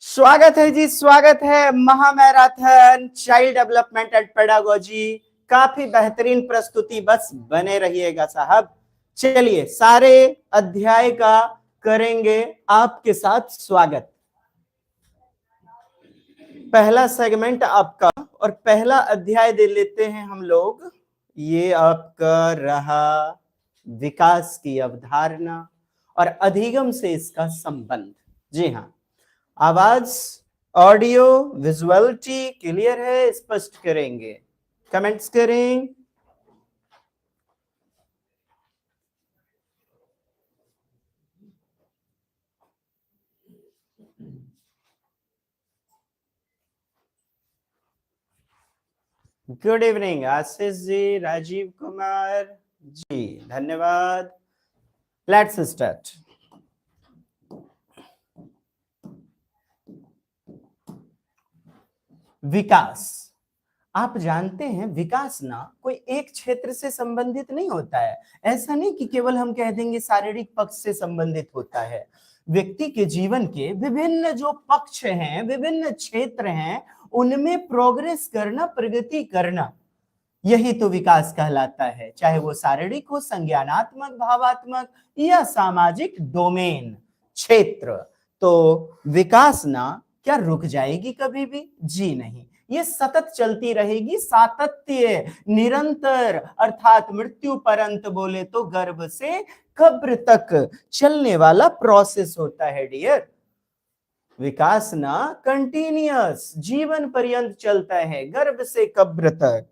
स्वागत है जी, स्वागत है। महामैराथन चाइल्ड डेवलपमेंट एंड पेडागोजी, काफी बेहतरीन प्रस्तुति, बस बने रहिएगा साहब। चलिए, सारे अध्याय का करेंगे आपके साथ स्वागत। पहला सेगमेंट आपका और पहला अध्याय दे लेते हैं हम लोग। ये आपका रहा विकास की अवधारणा और अधिगम से इसका संबंध। जी हाँ, आवाज, ऑडियो, विजुअलिटी क्लियर है? स्पष्ट करेंगे, कमेंट्स करें। गुड इवनिंग आशीष जी, राजीव कुमार जी, धन्यवाद। Let's start. विकास, आप जानते हैं विकास ना कोई एक क्षेत्र से संबंधित नहीं होता है। ऐसा नहीं कि केवल हम कह देंगे शारीरिक पक्ष से संबंधित होता है। व्यक्ति के जीवन के विभिन्न जो पक्ष हैं, विभिन्न क्षेत्र हैं, उनमें प्रोग्रेस करना, प्रगति करना, यही तो विकास कहलाता है। चाहे वो शारीरिक हो, संज्ञानात्मक, भावात्मक या सामाजिक डोमेन, क्षेत्र। तो विकास ना क्या रुक जाएगी कभी भी? जी नहीं, ये सतत चलती रहेगी, सातत्य, निरंतर, अर्थात मृत्यु पर्यंत, बोले तो गर्भ से कब्र तक चलने वाला प्रोसेस होता है डियर। विकास ना कंटिन्यूअस, जीवन पर्यंत चलता है, गर्भ से कब्र तक।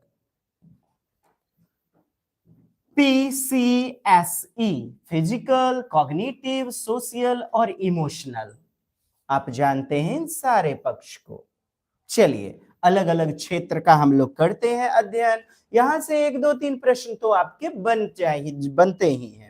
PCSE, फिजिकल, कॉग्निटिव, सोशल और इमोशनल, आप जानते हैं इन सारे पक्ष को। चलिए, अलग अलग क्षेत्र का हम लोग करते हैं अध्ययन। यहां से 1 2 3 प्रश्न तो आपके बनते ही हैं।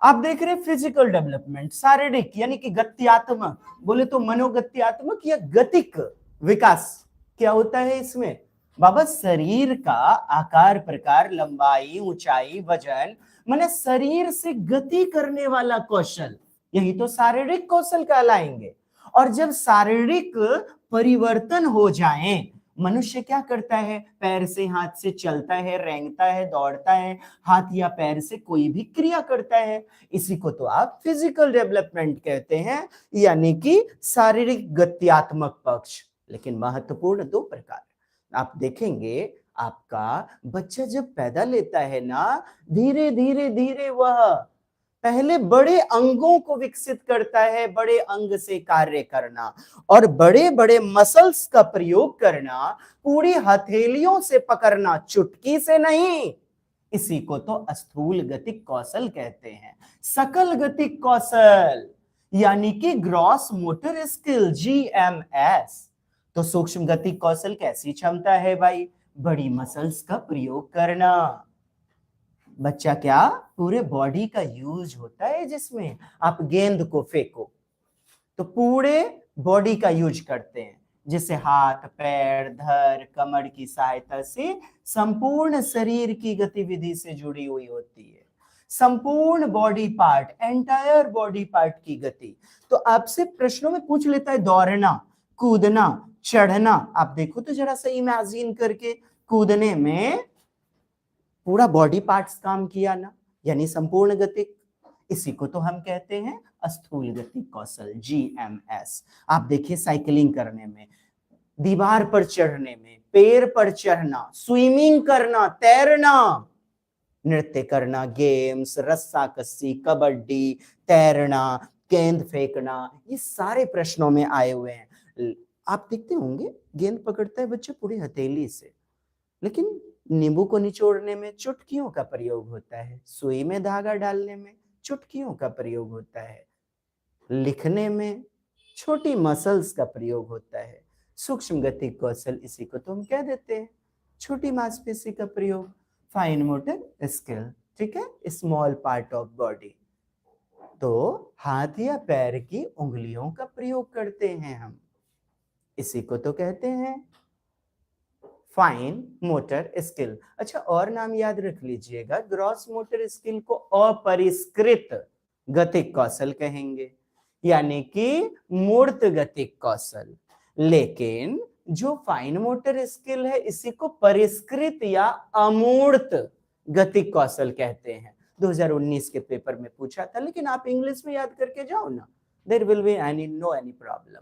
आप देख रहे हैं फिजिकल डेवलपमेंट, शारीरिक यानी कि गत्यात्मक, बोले तो मनोगत्यात्मक या गतिक विकास क्या होता है इसमें? बाबा, शरीर का आकार, प्रकार, लंबाई, ऊंचाई, वजन, माने शरीर से गति करने वाला कौशल, यही तो शारीरिक कौशल कहलाएंगे। और जब शारीरिक परिवर्तन हो जाए, मनुष्य क्या करता है? पैर से, हाथ से चलता है, रेंगता है, दौड़ता है, हाथ या पैर से कोई भी क्रिया करता है। इसी को तो आप फिजिकल डेवलपमेंट कहते हैं, यानी कि शारीरिक गत्यात्मक पक्ष। लेकिन महत्वपूर्ण 2 प्रकार आप देखेंगे। आपका बच्चा जब पैदा लेता है ना, धीरे धीरे धीरे वह पहले बड़े अंगों को विकसित करता है, बड़े अंग से कार्य करना और बड़े बड़े मसल्स का प्रयोग करना, पूरी हथेलियों से पकड़ना, चुटकी से नहीं। इसी को तो स्थूल गतिक कौशल कहते हैं। सकल गतिक कौशल यानी कि ग्रॉस मोटर स्किल, GMS। तो सूक्ष्म गतिक कौशल कैसी क्षमता है भाई? बड़ी मसल्स का प्रयोग करना। बच्चा क्या पूरे बॉडी का यूज होता है, जिसमें आप गेंद को फेंको तो पूरे बॉडी का यूज करते हैं, जैसे हाथ, पैर, धड़, कमर की सहायता से संपूर्ण शरीर की गतिविधि से जुड़ी हुई होती है। संपूर्ण body part, entire body part की गति। तो आपसे प्रश्नों में पूछ लेता है दौड़ना, कूदना, चढ़ना। आप देखो तो जरा सा इमेजिन करके, कूदने में पूरा बॉडी पार्ट्स काम किया ना, यानी संपूर्ण गतिक। इसी को तो हम कहते हैं स्थूल गतिक कौशल, GMS। आप देखिए साइकिलिंग करने में, दीवार पर चढ़ने में, पेड़ पर चढ़ना, स्विमिंग करना, तैरना, नृत्य करना, गेम्स, रस्साकसी, कबड्डी, तैरना, गेंद फेंकना, ये सारे प्रश्नों में आए हुए हैं। आप देखते होंगे गेंद पकड़ता है बच्चा पूरी हथेली से, लेकिन नींबू को निचोड़ने में चुटकियों का प्रयोग होता है, सुई में धागा डालने में चुटकियों का प्रयोग होता है, लिखने में छोटी मसल्स का प्रयोग होता है। सूक्ष्म गतिक कौशल, इसी को तो हम कह देते हैं छोटी मांसपेशी का प्रयोग, फाइन मोटर स्किल, ठीक है, स्मॉल पार्ट ऑफ बॉडी। तो हाथ या पैर की उंगलियों का प्रयोग करते हैं हम, इसी को तो कहते हैं फाइन मोटर स्किल। अच्छा, और नाम याद रख लीजिएगा, ग्रॉस मोटर स्किल को अपरिष्कृत गतिक कौशल कहेंगे, यानी कि मूर्त गतिक कौशल। लेकिन जो फाइन मोटर स्किल है इसी को परिष्कृत या अमूर्त गतिक कौशल कहते हैं। 2019 के पेपर में पूछा था, लेकिन आप इंग्लिश में याद करके जाओ ना, there will be no any problem.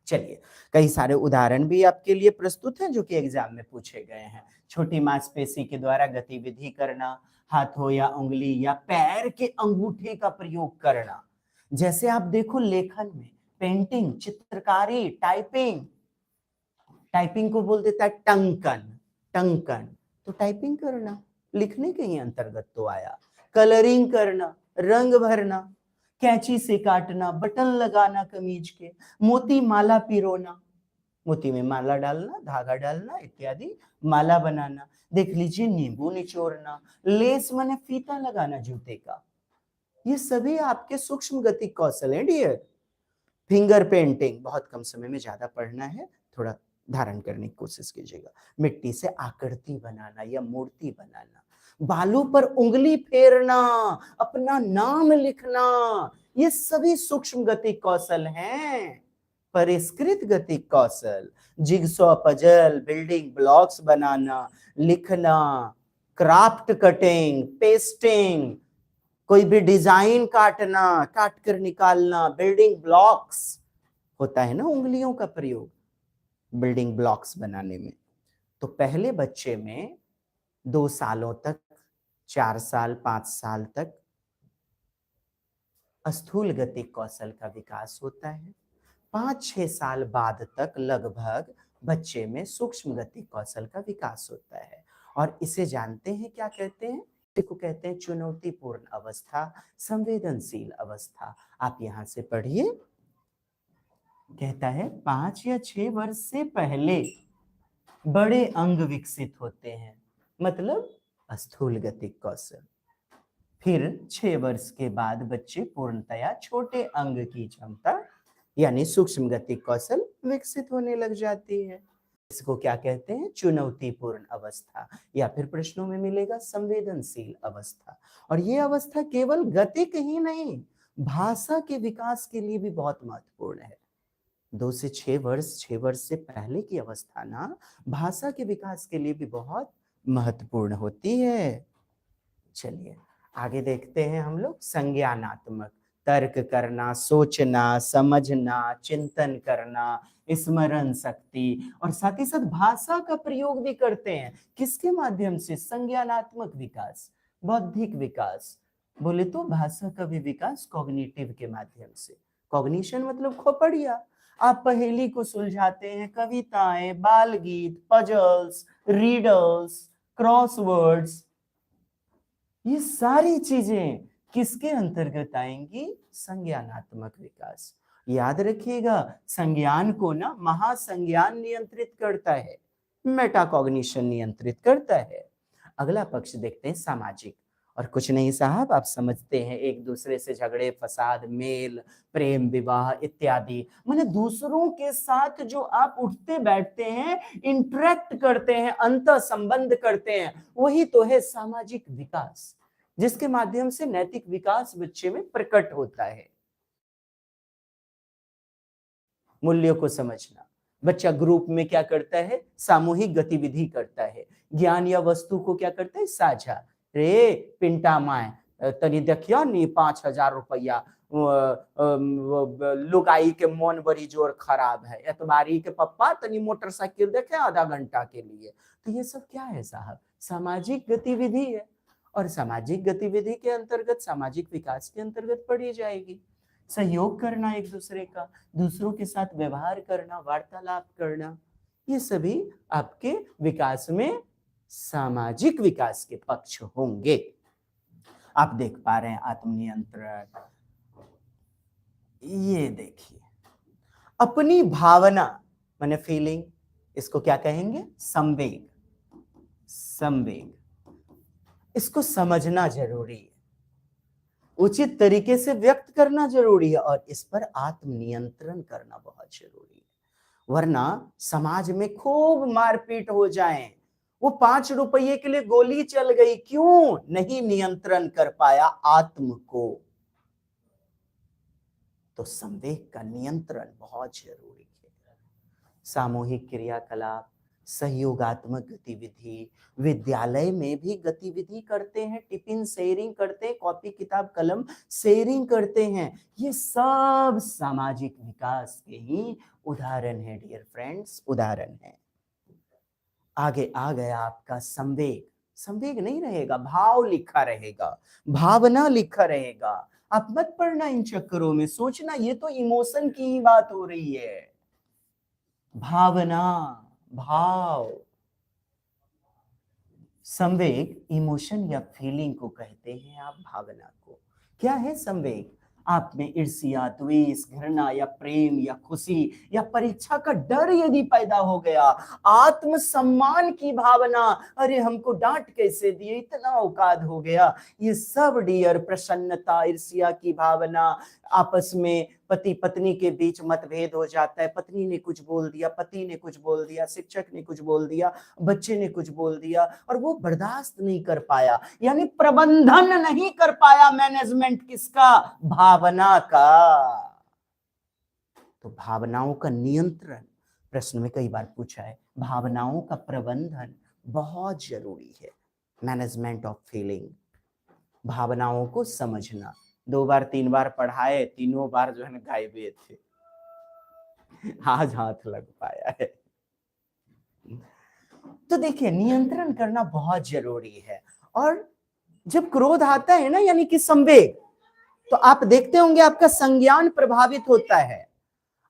चलिए, कई सारे उदाहरण भी आपके लिए प्रस्तुत हैं जो कि एग्जाम में पूछे गए हैं। छोटी मांसपेशी के द्वारा गतिविधि करना, हाथों या उंगली या पैर के अंगूठे का प्रयोग करना। जैसे आप देखो लेखन में, पेंटिंग, चित्रकारी, टाइपिंग। टाइपिंग को बोल देता है टंकन, टंकन तो टाइपिंग करना, लिखने के ही अंतर्गत तो आया। कलरिंग करना, रंग भरना, कैंची से काटना, बटन लगाना कमीज के, मोती माला पिरोना, मोती में माला डालना, धागा डालना इत्यादि, माला बनाना। देख लीजिए, नींबू निचोड़ना, लेस माने फीता लगाना जूते का। ये सभी आपके सूक्ष्म गतिक कौशल हैं डियर। फिंगर पेंटिंग, बहुत कम समय में ज्यादा पढ़ना है, थोड़ा धारण करने की कोशिश कीजिएगा। मिट्टी से आकृति बनाना या मूर्ति बनाना, बालों पर उंगली फेरना, अपना नाम लिखना, ये सभी सूक्ष्म गतिक कौशल हैं। परिष्कृत गतिक कौशल, जिगसॉ पजल, बिल्डिंग ब्लॉक्स बनाना, लिखना, क्राफ्ट कटिंग, पेस्टिंग, कोई भी डिजाइन काटना, काट कर निकालना, बिल्डिंग ब्लॉक्स होता है ना उंगलियों का प्रयोग बिल्डिंग ब्लॉक्स बनाने में। तो पहले बच्चे में 2 सालों तक, 4 साल, 5 साल तक स्थूल गतिक कौशल का विकास होता है। 5-6 साल बाद तक लगभग बच्चे में सूक्ष्म गतिक कौशल का विकास होता है। और इसे जानते हैं क्या कहते हैं? को कहते हैं चुनौतीपूर्ण अवस्था, संवेदनशील अवस्था। आप यहां से पढ़िए, कहता है 5 या 6 वर्ष से पहले बड़े अंग विकसित होते हैं, मतलब स्थूल गतिक कौशल। फिर 6 वर्ष के बाद बच्चे पूर्णतया छोटे अंग की क्षमता यानी सूक्ष्म गतिक कौशल विकसित होने लग जाती है। इसको क्या कहते हैं? चुनौतीपूर्ण अवस्था, या फिर प्रश्नों में मिलेगा संवेदनशील अवस्था। और ये अवस्था केवल गतिक ही नहीं, भाषा के विकास के लिए भी बहुत महत्वपूर्ण है। 2 से 6 वर्ष, 6 वर्ष से पहले की अवस्था ना भाषा के विकास के लिए भी बहुत महत्वपूर्ण होती है। चलिए आगे देखते हैं हम लोग। संज्ञानात्मक, तर्क करना, सोचना, समझना, चिंतन करना, स्मरण शक्ति, और साथ ही साथ भाषा का प्रयोग भी करते हैं। किसके माध्यम से? संज्ञानात्मक विकास, बौद्धिक विकास, बोले तो भाषा का भी विकास कॉग्निटिव के माध्यम से। कॉग्निशन मतलब खोपड़िया। आप पहेली को सुलझाते हैं, कविताएं, बाल गीत, पजल्स, रीडल्स, क्रॉसवर्ड्स, ये सारी चीजें किसके अंतर्गत आएंगी? संज्ञानात्मक विकास। याद रखिएगा, संज्ञान को ना महासंज्ञान नियंत्रित करता है, मेटाकॉग्निशन नियंत्रित करता है। अगला पक्ष देखते हैं, सामाजिक। और कुछ नहीं साहब, आप समझते हैं, एक दूसरे से झगड़े फसाद, मेल, प्रेम, विवाह इत्यादि, माने दूसरों के साथ जो आप उठते बैठते हैं, इंटरेक्ट करते हैं, अंतः संबंध करते हैं, वही तो है सामाजिक विकास, जिसके माध्यम से नैतिक विकास बच्चे में प्रकट होता है। मूल्यों को समझना, बच्चा ग्रुप में क्या करता है? सामूहिक गतिविधि करता है। ज्ञान या वस्तु को क्या करता है? साझा। रे पिंटा माए, तनी देखियो नी 5,000 रुपया लुगाई के मन बड़ी जोर खराब है, एतबारी के पप्पा तनी मोटरसाइकिल देखे आधा घंटा के लिए। तो ये सब क्या है साहब? सामाजिक गतिविधि है, और सामाजिक गतिविधि के अंतर्गत सामाजिक विकास के अंतर्गत पढ़ी जाएगी। सहयोग करना एक दूसरे का, दूसरों के साथ व्यवहार करना, वार्तालाप करना, ये सभी आपके विकास में सामाजिक विकास के पक्ष होंगे। आप देख पा रहे हैं आत्मनियंत्रण, ये देखिए, अपनी भावना माने फीलिंग, इसको क्या कहेंगे? संवेग। संवेग, इसको समझना जरूरी है, उचित तरीके से व्यक्त करना जरूरी है, और इस पर आत्मनियंत्रण करना बहुत जरूरी है। वरना समाज में खूब मारपीट हो जाए। वो 5 रुपये के लिए गोली चल गई, क्यों? नहीं नियंत्रण कर पाया आत्म को। तो संवेग का नियंत्रण बहुत जरूरी है। सामूहिक क्रियाकलाप, सहयोगात्मक गतिविधि, विद्यालय में भी गतिविधि करते हैं, टिफिन शेयरिंग करते हैं, कॉपी किताब कलम शेयरिंग करते हैं, ये सब सामाजिक विकास के ही उदाहरण है डियर फ्रेंड्स, उदाहरण है। आगे आ गया आपका संवेग। संवेग नहीं रहेगा, भाव लिखा रहेगा, भावना लिखा रहेगा। आप मत पढ़ना इन चक्करों में, सोचना ये तो इमोशन की ही बात हो रही है। भावना, भाव, संवेग इमोशन या फीलिंग को कहते हैं आप, भावना को। क्या है संवेग? आप में ईर्ष्या, द्वेष, घृणा या प्रेम या खुशी या परीक्षा का डर यदि पैदा हो गया, आत्मसम्मान की भावना, अरे हमको डांट कैसे दिए, इतना औकात हो गया, ये सब डियर, प्रसन्नता, ईर्ष्या की भावना, आपस में पति पत्नी के बीच मतभेद हो जाता है, पत्नी ने कुछ बोल दिया, पति ने कुछ बोल दिया, शिक्षक ने कुछ बोल दिया, बच्चे ने कुछ बोल दिया, और वो बर्दाश्त नहीं कर पाया, यानी प्रबंधन नहीं कर पाया, मैनेजमेंट किसका? भावना का। तो भावनाओं का नियंत्रण, प्रश्न में कई बार पूछा है, भावनाओं का प्रबंधन बहुत जरूरी है। मैनेजमेंट ऑफ फीलिंग, भावनाओं को समझना। 2 बार 3 बार पढ़ाए, तीनों बार जो है ना गायबे थे, आज हाथ लग पाया है। तो देखिए, नियंत्रण करना बहुत जरूरी है। और जब क्रोध आता है ना, यानी कि संवेग, तो आप देखते होंगे आपका संज्ञान प्रभावित होता है,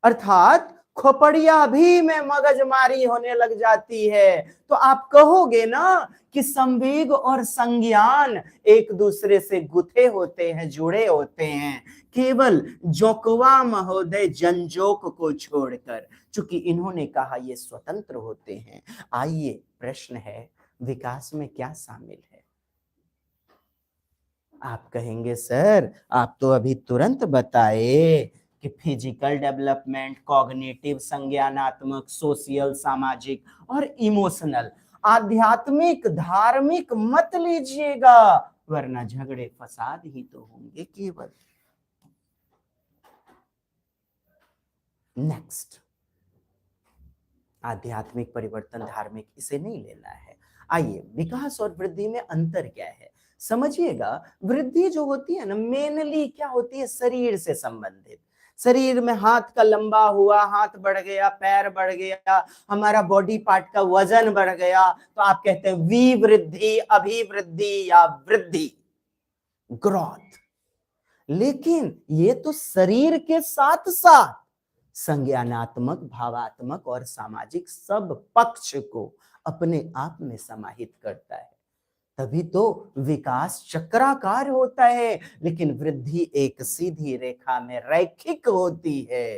अर्थात खोपड़िया भी में मगजमारी होने लग जाती है। तो आप कहोगे ना कि संवेग और संज्ञान एक दूसरे से गुथे होते हैं, जुड़े होते हैं, केवल जोकवा महोदय जंजोक को छोड़कर, चूंकि इन्होंने कहा ये स्वतंत्र होते हैं। आइए, प्रश्न है, विकास में क्या शामिल है? आप कहेंगे सर आप तो अभी तुरंत बताए कि फिजिकल डेवलपमेंट, कॉग्निटिव, संज्ञानात्मक, सोशल, सामाजिक और इमोशनल। आध्यात्मिक, धार्मिक मत लीजिएगा, वरना झगड़े फसाद ही तो होंगे केवल। नेक्स्ट, आध्यात्मिक परिवर्तन, धार्मिक, इसे नहीं लेना है। आइए, विकास और वृद्धि में अंतर क्या है समझिएगा। वृद्धि जो होती है ना, मेनली क्या होती है? शरीर से संबंधित। शरीर में हाथ का लंबा हुआ, हाथ बढ़ गया, पैर बढ़ गया, हमारा बॉडी पार्ट का वजन बढ़ गया, तो आप कहते हैं विवृद्धि, अभिवृद्धि या वृद्धि, ग्रोथ। लेकिन ये तो शरीर के साथ साथ संज्ञानात्मक, भावात्मक और सामाजिक सब पक्ष को अपने आप में समाहित करता है। तभी तो विकास चक्राकार होता है, लेकिन वृद्धि एक सीधी रेखा में रैखिक होती है।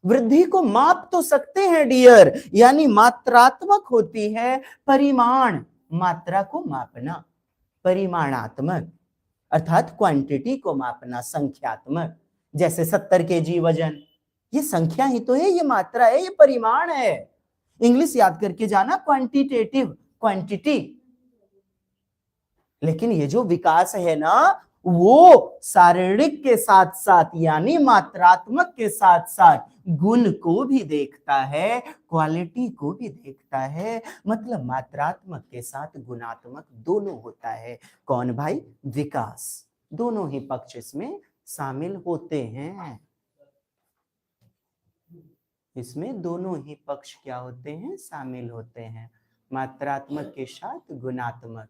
वृद्धि को माप तो सकते हैं डियर, यानी मात्रात्मक होती है, परिमाण, मात्रा को मापना, परिमाणात्मक अर्थात क्वांटिटी को मापना, संख्यात्मक, जैसे 70 kg वजन, ये संख्या ही तो है, ये मात्रा है, ये परिमाण है। इंग्लिश याद करके जाना, क्वांटिटेटिव, क्वांटिटी। लेकिन ये जो विकास है ना, वो शारीरिक के साथ साथ यानी मात्रात्मक के साथ साथ गुण को भी देखता है, क्वालिटी को भी देखता है। मतलब मात्रात्मक के साथ गुणात्मक दोनों होता है। कौन भाई? विकास। दोनों ही पक्ष इसमें शामिल होते हैं। इसमें दोनों ही पक्ष क्या होते हैं? शामिल होते हैं, मात्रात्मक के साथ गुणात्मक।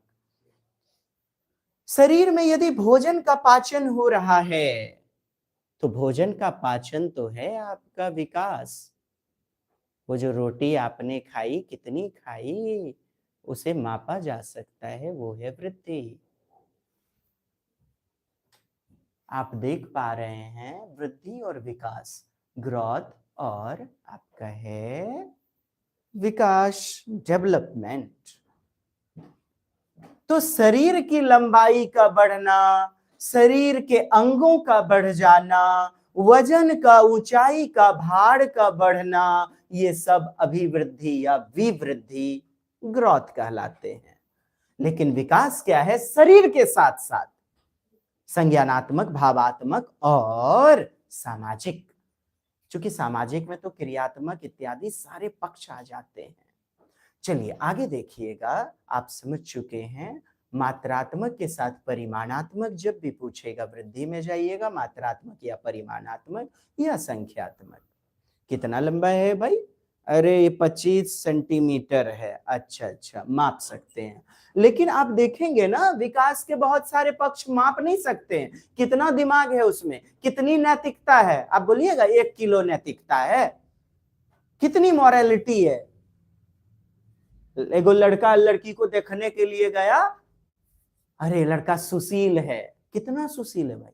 शरीर में यदि भोजन का पाचन हो रहा है, तो भोजन का पाचन तो है आपका विकास। वो जो रोटी आपने खाई, कितनी खाई, उसे मापा जा सकता है, वो है वृद्धि। आप देख पा रहे हैं वृद्धि और विकास, ग्रोथ और आपका है विकास, डेवलपमेंट। तो शरीर की लंबाई का बढ़ना, शरीर के अंगों का बढ़ जाना, वजन का, ऊंचाई का, भार का बढ़ना, ये सब अभिवृद्धि या विवृद्धि, ग्रोथ कहलाते हैं। लेकिन विकास क्या है? शरीर के साथ साथ संज्ञानात्मक, भावात्मक और सामाजिक। क्योंकि सामाजिक में तो क्रियात्मक इत्यादि सारे पक्ष आ जाते हैं। चलिए आगे देखिएगा, आप समझ चुके हैं मात्रात्मक के साथ परिमाणात्मक जब भी पूछेगा वृद्धि में जाइएगा, मात्रात्मक या परिमाणात्मक या संख्यात्मक। कितना लंबा है भाई? अरे ये 25 सेंटीमीटर है। अच्छा, माप सकते हैं। लेकिन आप देखेंगे ना, विकास के बहुत सारे पक्ष माप नहीं सकते हैं। कितना दिमाग है उसमें, कितनी नैतिकता है? आप बोलिएगा 1 किलो नैतिकता है, कितनी मॉरलिटी है। एगो लड़का लड़की को देखने के लिए गया, अरे लड़का सुशील है। कितना सुशील है भाई?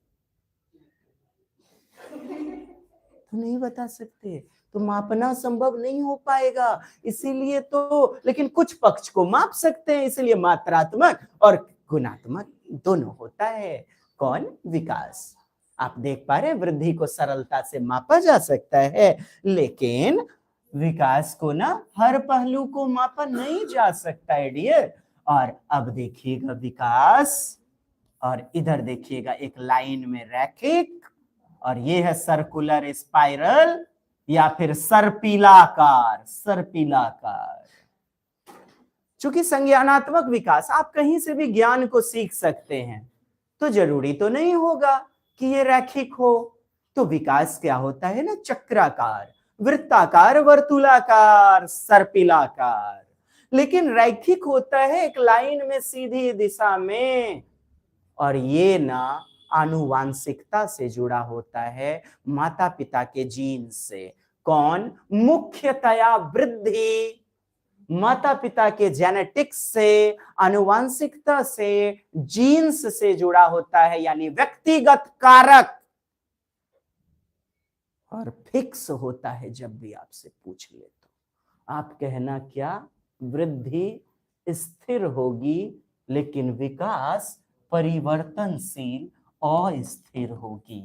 तो नहीं बता सकते, तो मापना संभव नहीं हो पाएगा। इसीलिए तो, लेकिन कुछ पक्ष को माप सकते हैं, इसलिए मात्रात्मक और गुणात्मक दोनों होता है। कौन? विकास। आप देख पा रहे हैं, वृद्धि को सरलता से मापा जा सकता है, लेकिन विकास को ना हर पहलू को मापा नहीं जा सकता है डियर। और अब देखिएगा विकास, और इधर देखिएगा एक लाइन में रैखिक, और ये है सर्कुलर स्पाइरल या फिर सर्पिलाकार। सर्पिलाकार। चूंकि संज्ञानात्मक विकास आप कहीं से भी ज्ञान को सीख सकते हैं, तो जरूरी तो नहीं होगा कि ये रैखिक हो। तो विकास क्या होता है ना, चक्राकार, वृत्ताकार, वर्तुलाकार, सर्पिलाकार। लेकिन रैखिक होता है एक लाइन में, सीधी दिशा में। और ये ना आनुवांशिकता से जुड़ा होता है, माता पिता के जीन से। कौन? मुख्यतया वृद्धि माता पिता के जेनेटिक्स से, आनुवांशिकता से, जीन्स से जुड़ा होता है, यानी व्यक्तिगत कारक। और फिक्स होता है। जब भी आपसे पूछ ले तो आप कहना क्या? वृद्धि स्थिर होगी, लेकिन विकास परिवर्तनशील, अस्थिर होगी।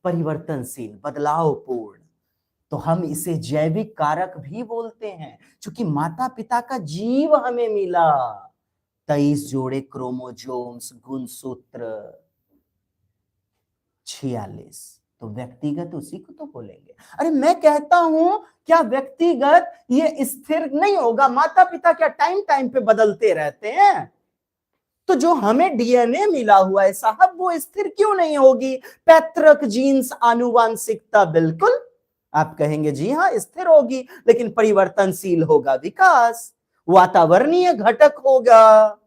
परिवर्तनशील, बदलावपूर्ण। तो हम इसे जैविक कारक भी बोलते हैं, क्योंकि माता पिता का जीव हमें मिला। 23 जोड़े क्रोमोजोम्स, गुणसूत्र 46। तो व्यक्तिगत उसी को तो बोलेंगे। अरे मैं कहता हूं, क्या व्यक्तिगत ये स्थिर नहीं होगा? माता पिता क्या टाइम टाइम पे बदलते रहते हैं? तो जो हमें डीएनए मिला हुआ है साहब, वो स्थिर क्यों नहीं होगी? पैतृक जीन्स, आनुवांशिकता, बिल्कुल। आप कहेंगे जी हाँ स्थिर होगी, लेकिन परिवर्तनशील होगा विकास, वातावरणीय घटक होगा।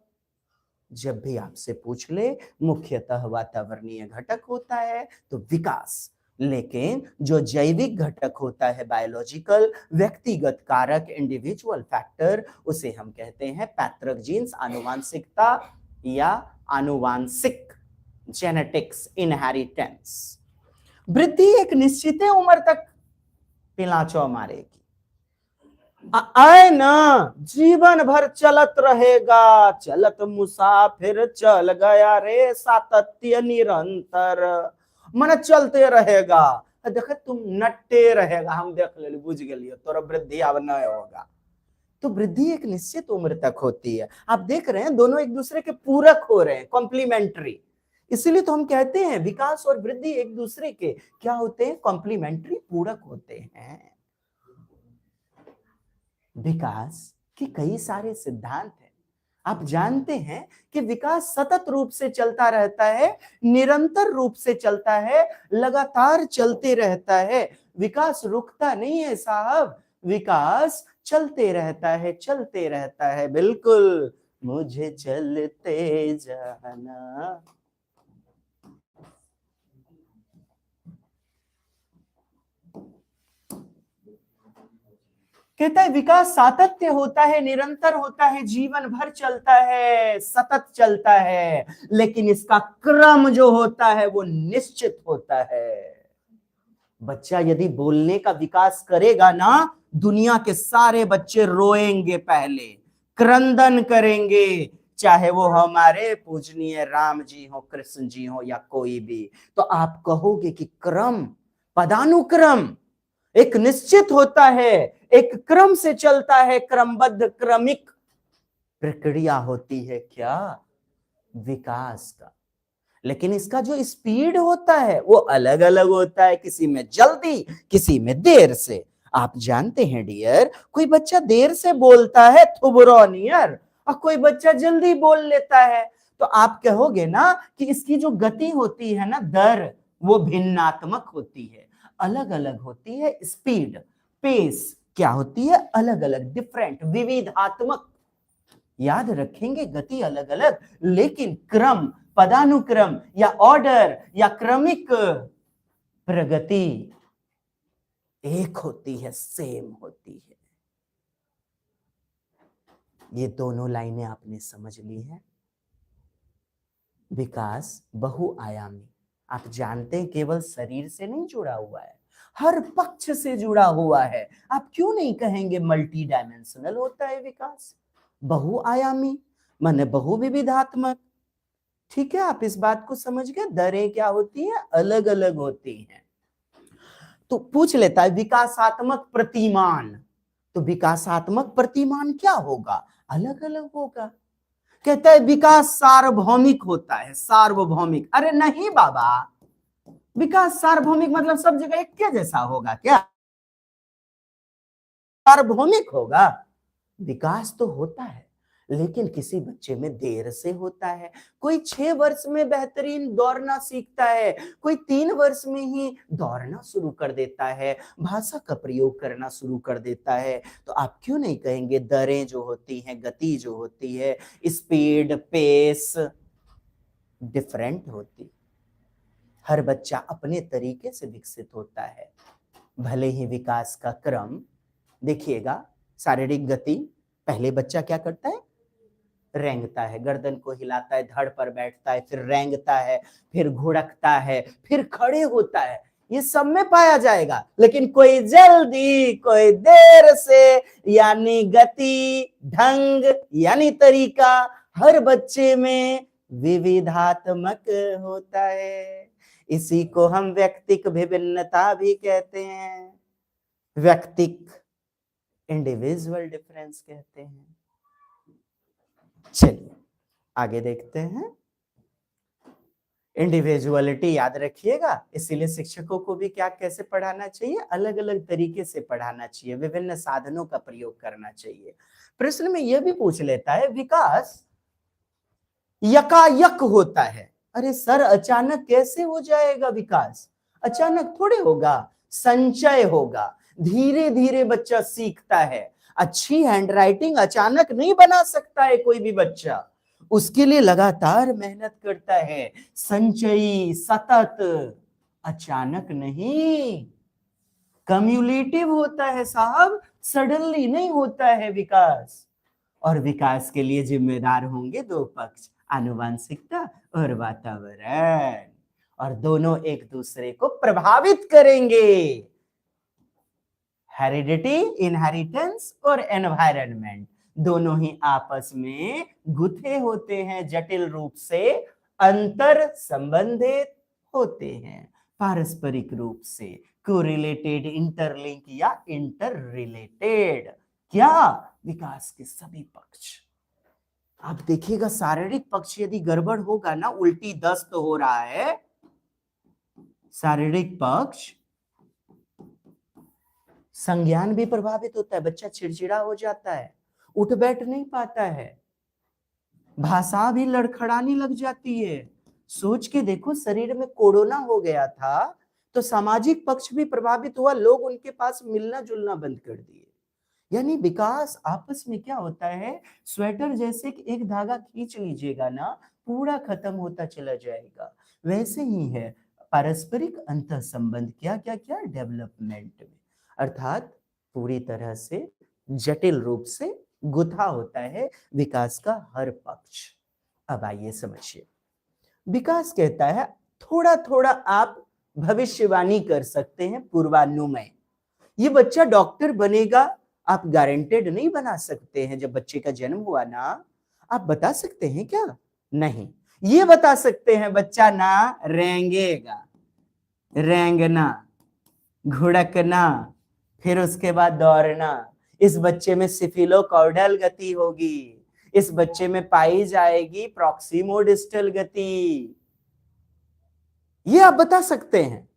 जब भी आपसे पूछ ले, मुख्यतः वातावरणीय घटक होता है तो विकास। लेकिन जो जैविक घटक होता है, बायोलॉजिकल, व्यक्तिगत कारक, इंडिविजुअल फैक्टर, उसे हम कहते हैं पैतृक जीन्स, आनुवांशिकता या आनुवांशिक, जेनेटिक्स, इनहेरिटेंस। वृद्धि एक निश्चित उम्र तक पिलाचो मारेगी, आए ना जीवन भर चलत रहेगा। चलत मुसाफिर चल गया रे, सातत्य निरंतर, मन चलते रहेगा। देख तुम नट्टे रहेगा, हम देख ले, बुझ गए तोरा वृद्धि अब न होगा। तो वृद्धि एक निश्चित उम्र तक होती है। आप देख रहे हैं दोनों एक दूसरे के पूरक हो रहे हैं, कॉम्प्लीमेंट्री। इसीलिए तो हम कहते हैं विकास और वृद्धि एक दूसरे के क्या होते हैं? कॉम्प्लीमेंट्री, पूरक होते हैं। विकास के कई सारे सिद्धांत हैं। आप जानते हैं कि विकास सतत रूप से चलता रहता है, निरंतर रूप से चलता है, लगातार चलते रहता है। विकास रुकता नहीं है साहब, विकास चलते रहता है, चलते रहता है। बिल्कुल, मुझे चलते जाना। कहता है विकास सातत्य होता है, निरंतर होता है, जीवन भर चलता है, सतत चलता है। लेकिन इसका क्रम जो होता है वो निश्चित होता है। बच्चा यदि बोलने का विकास करेगा ना, दुनिया के सारे बच्चे रोएंगे, पहले क्रंदन करेंगे, चाहे वो हमारे पूजनीय राम जी हो, कृष्ण जी हो या कोई भी, तो आप कहोगे कि क्रम, पदानुक्रम एक निश्चित होता है, एक क्रम से चलता है, क्रमबद्ध क्रमिक प्रक्रिया होती है क्या, विकास का। लेकिन इसका जो स्पीड होता है वो अलग अलग होता है, किसी में जल्दी, किसी में देर से। आप जानते हैं डियर, कोई बच्चा देर से बोलता है थुबरो नियर, और कोई बच्चा जल्दी बोल लेता है। तो आप कहोगे ना कि इसकी जो गति होती है ना, दर, वो भिन्नात्मक होती है, अलग अलग होती है। स्पीड, पेस क्या होती है, अलग अलग, डिफरेंट, विविधात्मक। याद रखेंगे गति अलग अलग, लेकिन क्रम, पदानुक्रम या ऑर्डर या क्रमिक प्रगति एक होती है, सेम होती है। ये दोनों लाइनें आपने समझ ली हैं। विकास बहुआयामी, आप जानते हैं केवल शरीर से नहीं जुड़ा हुआ है, हर पक्ष से जुड़ा हुआ है। आप क्यों नहीं कहेंगे मल्टी डायमेंशनल होता है विकास, बहुआयामी माने बहुविविधात्मक। ठीक है, आप इस बात को समझ गए। दरें क्या होती है, अलग अलग होती हैं। तो पूछ लेता है विकासात्मक प्रतिमान, तो विकासात्मक प्रतिमान क्या होगा, अलग अलग होगा। कहता है विकास सार्वभौमिक होता है, सार्वभौमिक। अरे नहीं बाबा, विकास सार्वभौमिक मतलब सब जगह एक के जैसा होगा क्या, सार्वभौमिक होगा। विकास तो होता है, लेकिन किसी बच्चे में देर से होता है। कोई 6 वर्ष में बेहतरीन दौड़ना सीखता है, कोई 3 वर्ष में ही दौड़ना शुरू कर देता है, भाषा का प्रयोग करना शुरू कर देता है। तो आप क्यों नहीं कहेंगे दरें जो होती हैं, गति जो होती है, स्पीड, पेस डिफरेंट होती। हर बच्चा अपने तरीके से विकसित होता है, भले ही विकास का क्रम देखिएगा। शारीरिक गति, पहले बच्चा क्या करता है, रेंगता है, गर्दन को हिलाता है, धड़ पर बैठता है, फिर रेंगता है, फिर घुड़कता है, फिर खड़े होता है। ये सब में पाया जाएगा, लेकिन कोई जल्दी, कोई देर से, यानी गति, ढंग यानी तरीका हर बच्चे में विविधात्मक होता है। इसी को हम व्यक्तिक विभिन्नता भी कहते हैं, व्यक्तिक इंडिविजुअल डिफरेंस कहते हैं। चलिए आगे देखते हैं। इंडिविजुअलिटी याद रखिएगा, इसीलिए शिक्षकों को भी क्या, कैसे पढ़ाना चाहिए, अलग अलग तरीके से पढ़ाना चाहिए, विभिन्न साधनों का प्रयोग करना चाहिए। प्रश्न में यह भी पूछ लेता है विकास यकायक होता है। अरे सर, अचानक कैसे हो जाएगा विकास, अचानक थोड़े होगा, संचय होगा, धीरे धीरे बच्चा सीखता है। अच्छी हैंडराइटिंग अचानक नहीं बना सकता है कोई भी बच्चा, उसके लिए लगातार मेहनत करता है, संचयी, सतत, अचानक नहीं। कम्युलेटिव होता है साहब, सडनली नहीं होता है विकास। और विकास के लिए जिम्मेदार होंगे 2 पक्ष, आनुवंशिकता और वातावरण, और दोनों एक दूसरे को प्रभावित करेंगे। हेरिडिटी, इनहेरिटेंस और एनवायरनमेंट दोनों ही आपस में गुथे होते हैं, जटिल रूप से अंतर संबंधित होते हैं, पारस्परिक रूप से कोरिलेटेड, इंटरलिंक या इंटर रिलेटेड। क्या, विकास के सभी पक्ष। आप देखिएगा शारीरिक पक्ष यदि गड़बड़ होगा ना, उल्टी दस्त हो रहा है, शारीरिक पक्ष, संज्ञान भी प्रभावित होता है, बच्चा चिड़चिड़ा हो जाता है, उठ बैठ नहीं पाता है, भाषा भी लड़खड़ाने लग जाती है। सोच के देखो, शरीर में कोरोना हो गया था तो सामाजिक पक्ष भी प्रभावित हुआ, लोग उनके पास मिलना जुलना बंद कर दिए। यानी विकास आपस में क्या होता है, स्वेटर जैसे कि एक धागा खींच लीजिएगा ना, पूरा खत्म होता चला जाएगा। वैसे ही है पारस्परिक अंतर संबंध, क्या क्या क्या, डेवलपमेंट में, अर्थात पूरी तरह से जटिल रूप से गुथा होता है विकास का हर पक्ष। अब आइए समझिए, विकास कहता है थोड़ा थोड़ा आप भविष्यवाणी कर सकते हैं, पूर्वानुमेय। ये बच्चा डॉक्टर बनेगा, आप गारंटेड नहीं बना सकते हैं। जब बच्चे का जन्म हुआ ना, आप बता सकते हैं क्या? नहीं। ये बता सकते हैं बच्चा ना रेंगेगा, रेंगना, घुड़कना, फिर उसके बाद दौड़ना। इस बच्चे में सिफिलोकॉर्डल गति होगी, इस बच्चे में पाई जाएगी प्रॉक्सिमोडिस्टल गति। ये आप बता सकते हैं।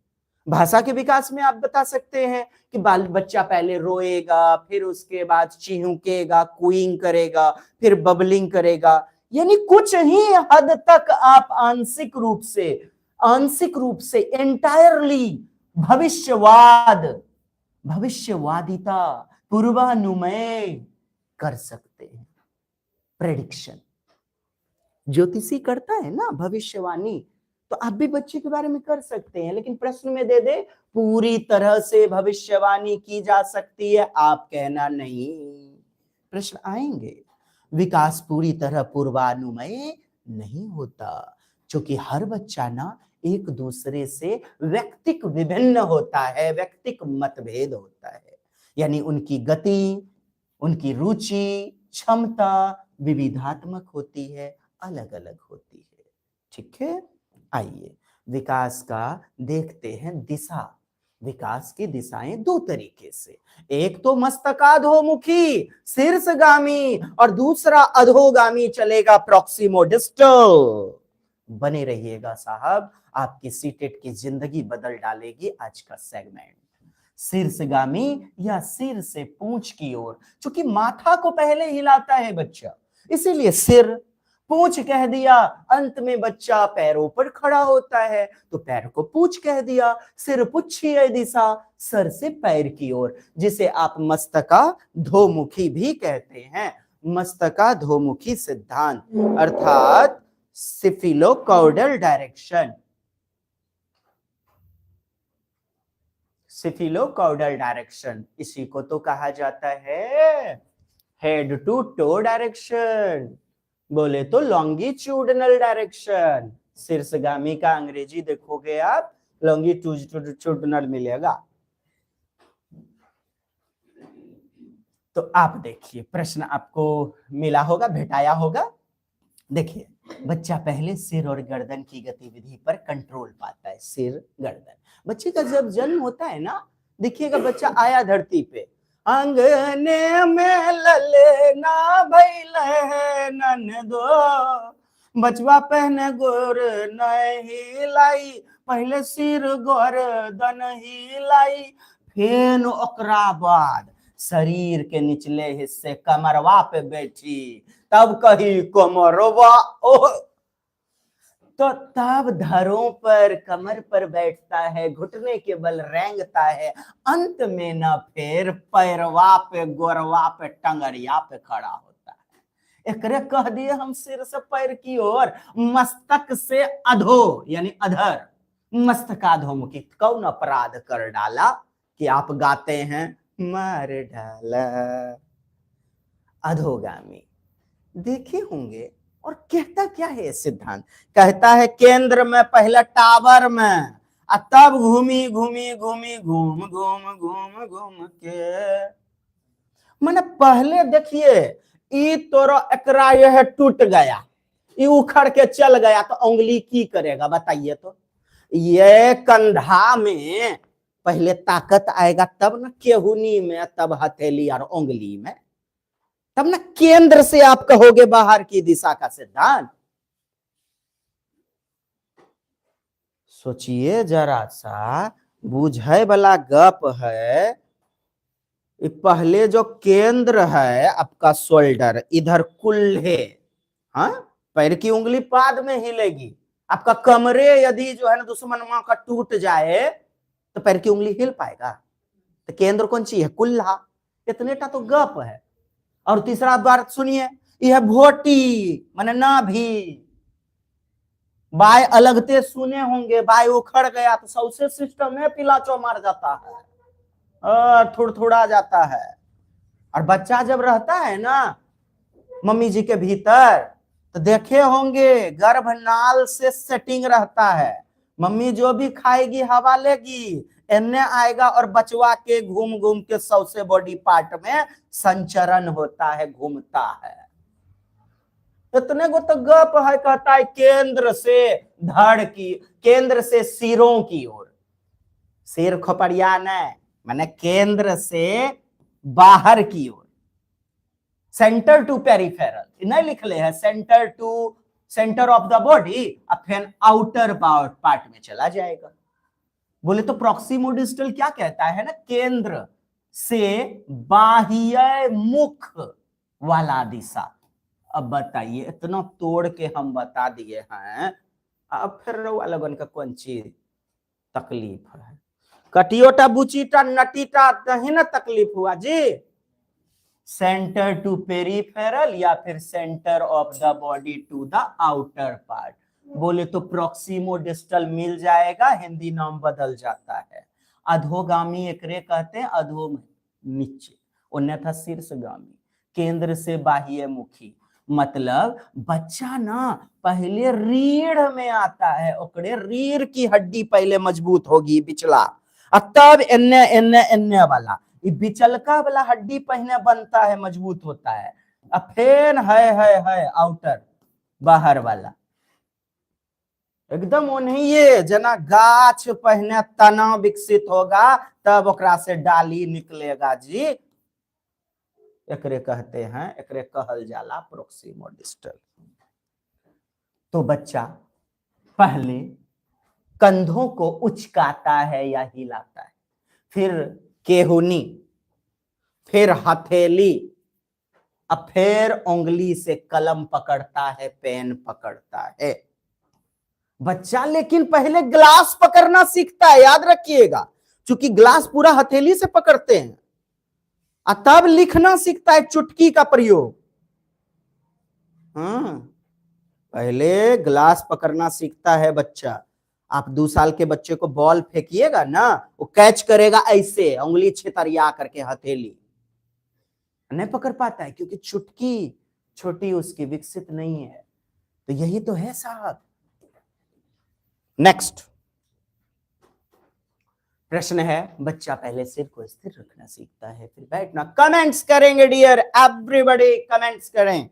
भाषा के विकास में आप बता सकते हैं कि बाल बच्चा पहले रोएगा, फिर उसके बाद चिहुकेगा, कूइंग करेगा, फिर बबलिंग करेगा। यानी कुछ ही हद तक आप आंशिक रूप से एंटायरली भविष्यवादिता, पूर्वानुमेय कर सकते हैं। प्रेडिक्शन ज्योतिषी करता है ना भविष्यवाणी, तो आप भी बच्चे के बारे में कर सकते हैं। लेकिन प्रश्न में दे दे पूरी तरह से भविष्यवाणी की जा सकती है, आप कहना नहीं। प्रश्न आएंगे। विकास पूरी तरह पूर्वानुमेय नहीं होता, क्योंकि हर बच्चा ना एक दूसरे से व्यक्तिक विभिन्न होता है, व्यक्तिक मतभेद होता है। यानी उनकी गति, उनकी रुचि, क्षमता विविधात्मक होती है, अलग अलग होती है। ठीक है, आइए विकास का देखते हैं दिशा। विकास की दिशाएं दो तरीके से, एक तो मस्तकाधोमुखी शीर्षगामी और दूसरा अधोगामी चलेगा प्रॉक्सिमोडिस्टल। बने रहिएगा साहब, आपकी सीटेट की जिंदगी बदल डालेगी आज का सेगमेंट। शीर्षगामी या सिर से पूंछ की ओर, क्योंकि माथा को पहले हिलाता है बच्चा, इसीलिए सिर, पूंछ कह दिया, अंत में बच्चा पैरों पर खड़ा होता है तो पैर को पूंछ कह दिया। सिर पुच्छीय दिशा, सर से पैर की ओर, जिसे आप मस्तकाधोमुखी भी कहते हैं। मस्तकाधोमुखी सिद्धांत अर्थात सिफिलोकॉर्डल डायरेक्शन। सिफिलोकॉर्डल डायरेक्शन, इसी को तो कहा जाता है हेड टू टो डायरेक्शन, बोले तो लॉन्गिट्यूडनल डायरेक्शन। शीर्षगामी का अंग्रेजी देखोगे आप लॉन्गिट्यूडनल मिलेगा। तो आप देखिए, प्रश्न आपको मिला होगा, भेटाया होगा। देखिए, बच्चा पहले सिर और गर्दन की गतिविधि पर कंट्रोल पाता है। सिर, गर्दन। बच्चे का जब जन्म होता है ना, देखिएगा बच्चा आया धरती पे, अंगने में ललना भइल है ननदो, बचवा पहने गोर नहीं लाई, पहले सिर गर्दन हिलाई, फिर ओकरा बाद शरीर के निचले हिस्से कमरवा पे बैठी, तब कही कमरवा ओ, तो तब धरों पर, कमर पर बैठता है, घुटने के बल रेंगता है, अंत में न फिर पैरवा पे, गोरवा पे, टंगरिया पे खड़ा होता है। एकरे कह दिए हम सिर से पैर की ओर, मस्तक से अधो यानी अधर, मस्तकाधोमुखी। कौन अपराध कर डाला कि आप गाते हैं मार डाला? अधोगामी। देखे होंगे। और कहता क्या है सिद्धांत? कहता है केंद्र में पहला टावर में, तब घूमी घूमी घूमी घूम घूम घूम घूम के, मैंने पहले देखिए ई तोरो एकरा यह टूट गया, ये उखड़ के चल गया, तो उंगली की करेगा बताइए? तो ये कंधा में पहले ताकत आएगा, तब ना केहुनी में, तब हथेली और उंगली में, तब ना केंद्र से आप कहोगे बाहर की दिशा का सिद्धांत। सोचिए जरा सा, बुझे वाला गप है। पहले जो केंद्र है आपका शोल्डर, इधर कुल्हे, हाँ, पैर की उंगली पाद में हिलेगी। आपका कमरे यदि जो है ना दुश्मन का टूट जाए तो पैर की उंगली हिल पाएगा? तो केंद्र कौन सी है? कुल्हा। इतने तो गप है। और तीसरा बार सुनिए, यह भोटी माने नाभि। बाय अलगते सुने होंगे, बाय उखड़ गया तो सौसे सिस्टम में पिलाचो मार जाता है, थोड़ा जाता है। और बच्चा जब रहता है ना मम्मी जी के भीतर, तो देखे होंगे गर्भनाल से सेटिंग रहता है। मम्मी जो भी खाएगी हवा लेगी, एने आएगा और बचवा के घूम घूम के सौसे बॉडी पार्ट में संचरण होता है, घूमता है। इतने को तो गप है, कहता है केंद्र से धड़ की, केंद्र से सिरों की ओर, सिर खोपड़िया न, माने केंद्र से बाहर की ओर, सेंटर टू पेरिफेरल नहीं लिख ले है, centre to centre of the body, अब फिर आउटर पार्ट में चला जाएगा। बोले तो प्रॉक्सिमो डिस्टल क्या कहता है ना, केंद्र से बाह्य मुख वाला दिशा। अब बताइए, इतना तोड़ के हम बता दिए हैं, अब फिर अलग का कौन चीज तकलीफ है? कटियोटा बुचीटा नटीटा नहीं ना तकलीफ हुआ जी, सेंटर टू पेरिफेरल या फिर centre of the body to the outer part. बोले तो प्रॉक्सिमो डिस्टल मिल जाएगा, हिंदी नाम बदल जाता है। अधोगामी एकरे कहते हैं, अधो नीचे, अन्यथा शीर्षगामी, केंद्र से बाह्य मुखी। मतलब बच्चा ना पहले रीढ़ में आता है, ओकरे रीढ़ की हड्डी पहले मजबूत होगी पिछला, तब एन्ने एन्ने एन्ने वाला बिचलका वाला हड्डी पहले बनता है, मजबूत होता है, फिर है आउटर बाहर वाला। एकदम वो नहीं है जना गाछ पहले तना विकसित होगा तब ओकरा से डाली निकलेगा जी, एकरे कहते हैं, एकरे कहल जाला प्रॉक्सिमो डिस्टल। तो बच्चा पहले कंधों को उचकाता है या हिलाता है, फिर केहुनी, फिर हथेली, अब फिर उंगली से कलम पकड़ता है, पेन पकड़ता है बच्चा। लेकिन पहले ग्लास पकड़ना सीखता है, याद रखिएगा, क्योंकि ग्लास पूरा हथेली से पकड़ते हैं, तब लिखना सीखता है चुटकी का प्रयोग। पहले ग्लास पकड़ना सीखता है बच्चा। आप 2 साल के बच्चे को बॉल फेंकिएगा ना, वो कैच करेगा ऐसे, उंगली छेतरिया करके, हथेली नहीं पकड़ पाता है क्योंकि चुटकी छोटी उसकी विकसित नहीं है। तो यही तो है साहब। नेक्स्ट प्रश्न है, बच्चा पहले सिर को स्थिर रखना सीखता है, फिर बैठना। कमेंट्स करेंगे डियर एवरीबॉडी, कमेंट्स करें।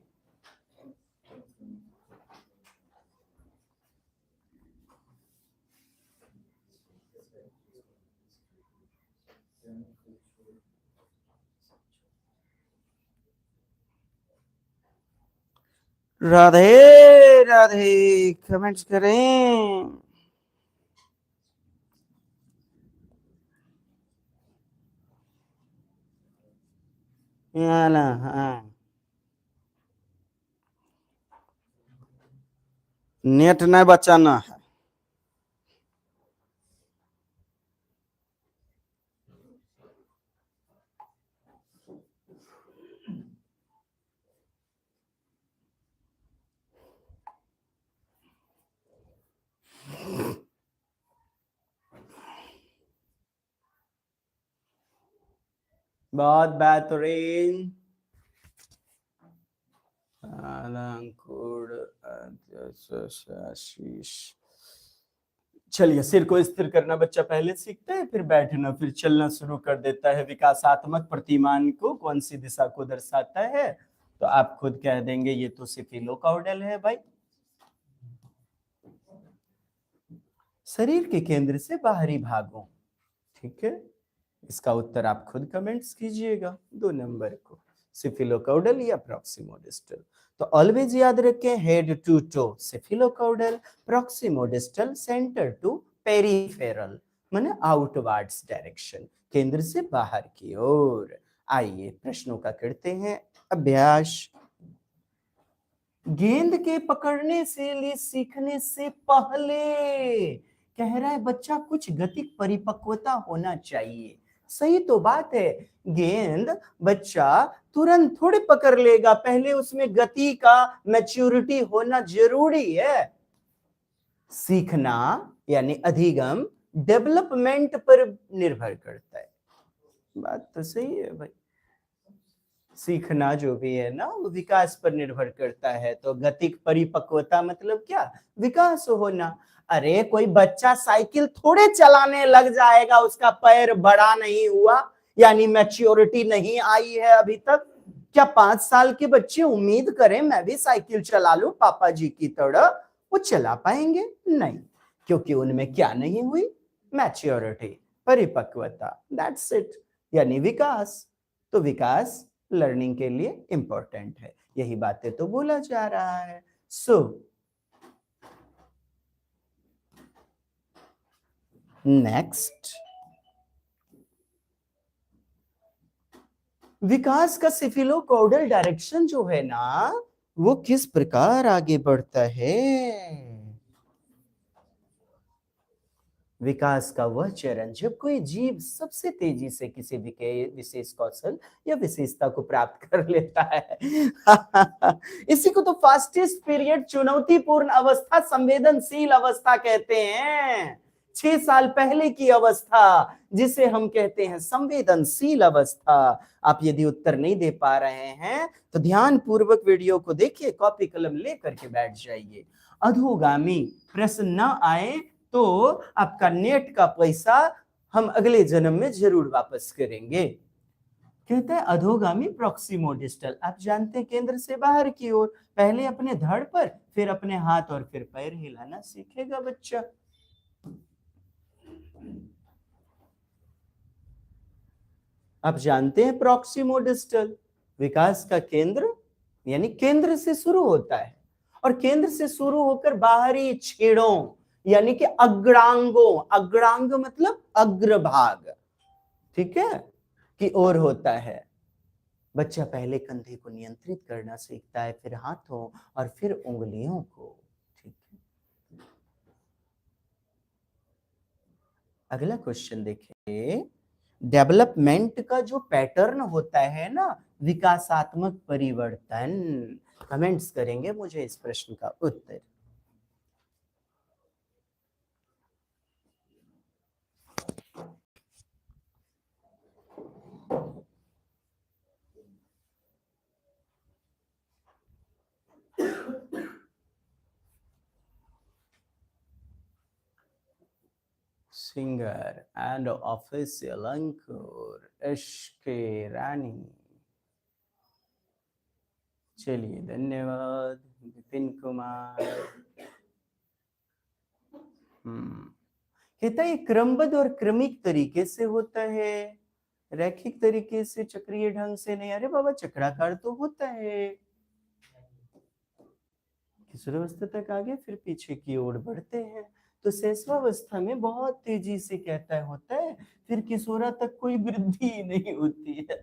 राधे राधे, कमेंट्स करें। हाँ, नेट नहीं बचाना है। बहुत बेहतरीन। चलिए, सिर को स्थिर करना बच्चा पहले सीखता है, फिर बैठना, फिर चलना शुरू कर देता है। विकासात्मक प्रतिमान को कौन सी दिशा को दर्शाता है? तो आप खुद कह देंगे ये तो सिफिलोकाउडल है भाई, शरीर के केंद्र से बाहरी भागों। ठीक है, इसका उत्तर आप खुद कमेंट्स कीजिएगा 2 नंबर को, सिफिलोकाउडल या प्रॉक्सिमो डिस्टल। तो ऑलवेज याद रखें, head to toe cephalocaudal, proximodistal centre to peripheral, माने आउटवर्ड्स डायरेक्शन, केंद्र से बाहर की ओर। आइए प्रश्नों का करते हैं अभ्यास। गेंद के पकड़ने से सीखने से पहले कह रहा है बच्चा कुछ गतिक परिपक्वता होना चाहिए। सही तो बात है, गेंद बच्चा तुरंत थोड़े पकड़ लेगा, पहले उसमें गति का मैच्योरिटी होना जरूरी है। सीखना यानी अधिगम डेवलपमेंट पर निर्भर करता है। बात तो सही है भाई, सीखना जो भी है ना वो विकास पर निर्भर करता है। तो गतिक परिपक्वता मतलब क्या? विकास होना। अरे कोई बच्चा साइकिल थोड़े चलाने लग जाएगा, उसका पैर बड़ा नहीं हुआ, यानी मैच्योरिटी नहीं आई है अभी तक। क्या 5 साल के बच्चे उम्मीद करें मैं भी साइकिल चला लूं पापा जी की तरह? वो चला पाएंगे? नहीं, क्योंकि उनमें क्या नहीं हुई? मैच्योरिटी, परिपक्वता, दैट्स इट, यानी विकास। तो विकास लर्निंग के लिए इंपॉर्टेंट है, यही बातें तो बोला जा रहा है। सो नेक्स्ट, विकास का सिफिलोकॉर्डल डायरेक्शन जो है ना, वो किस प्रकार आगे बढ़ता है? विकास का वह चरण जब कोई जीव सबसे तेजी से किसी विशेष कौशल या विशेषता को प्राप्त कर लेता है। इसी को तो फास्टेस्ट पीरियड, चुनौतीपूर्ण अवस्था, संवेदनशील अवस्था कहते हैं। 6 साल पहले की अवस्था जिसे हम कहते हैं संवेदनशील अवस्था। आप यदि उत्तर नहीं दे पा रहे हैं तो ध्यान पूर्वक वीडियो को देखिए, कॉपी कलम लेकर के बैठ जाइए। अधोगामी प्रश्न न आए तो आपका नेट का पैसा हम अगले जन्म में जरूर वापस करेंगे। कहते हैं अधोगामी प्रॉक्सिमो डिस्टल, आप जानते हैं केंद्र से बाहर की ओर, पहले अपने धड़ पर, फिर अपने हाथ और फिर पैर हिलाना सीखेगा बच्चा। आप जानते हैं प्रॉक्सिमो डिस्टल विकास का केंद्र, यानी केंद्र से शुरू होता है और केंद्र से शुरू होकर बाहरी छेड़ों यानी कि अग्रांगों, अग्रांग मतलब अग्रभाग, ठीक है, की ओर होता है। बच्चा पहले कंधे को नियंत्रित करना सीखता है, फिर हाथों और फिर उंगलियों को, ठीक है। अगला क्वेश्चन देखिए, डेवलपमेंट का जो पैटर्न होता है ना, विकासात्मक परिवर्तन, कमेंट्स करेंगे मुझे इस प्रश्न का उत्तर। सिंगर एंड ऑफिशियल अंकुर एशके रानी। चलिए धन्यवाद विपिन कुमार। कहता है क्रमबद्ध और क्रमिक तरीके से होता है, रैखिक तरीके से, चक्रीय ढंग से नहीं। अरे बाबा चक्राकार तो होता है। किशोरावस्था तक आगे फिर पीछे की ओर बढ़ते हैं, तो शैशवावस्था में बहुत तेजी से कहता है होता है, फिर किशोरा तक कोई वृद्धि नहीं होती है।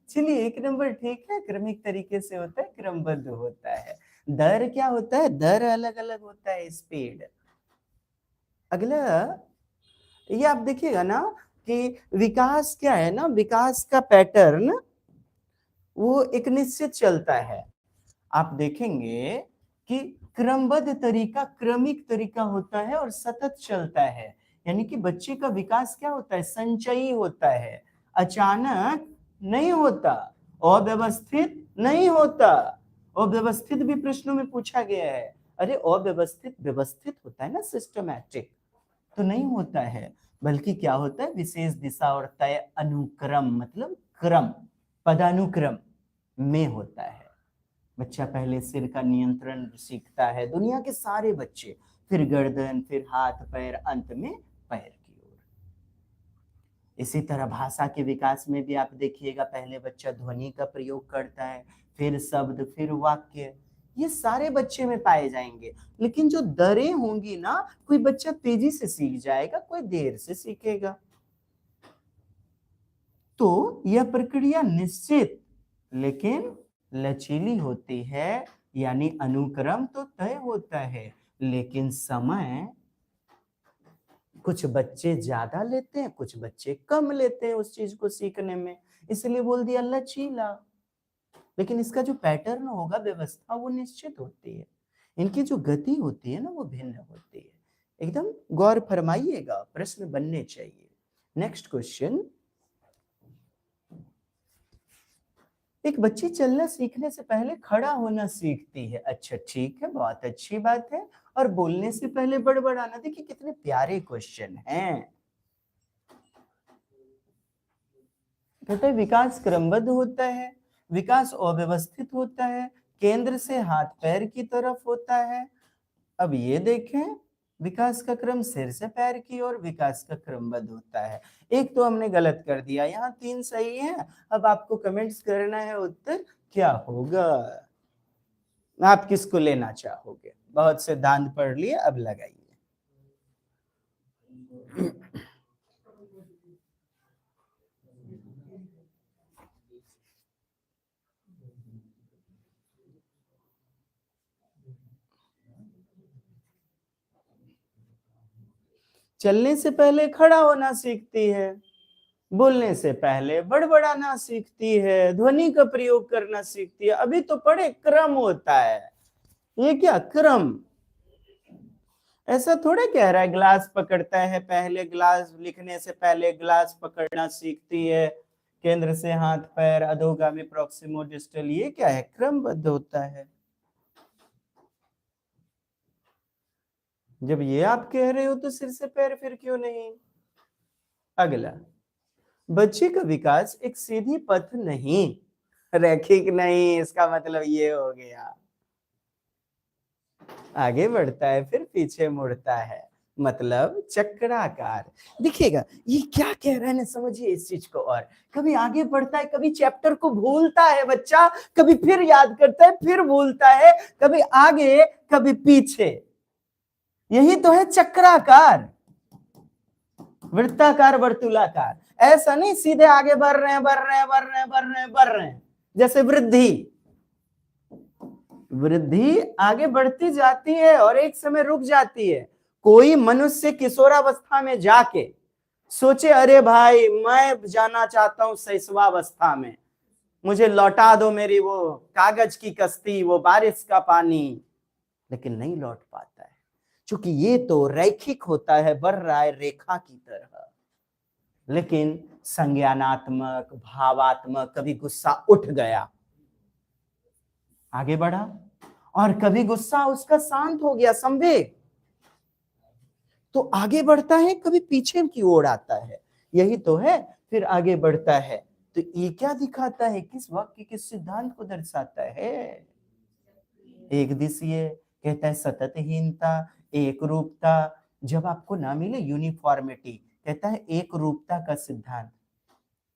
चलिए 1 नंबर ठीक है, क्रमिक तरीके से होता है, क्रमबद्ध होता है। दर क्या होता है? दर अलग अलग होता है, स्पीड। अगला ये आप देखिएगा ना कि विकास क्या है ना, विकास का पैटर्न वो एक निश्चित चलता है। आप देखेंगे कि क्रमबद्ध तरीका, क्रमिक तरीका होता है और सतत चलता है, यानी कि बच्चे का विकास क्या होता है? संचयी होता है, अचानक नहीं होता, अव्यवस्थित नहीं होता। अव्यवस्थित भी प्रश्नों में पूछा गया है। अरे अव्यवस्थित व्यवस्थित होता है ना, सिस्टमैटिक, तो नहीं होता है, बल्कि क्या होता है? विशेष दिशा और तय अनुक्रम मतलब क्रम, पदानुक्रम में होता है। बच्चा पहले सिर का नियंत्रण सीखता है, दुनिया के सारे बच्चे, फिर गर्दन, फिर हाथ पैर, अंत में पैर की ओर। इसी तरह भाषा के विकास में भी आप देखिएगा, पहले बच्चा ध्वनि का प्रयोग करता है, फिर शब्द, फिर वाक्य, ये सारे बच्चे में पाए जाएंगे। लेकिन जो दरें होंगी ना, कोई बच्चा तेजी से सीख जाएगा, कोई देर से सीखेगा। तो यह प्रक्रिया निश्चित लेकिन लचीली होती है, यानी अनुक्रम तो तय होता है, लेकिन समय कुछ बच्चे ज्यादा लेते हैं, कुछ बच्चे कम लेते हैं उस चीज को सीखने में, इसलिए बोल दिया लचीला। लेकिन इसका जो पैटर्न होगा, व्यवस्था, वो निश्चित होती है। इनकी जो गति होती है ना, वो भिन्न होती है। एकदम गौर फरमाइएगा, प्रश्न बनने चाहिए। नेक्स्ट क्वेश्चन, एक बच्ची चलना सीखने से पहले खड़ा होना सीखती है। अच्छा ठीक है, बहुत अच्छी बात है। और बोलने से पहले बड़बड़ाना, देखिए कितने प्यारे क्वेश्चन हैं। कहते हैं विकास क्रमबद्ध होता है, विकास अव्यवस्थित होता है, केंद्र से हाथ पैर की तरफ होता है। अब ये देखें, विकास का क्रम सिर से पैर की ओर विकास का क्रमबद्ध होता है। एक तो हमने गलत कर दिया, यहाँ 3 सही है। अब आपको कमेंट्स करना है उत्तर क्या होगा, आप किसको लेना चाहोगे। बहुत सिद्धांत पढ़ लिए, अब लगाइए। चलने से पहले खड़ा होना सीखती है, बोलने से पहले बड़बड़ाना सीखती है, ध्वनि का प्रयोग करना सीखती है। अभी तो पढ़े क्रम होता है, ये क्या क्रम, ऐसा थोड़ा कह रहा है ग्लास पकड़ता है, पहले ग्लास लिखने से पहले ग्लास पकड़ना सीखती है, केंद्र से हाथ पैर, अधोगामी, प्रॉक्सिमो डिस्टल, ये क्या है, क्रमबद्ध होता है। जब ये आप कह रहे हो तो सिर से पैर फिर क्यों नहीं। अगला, बच्चे का विकास एक सीधी पथ नहीं, रैखिक नहीं, इसका मतलब ये हो गया, आगे बढ़ता है फिर पीछे मुड़ता है, मतलब चक्राकार। देखिएगा ये क्या कह रहा है ना, समझिए इस चीज को। और कभी आगे बढ़ता है, कभी चैप्टर को भूलता है बच्चा, कभी फिर याद करता है, फिर भूलता है, कभी आगे कभी पीछे, यही तो है चक्राकार, वृत्ताकार, वर्तुलाकार। ऐसा नहीं सीधे आगे बढ़ रहे हैं, बढ़ रहे हैं, बढ़ रहे हैं, बढ़ रहे हैं, बढ़ रहे हैं। जैसे वृद्धि, वृद्धि आगे बढ़ती जाती है और एक समय रुक जाती है। कोई मनुष्य किशोरावस्था में जाके सोचे अरे भाई मैं जाना चाहता हूं शैशवावस्था में, मुझे लौटा दो मेरी वो कागज की कश्ती, वो बारिश का पानी, लेकिन नहीं लौट पाता है, क्योंकि ये तो रैखिक होता है, बढ़ रहा है रेखा की तरह। लेकिन संज्ञानात्मक, भावात्मक, कभी गुस्सा उठ गया, आगे बढ़ा, और कभी गुस्सा उसका शांत हो गया, संवेग, तो आगे बढ़ता है, कभी पीछे की ओर आता है, यही तो है, फिर आगे बढ़ता है। तो ये क्या दिखाता है, किस वाक्य, किस सिद्धांत को दर्शाता है। एक दिशीय, कहता है सततहीनता, एक रूपता, जब आपको ना मिले यूनिफॉर्मिटी, कहता है एक रूपता का सिद्धांत,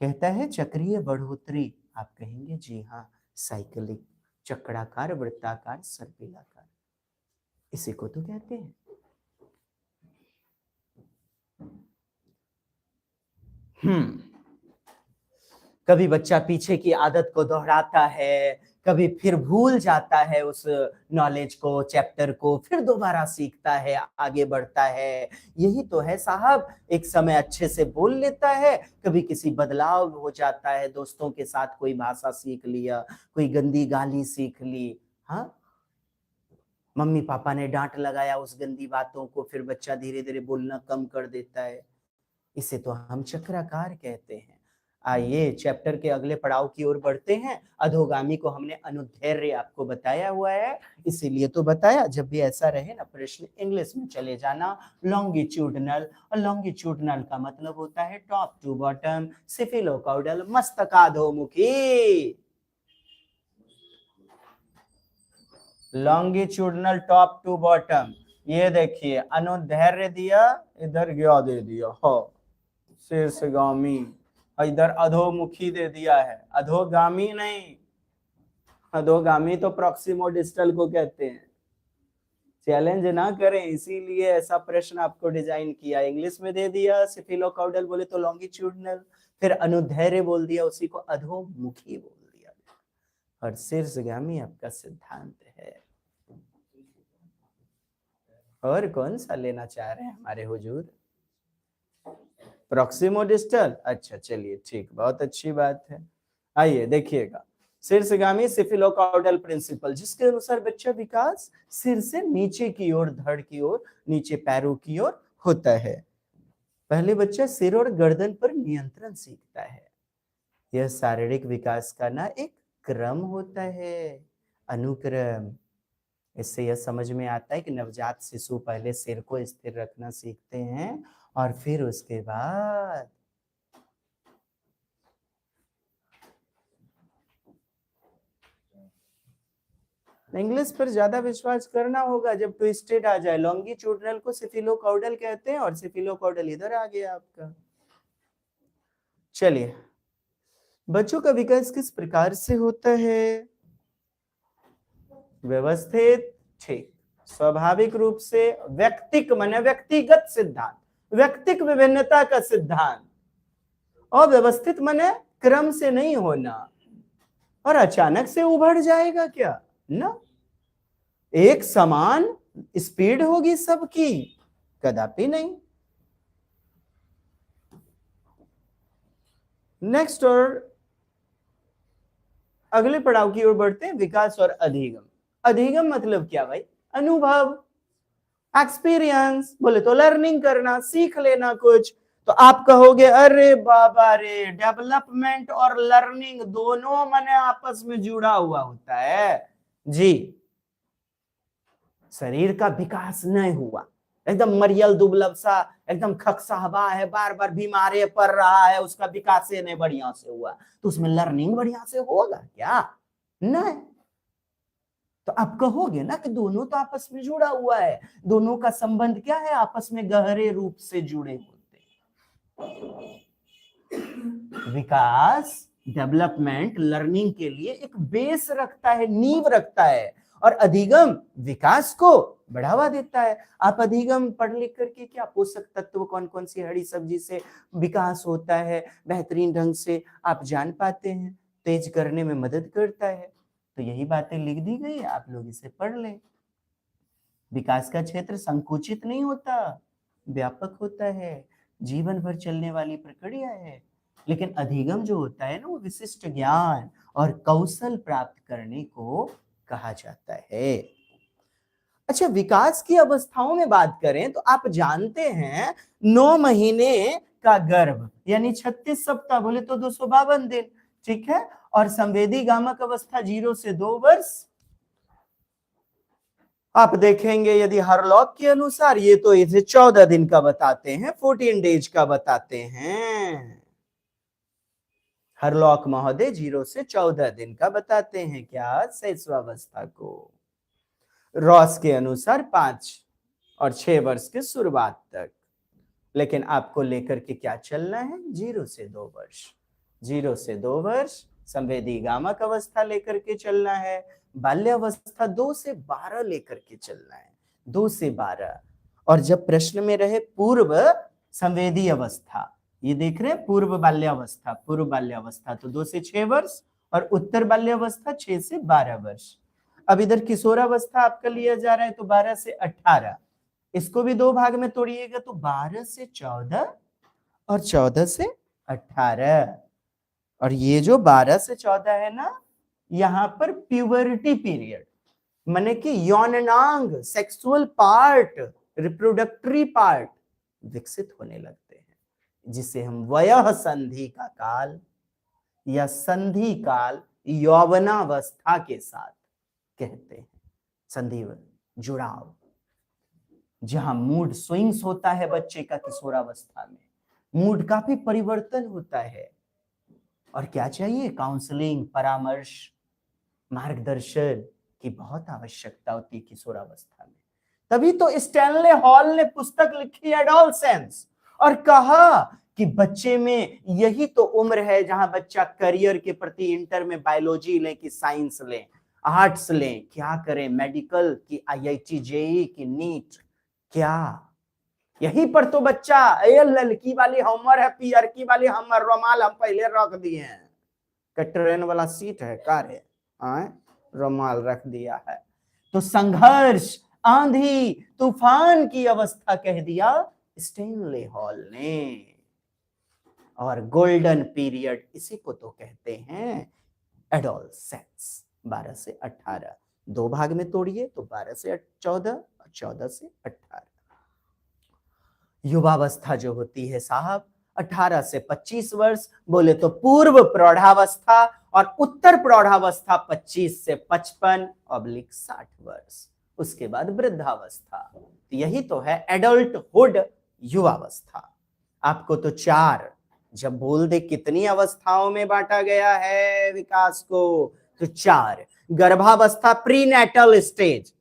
कहता है चक्रीय बढ़ोतरी, आप कहेंगे जी हाँ, साइकिलिक, चक्राकार, वृत्ताकार, सर्पिलाकार, इसी को तो कहते हैं। कभी बच्चा पीछे की आदत को दोहराता है, कभी फिर भूल जाता है उस नॉलेज को, चैप्टर को, फिर दोबारा सीखता है, आगे बढ़ता है। यही तो है साहब, एक समय अच्छे से बोल लेता है, कभी किसी बदलाव हो जाता है, दोस्तों के साथ कोई भाषा सीख लिया, कोई गंदी गाली सीख ली, हाँ, मम्मी पापा ने डांट लगाया उस गंदी बातों को, फिर बच्चा धीरे धीरे बोलना कम कर देता है। इसे तो हम चक्राकार कहते हैं। आइए चैप्टर के अगले पड़ाव की ओर बढ़ते हैं। अधोगामी को हमने अनुदैर्ध्य आपको बताया हुआ है, इसीलिए तो बताया, जब भी ऐसा रहे ना प्रश्न इंग्लिश में चले जाना। लॉन्गिट्यूडनल, और लॉन्गिट्यूडनल का मतलब होता है टॉप टू बॉटम, सिफिलोकॉइडल, मस्तकाधोमुखी, लॉन्गिट्यूडनल टॉप टू बॉटम। ये देखिए अनुदैर्ध्य दिया, इधर गया दे दिया हो शीर्षगामी, इधर अधोमुखी दे दिया है, अधोगामी नहीं, अधोगामी तो प्रॉक्सिमो डिस्टल को कहते हैं। चैलेंज ना करें, इसीलिए ऐसा प्रश्न आपको डिजाइन किया, इंग्लिश में दे दिया सिफिलोकॉइडल बोले तो लॉन्गिट्यूडनल, फिर अनुदैर्ध्य बोल दिया, उसी को अधोमुखी बोल दिया, और शीर्षगामी आपका सिद्धांत है। और कौन सा लेना चाह रहे हैं हमारे हुजूर, प्रॉक्सिमो डिस्टल, अच्छा चलिए ठीक, बहुत अच्छी बात है। आइए देखिएगा, शीर्षगामी सिफिलोकॉइडल प्रिंसिपल, जिसके अनुसार बच्चा विकास सिर से नीचे की ओर, धड़ की ओर, नीचे पैरों की ओर होता है। पहले बच्चा सिर और गर्दन पर नियंत्रण सीखता है। यह शारीरिक विकास का ना एक क्रम होता है, अनुक्रम। इससे यह समझ में आता है कि नवजात शिशु पहले सिर को स्थिर रखना सीखते हैं, और फिर उसके बाद इंग्लिश पर ज्यादा विश्वास करना होगा जब ट्विस्टेड आ जाए। लॉन्गिट्यूडनल को सिफिलोकॉर्डल कहते हैं और सिफिलोकॉर्डल इधर आ गया आपका। चलिए, बच्चों का विकास किस प्रकार से होता है? व्यवस्थित, ठीक, स्वाभाविक रूप से, व्यक्तिक माने व्यक्तिगत सिद्धांत, व्यक्तिक विभिन्नता का सिद्धांत, अव्यवस्थित माने क्रम से नहीं होना, और अचानक से उभर जाएगा क्या? ना, एक समान स्पीड होगी सबकी, कदापि नहीं। नेक्स्ट और अगले पड़ाव की ओर बढ़ते हैं, विकास और अधिगम। अधिगम मतलब क्या भाई? अनुभव, एक्सपीरियंस, बोले तो लर्निंग करना, सीख लेना कुछ। तो आप कहोगे अरे बाबा रे, डेवलपमेंट और लर्निंग दोनों माने आपस में जुड़ा हुआ होता है जी। शरीर का विकास नहीं हुआ, एकदम मरियल दुबलब सा, एकदम खकसाहबा है, बार बार बीमारे पड़ रहा है, उसका विकास नहीं बढ़िया से हुआ, तो उसमें लर्निंग बढ़िया से होगा क्या? नहीं। तो आप कहोगे ना कि दोनों तो आपस में जुड़ा हुआ है, दोनों का संबंध क्या है? आपस में गहरे रूप से जुड़े होते हैं। विकास, डेवलपमेंट लर्निंग के लिए एक बेस रखता है, नींव रखता है, और अधिगम विकास को बढ़ावा देता है। आप अधिगम पढ़ लिख करके क्या पोषक तत्व कौन कौन सी हरी सब्जी से विकास होता है बेहतरीन ढंग से आप जान पाते हैं, तेज करने में मदद करता है। तो यही बातें लिख दी गई है, आप लोग इसे पढ़ लें। विकास का क्षेत्र संकुचित नहीं होता, व्यापक होता है, जीवन भर चलने वाली प्रक्रिया है। लेकिन अधिगम जो होता है ना, वो विशिष्ट ज्ञान और कौशल प्राप्त करने को कहा जाता है। अच्छा, विकास की अवस्थाओं में बात करें तो आप जानते हैं 9 महीने का गर्भ यानी 36 सप्ताह, बोले तो 252 दिन, ठीक है। और संवेदी गामक अवस्था 0 से 2 वर्ष। आप देखेंगे यदि हरलॉक के अनुसार ये तो इसे 14 दिन का बताते हैं, 14 डेज का बताते हैं। हरलॉक महोदय 0 से 14 दिन का बताते हैं क्या? शैशवावस्था को। रॉस के अनुसार 5 और 6 वर्ष के शुरुआत तक। लेकिन आपको लेकर के क्या चलना है? 0 से 2 वर्ष। 0 से 2 वर्ष संवेदी गामक अवस्था लेकर के चलना है। बाल्यावस्था 2 से 12 लेकर के चलना है, 2 से 12। और जब प्रश्न में रहे पूर्व संवेदी अवस्था, ये देख रहे हैं पूर्व बाल्यावस्था, पूर्व बाल्यावस्था तो 2 से 6 वर्ष, और उत्तर बाल्यावस्था 6 से 12 वर्ष। अब इधर किशोरावस्था आपका लिया जा रहा है तो 12 से 18, इसको भी 2 भाग में तोड़िएगा तो 12 से 14 और 14 से 18। और ये जो 12 से 14 है ना, यहां पर प्यूबर्टी पीरियड माने कि यौनांग, सेक्सुअल पार्ट, रिप्रोडक्टरी पार्ट विकसित होने लगते हैं, जिसे हम वयः संधि का काल या संधि काल यौवनावस्था के साथ कहते हैं। संधि, जुड़ाव, जहां मूड स्विंग्स होता है बच्चे का किशोरावस्था में, मूड का भी परिवर्तन होता है। और क्या चाहिए? काउंसलिंग, परामर्श, मार्गदर्शन की बहुत आवश्यकता होती है किशोरावस्था में। तभी तो स्टैनले हॉल ने पुस्तक लिखी एडोलसेंस और कहा कि बच्चे में यही तो उम्र है जहां बच्चा करियर के प्रति, इंटर में बायोलॉजी लें कि साइंस लें, आर्ट्स लें, क्या करें, मेडिकल की IIT JEE की नीट, क्या यही पर तो बच्चा, ये ललकी वाली हमर है, पियरकी वाली हमर, रुमाल हम पहले रख दिए हैं, ट्रेन वाला सीट है, कार है, रुमाल रख दिया है। तो संघर्ष, आंधी तूफान की अवस्था कह दिया स्टैनले हॉल ने। और गोल्डन पीरियड इसी को तो कहते हैं एडोलसेंस। 12 से 18, 2 भाग में तोड़िए तो 12 से 14 और 14 से 18। युवावस्था जो होती है साहब 18 से 25 वर्ष, बोले तो पूर्व प्रौढ़ावस्था, और उत्तर प्रौढ़ावस्था 25 से 55/60 वर्ष। उसके बाद वृद्धावस्था, यही तो है एडल्टहुड, युवावस्था। आपको तो 4, जब बोल दे कितनी अवस्थाओं में बांटा गया है विकास को, तो 4, गर्भावस्था प्रीनेटल स्टेज,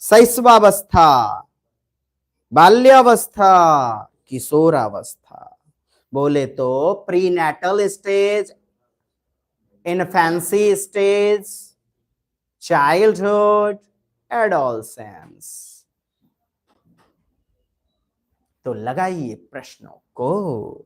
शैशवावस्था, बाल्यावस्था, किशोरावस्था। बोले तो prenatal stage, infancy stage, childhood, adolescence. तो लगाइए प्रश्नों को।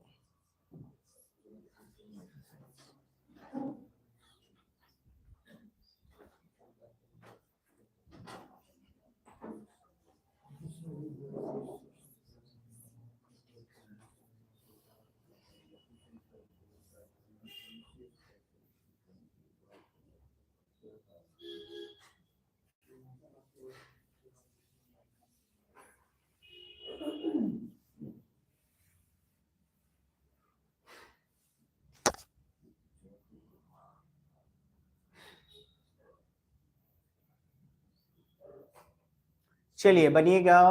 चलिए बनिएगा।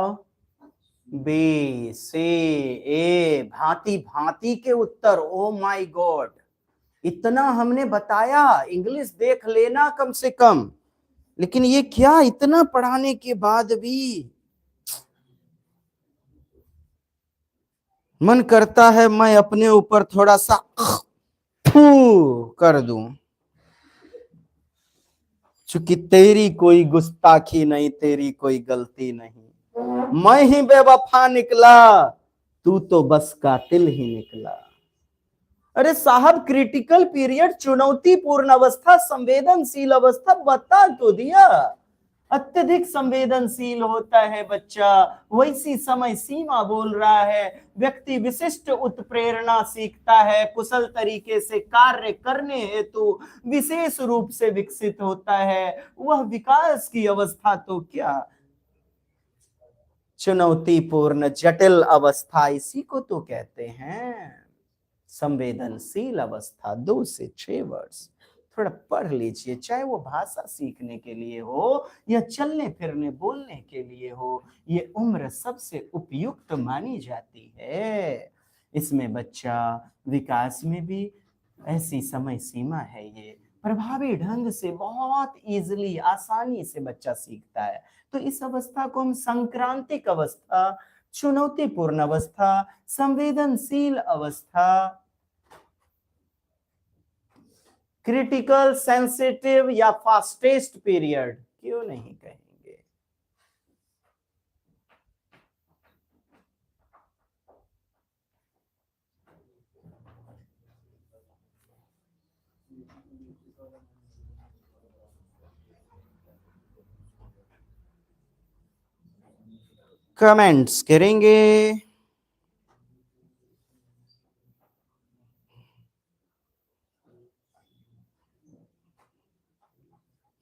बी, सी, ए, भांति भांति के उत्तर। ओ माय गॉड, इतना हमने बताया, इंग्लिश देख लेना कम से कम, लेकिन ये क्या, इतना पढ़ाने के बाद भी मन करता है मैं अपने ऊपर थोड़ा सा फू कर दूं। चूंकि तेरी कोई गुस्ताखी नहीं, तेरी कोई गलती नहीं, मैं ही बेवफा निकला, तू तो बस कातिल ही निकला। अरे साहब, क्रिटिकल पीरियड, चुनौतीपूर्ण अवस्था, संवेदनशील अवस्था बता तो दिया। अत्यधिक संवेदनशील होता है बच्चा, वैसी समय सीमा बोल रहा है। व्यक्ति विशिष्ट उत्प्रेरणा सीखता है, कुशल तरीके से कार्य करने हेतु विशेष रूप से विकसित होता है। वह विकास की अवस्था तो क्या, चुनौतीपूर्ण जटिल अवस्था, इसी को तो कहते हैं संवेदनशील अवस्था। 2 से 6 वर्ष थोड़ा पढ़ लीजिए, चाहे वो भाषा सीखने के लिए हो या चलने फिरने बोलने के लिए हो। ये उम्र सबसे उपयुक्त मानी जाती है। इसमें बच्चा विकास में भी ऐसी समय सीमा है, ये प्रभावी ढंग से बहुत इजीली, आसानी से बच्चा सीखता है। तो इस अवस्था को हम संक्रांतिक अवस्था, चुनौतीपूर्ण अवस्था, संवेदनशील अवस्था, क्रिटिकल, सेंसिटिव या फास्टेस्ट पीरियड क्यों नहीं कहेंगे। कमेंट्स करेंगे।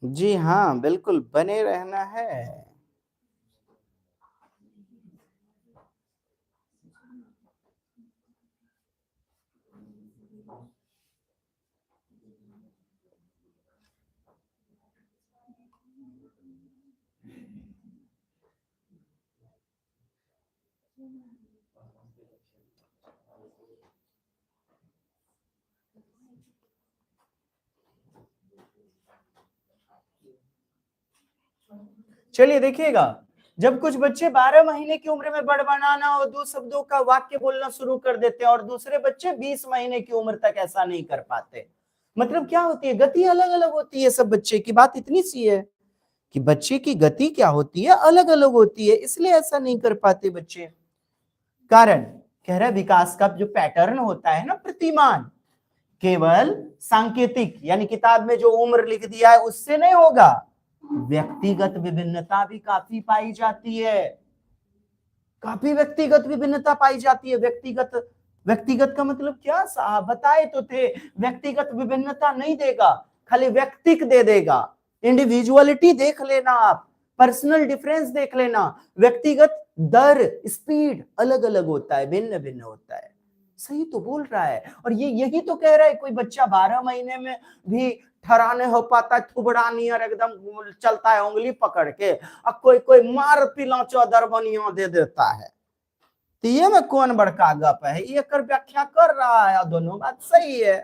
जी हाँ, बिल्कुल बने रहना है। चलिए देखिएगा, जब कुछ बच्चे 12 महीने की उम्र में बड़बड़ाना और 2 शब्दों का वाक्य बोलना शुरू कर देते हैं और दूसरे बच्चे 20 महीने की उम्र तक ऐसा नहीं कर पाते। मतलब क्या होती है, गति अलग अलग होती है सब बच्चे की। बात इतनी सी है कि बच्चे की गति क्या होती है, अलग अलग होती है, इसलिए ऐसा नहीं कर पाते बच्चे। कारण कह रहे विकास का जो पैटर्न होता है ना, प्रतिमान, केवल सांकेतिक यानी किताब में जो उम्र लिख दिया है उससे नहीं होगा। व्यक्तिगत विभिन्नता भी काफी पाई जाती है, काफी व्यक्तिगत विभिन्नता पाई जाती है। व्यक्तिगत, व्यक्तिगत का मतलब क्या साहब, बताए तो थे, व्यक्तिगत विभिन्नता नहीं देगा, खाली व्यक्तिक दे देगा। इंडिविजुअलिटी देख लेना आप, पर्सनल डिफरेंस देख लेना। व्यक्तिगत दर, स्पीड अलग अलग होता है, भिन्न भिन्न होता है। सही तो बोल रहा है। और ये यही तो कह रहा है, कोई बच्चा 12 महीने में भी ठहराने हो पाता है, थुबड़ा नियर एकदम चलता है उंगली पकड़ के, और कोई कोई मार पिला चौदर बनिया दे देता है। तो ये में कौन बड़का गप है, ये कर व्याख्या कर रहा है, दोनों बात सही है।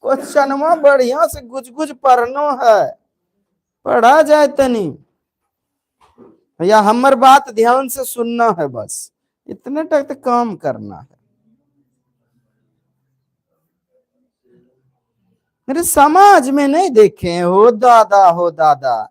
क्वेश्चनवा बढ़िया से गुज गुज पढ़नो है, पढ़ा जाए तनी, या हमर बात ध्यान से सुनना है, बस इतने तक तो काम करना है। मेरे समाज में नहीं देखे हो दादा, हो दादा,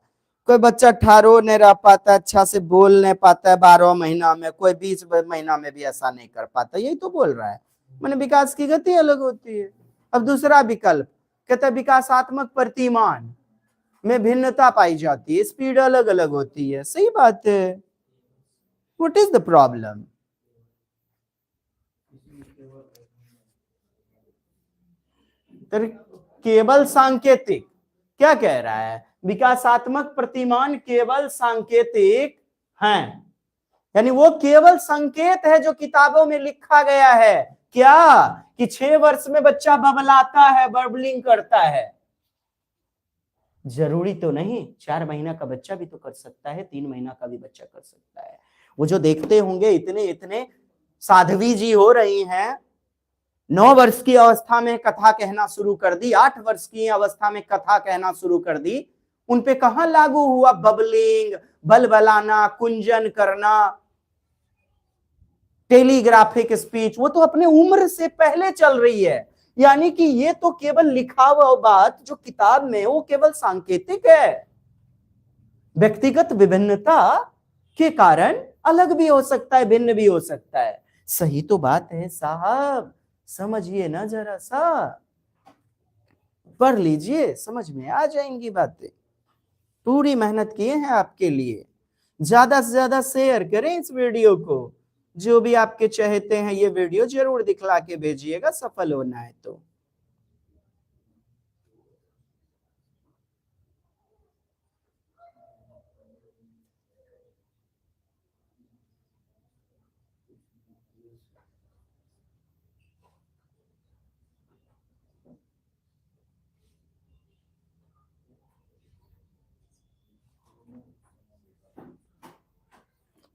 कोई बच्चा 18 नहीं रह पाता, अच्छा से बोल नहीं पाता है 12 महीना में, कोई 20 महीना में भी ऐसा नहीं कर पाता। यही तो बोल रहा है, मैंने विकास की गति अलग होती है। अब दूसरा विकल्प कहता है विकासात्मक प्रतिमान में भिन्नता पाई जाती है, स्पीड अलग अलग होती है। सही बात है। What is the problem? केवल सांकेतिक, क्या कह रहा है? विकासात्मक प्रतिमान केवल सांकेतिक हैं, यानी वो केवल संकेत है जो किताबों में लिखा गया है। क्या कि 6 वर्ष में बच्चा बबलाता है, बर्बलिंग करता है? जरूरी तो नहीं, 4 महीना का बच्चा भी तो कर सकता है, 3 महीना का भी बच्चा कर सकता है। वो जो देखते होंगे इतने इतने साध्वी जी हो रही हैं, 9 वर्ष की अवस्था में कथा कहना शुरू कर दी, 8 वर्ष की अवस्था में कथा कहना शुरू कर दी, उन पे कहां लागू हुआ बबलिंग, बलबलाना, कुंजन करना, टेलीग्राफिक स्पीच? वो तो अपने उम्र से पहले चल रही है। यानी कि ये तो केवल लिखा हुआ बात जो किताब में, वो केवल सांकेतिक है। व्यक्तिगत विभिन्नता के कारण अलग भी हो सकता है, भिन्न भी हो सकता है। सही तो बात है साहब, समझिए ना, जरा सा पढ़ लीजिए, समझ में आ जाएंगी बातें। पूरी मेहनत किए हैं आपके लिए। ज्यादा से ज्यादा शेयर करें इस वीडियो को, जो भी आपके चाहते हैं ये वीडियो जरूर दिखला के भेजिएगा, सफल होना है तो।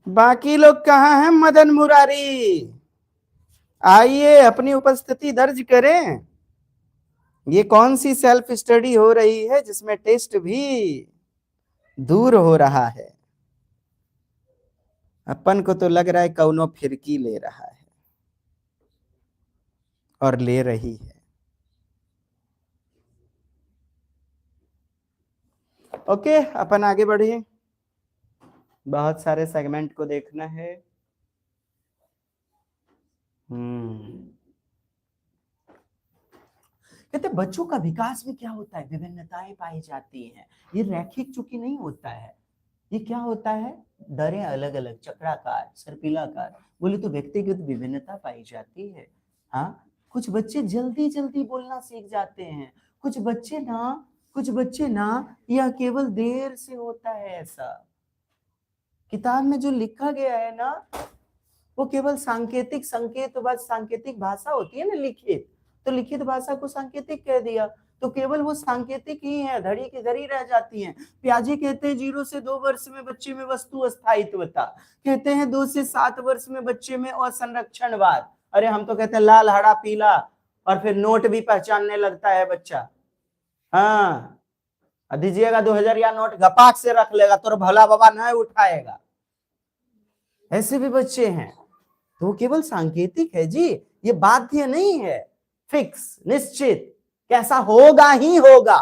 बाकी लोग कहाँ हैं? मदन मुरारी, आइए अपनी उपस्थिति दर्ज करें। ये कौन सी सेल्फ स्टडी हो रही है जिसमें टेस्ट भी दूर हो रहा है? अपन को तो लग रहा है कौनो फिरकी ले रहा है और ले रही है। ओके, अपन आगे बढ़िए, बहुत सारे सेगमेंट को देखना है। कहते बच्चों का विकास में क्या होता है? विभिन्नताएं पाई जाती हैं। ये रैखिक चूंकि नहीं होता है, ये क्या होता है? दरें अलग अलग, चक्राकार, सर्पिलाकार। बोले तो व्यक्तिगत विभिन्नता पाई जाती है। हाँ, कुछ बच्चे जल्दी जल्दी बोलना सीख जाते हैं, कुछ बच्चे ना, यह केवल देर से होता है। ऐसा किताब में जो लिखा गया है ना, वो केवल सांकेतिक, सांकेतिक भाषा होती है ना लिखित, तो लिखित भाषा को सांकेतिक कह दिया, तो केवल वो सांकेतिक ही है, धड़ी की धड़ी रह जाती हैं। पियाजे कहते हैं 0 से 2 वर्ष में बच्चे में वस्तु स्थायित्वता, कहते हैं 2 से 7 वर्ष में बच्चे में असंरक्षणवाद। अरे हम तो कहते हैं लाल, हरा, पीला, और फिर नोट भी पहचानने लगता है बच्चा। हाँ, दीजिएगा 2000 या नोट गपाक से रख लेगा, तो भला बाबा नहीं उठाएगा। ऐसे भी बच्चे हैं। तो केवल सांकेतिक है जी, ये बाध्य नहीं है, फिक्स, निश्चित, कैसा होगा ही होगा।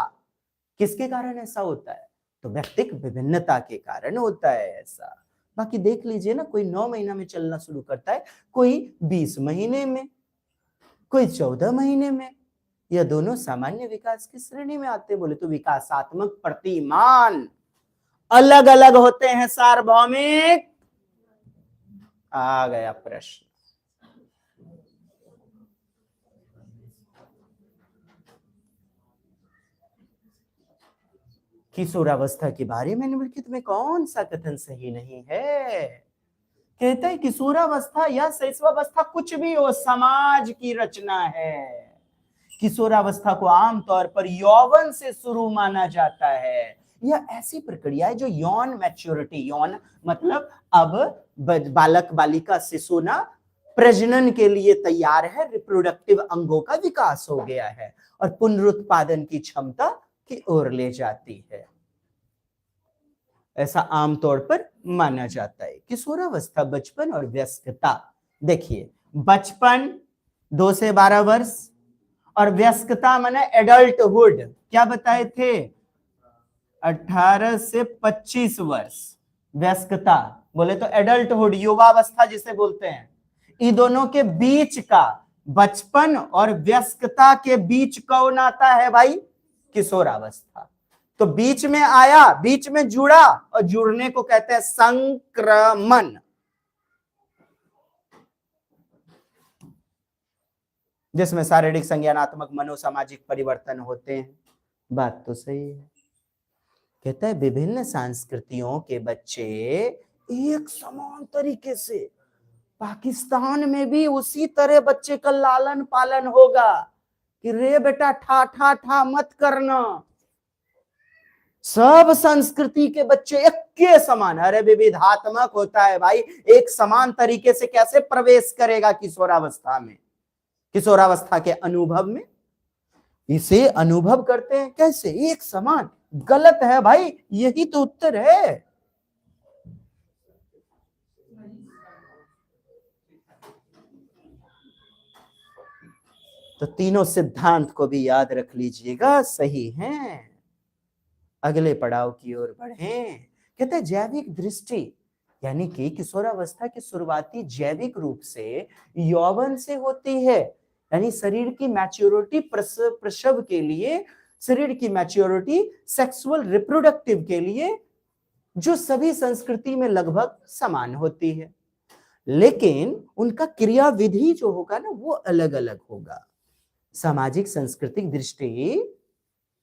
किसके कारण ऐसा होता है? तो व्यक्तिक विभिन्नता के कारण होता है ऐसा। बाकी देख लीजिए ना, कोई 9 महीना में चलना शुरू करता है, कोई 20 महीने में, कोई 14 महीने में। यह दोनों सामान्य विकास की श्रेणी में आते हैं। बोले तो विकासात्मक प्रतिमान अलग अलग होते हैं। सार्वभौमिक, आ गया प्रश्न। किशोरावस्था के बारे में निम्नलिखित में कौन सा कथन सही नहीं है? कहते हैं किशोरावस्था या शैशवावस्था कुछ भी हो, समाज की रचना है। किशोरावस्था को आमतौर पर यौवन से शुरू माना जाता है। यह ऐसी प्रक्रिया है जो यौन मैच्योरिटी, यौन मतलब अब बालक बालिका शिशु ना प्रजनन के लिए तैयार है, रिप्रोडक्टिव अंगों का विकास हो गया है और पुनरुत्पादन की क्षमता की ओर ले जाती है, ऐसा आमतौर पर माना जाता है। किशोरावस्था, बचपन और वयस्कता। देखिए, बचपन 2 से 12 वर्ष और वयस्कता माने एडल्टहुड, क्या बताए थे, 18 से 25 वर्ष। वयस्कता बोले तो एडल्टहुड, युवावस्था जिसे बोलते हैं। इन दोनों के बीच का, बचपन और वयस्कता के बीच कौन आता है भाई, किशोरावस्था। तो बीच में आया, बीच में जुड़ा, और जुड़ने को कहते हैं संक्रमण, जिसमें शारीरिक, संज्ञानात्मक, मनोसामाजिक परिवर्तन होते हैं। बात तो सही है। कहता है विभिन्न संस्कृतियों के बच्चे एक समान तरीके से, पाकिस्तान में भी उसी तरह बच्चे का लालन पालन होगा कि रे बेटा ठा ठा ठा मत करना। सब संस्कृति के बच्चे एक के समान, अरे विविधात्मक होता है भाई, एक समान तरीके से कैसे प्रवेश करेगा किशोरावस्था में, किशोरावस्था के अनुभव में। इसे अनुभव करते हैं कैसे, एक समान। गलत है भाई, यही तो उत्तर है। तो तीनों सिद्धांत को भी याद रख लीजिएगा, सही हैं। अगले पड़ाव की ओर बढ़ें। कहते हैं जैविक दृष्टि, यानी कि किशोरावस्था की शुरुआती जैविक रूप से यौवन से होती है, यानी शरीर की मैच्योरिटी, प्रसव के लिए शरीर की मैच्योरिटी, सेक्सुअल रिप्रोडक्टिव के लिए, जो सभी संस्कृति में लगभग समान होती है, लेकिन उनका क्रियाविधि जो होगा ना वो अलग अलग होगा। सामाजिक सांस्कृतिक दृष्टि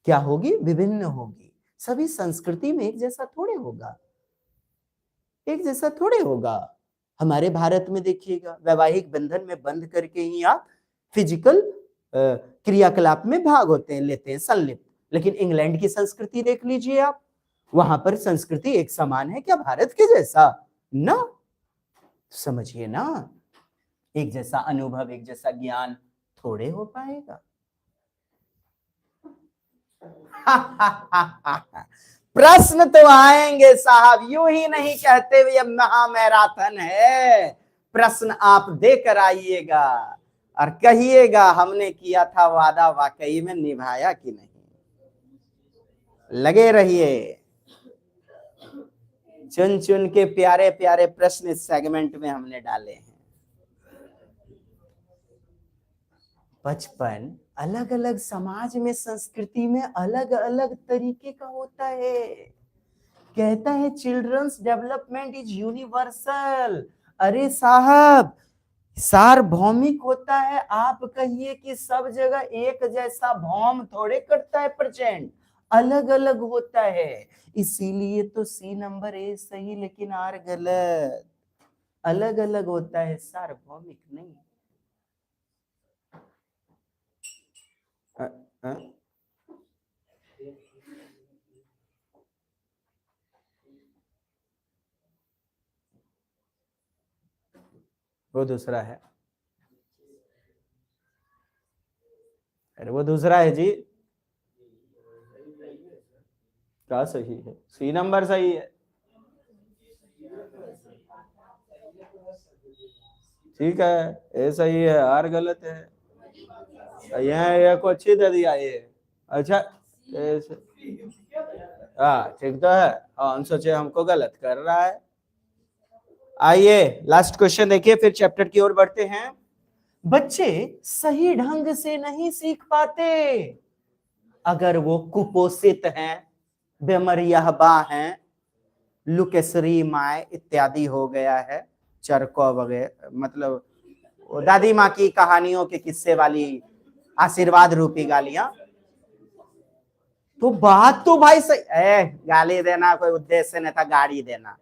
क्या होगी, विभिन्न होगी। सभी संस्कृति में एक जैसा थोड़े होगा, एक जैसा थोड़े होगा। हमारे भारत में देखिएगा, वैवाहिक बंधन में बंध करके ही आप फिजिकल क्रियाकलाप में भाग होते हैं, लेते हैं, संलिप्त। लेकिन इंग्लैंड की संस्कृति देख लीजिए आप, वहां पर संस्कृति एक समान है क्या भारत के जैसा, ना। समझिए ना, एक जैसा अनुभव, एक जैसा ज्ञान थोड़े हो पाएगा। प्रश्न तो आएंगे साहब, यूं ही नहीं कहते हुए महामैराथन है। प्रश्न आप देकर आइएगा और कहिएगा हमने किया था वादा, वाकई में निभाया कि नहीं। लगे रहिए, चुन चुन के प्यारे प्यारे प्रश्न इस सेगमेंट में हमने डाले हैं। बचपन अलग अलग समाज में, संस्कृति में अलग अलग तरीके का होता है। कहता है चिल्ड्रंस डेवलपमेंट इज यूनिवर्सल। अरे साहब, सार्वभौमिक होता है। आप कहिए कि सब जगह एक जैसा भौम थोड़े करता है प्रेजेंट, अलग अलग होता है। इसीलिए तो सी नंबर ए सही लेकिन आर गलत। अलग अलग होता है, सार्वभौमिक नहीं। वो दूसरा है, अरे वो दूसरा है जी। क्या सही है, सी नंबर सही है। ठीक है, ए सही है, आर गलत है। ये को अच्छी दे दिया ये। अच्छा, हाँ ठीक तो है। हम सोचे हमको गलत कर रहा है। आइए लास्ट क्वेश्चन देखिए, फिर चैप्टर की ओर बढ़ते हैं। बच्चे सही ढंग से नहीं सीख पाते अगर वो कुपोषित हैं, बेमरियाहबा हैं, लुकेसरी माए इत्यादि हो गया है, चरको वगैरह, मतलब दादी माँ की कहानियों के किस्से वाली आशीर्वाद रूपी गालियां। तो बात तो भाई सही, गाली देना कोई उद्देश्य नहीं था, गाड़ी देना,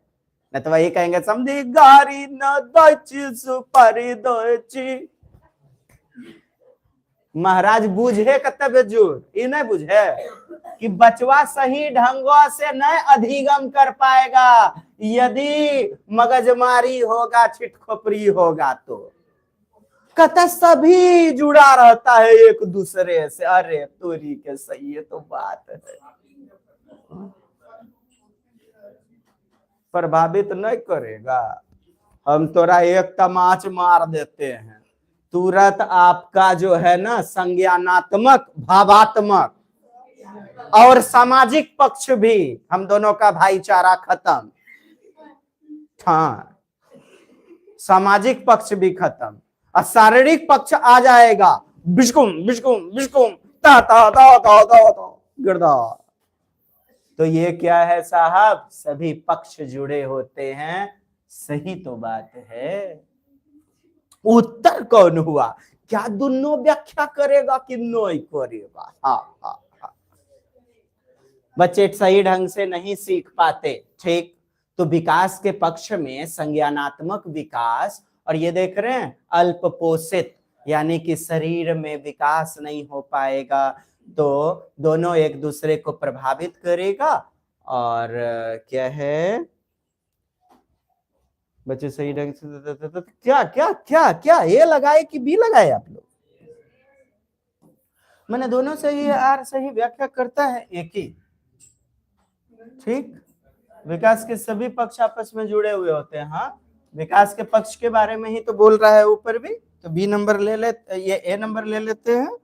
नहीं तो वही कहेंगे समझी गाड़ी न दची सुपारी दची। महाराज बूझे कते बेजूर, ये नहीं बुझे कि बचवा सही ढंगों से नहीं अधिगम कर पाएगा यदि मगजमारी होगा, छिटखोपरी होगा तो। कहता सभी जुड़ा रहता है एक दूसरे से। अरे तोरी के सही, ये तो बात है। प्रभावित नहीं करेगा। हम तोरा एक तमाच मार देते हैं, तुरंत आपका जो है ना संज्ञानात्मक, भावात्मक और सामाजिक पक्ष भी, हम दोनों का भाईचारा खत्म। हाँ, सामाजिक पक्ष भी खत्म और शारीरिक पक्ष आ जाएगा। बिस्कुम बिस्कुम बिस्कुम ता ता ता ता ता ता गिरदा। तो ये क्या है साहब, सभी पक्ष जुड़े होते हैं। सही तो बात है। उत्तर कौन हुआ? क्या दोनों व्याख्या करेगा कि नहीं करेगा? हाँ हाँ हाँ। बच्चे सही ढंग से नहीं सीख पाते, ठीक। तो विकास के पक्ष में संज्ञानात्मक विकास, और ये देख रहे हैं अल्प पोषित, यानी कि शरीर में विकास नहीं हो पाएगा, तो दोनों एक दूसरे को प्रभावित करेगा। और क्या है बच्चे सही ढंग से, क्या क्या क्या क्या ए लगाए कि बी लगाए आप लोग? मैंने दोनों सही है, आर सही व्याख्या करता है एक ही, ठीक। विकास के सभी पक्ष आपस में जुड़े हुए होते हैं। हाँ, विकास के पक्ष के बारे में ही तो बोल रहा है ऊपर भी। तो बी नंबर ले लेते, ये ए नंबर ले लेते हैं।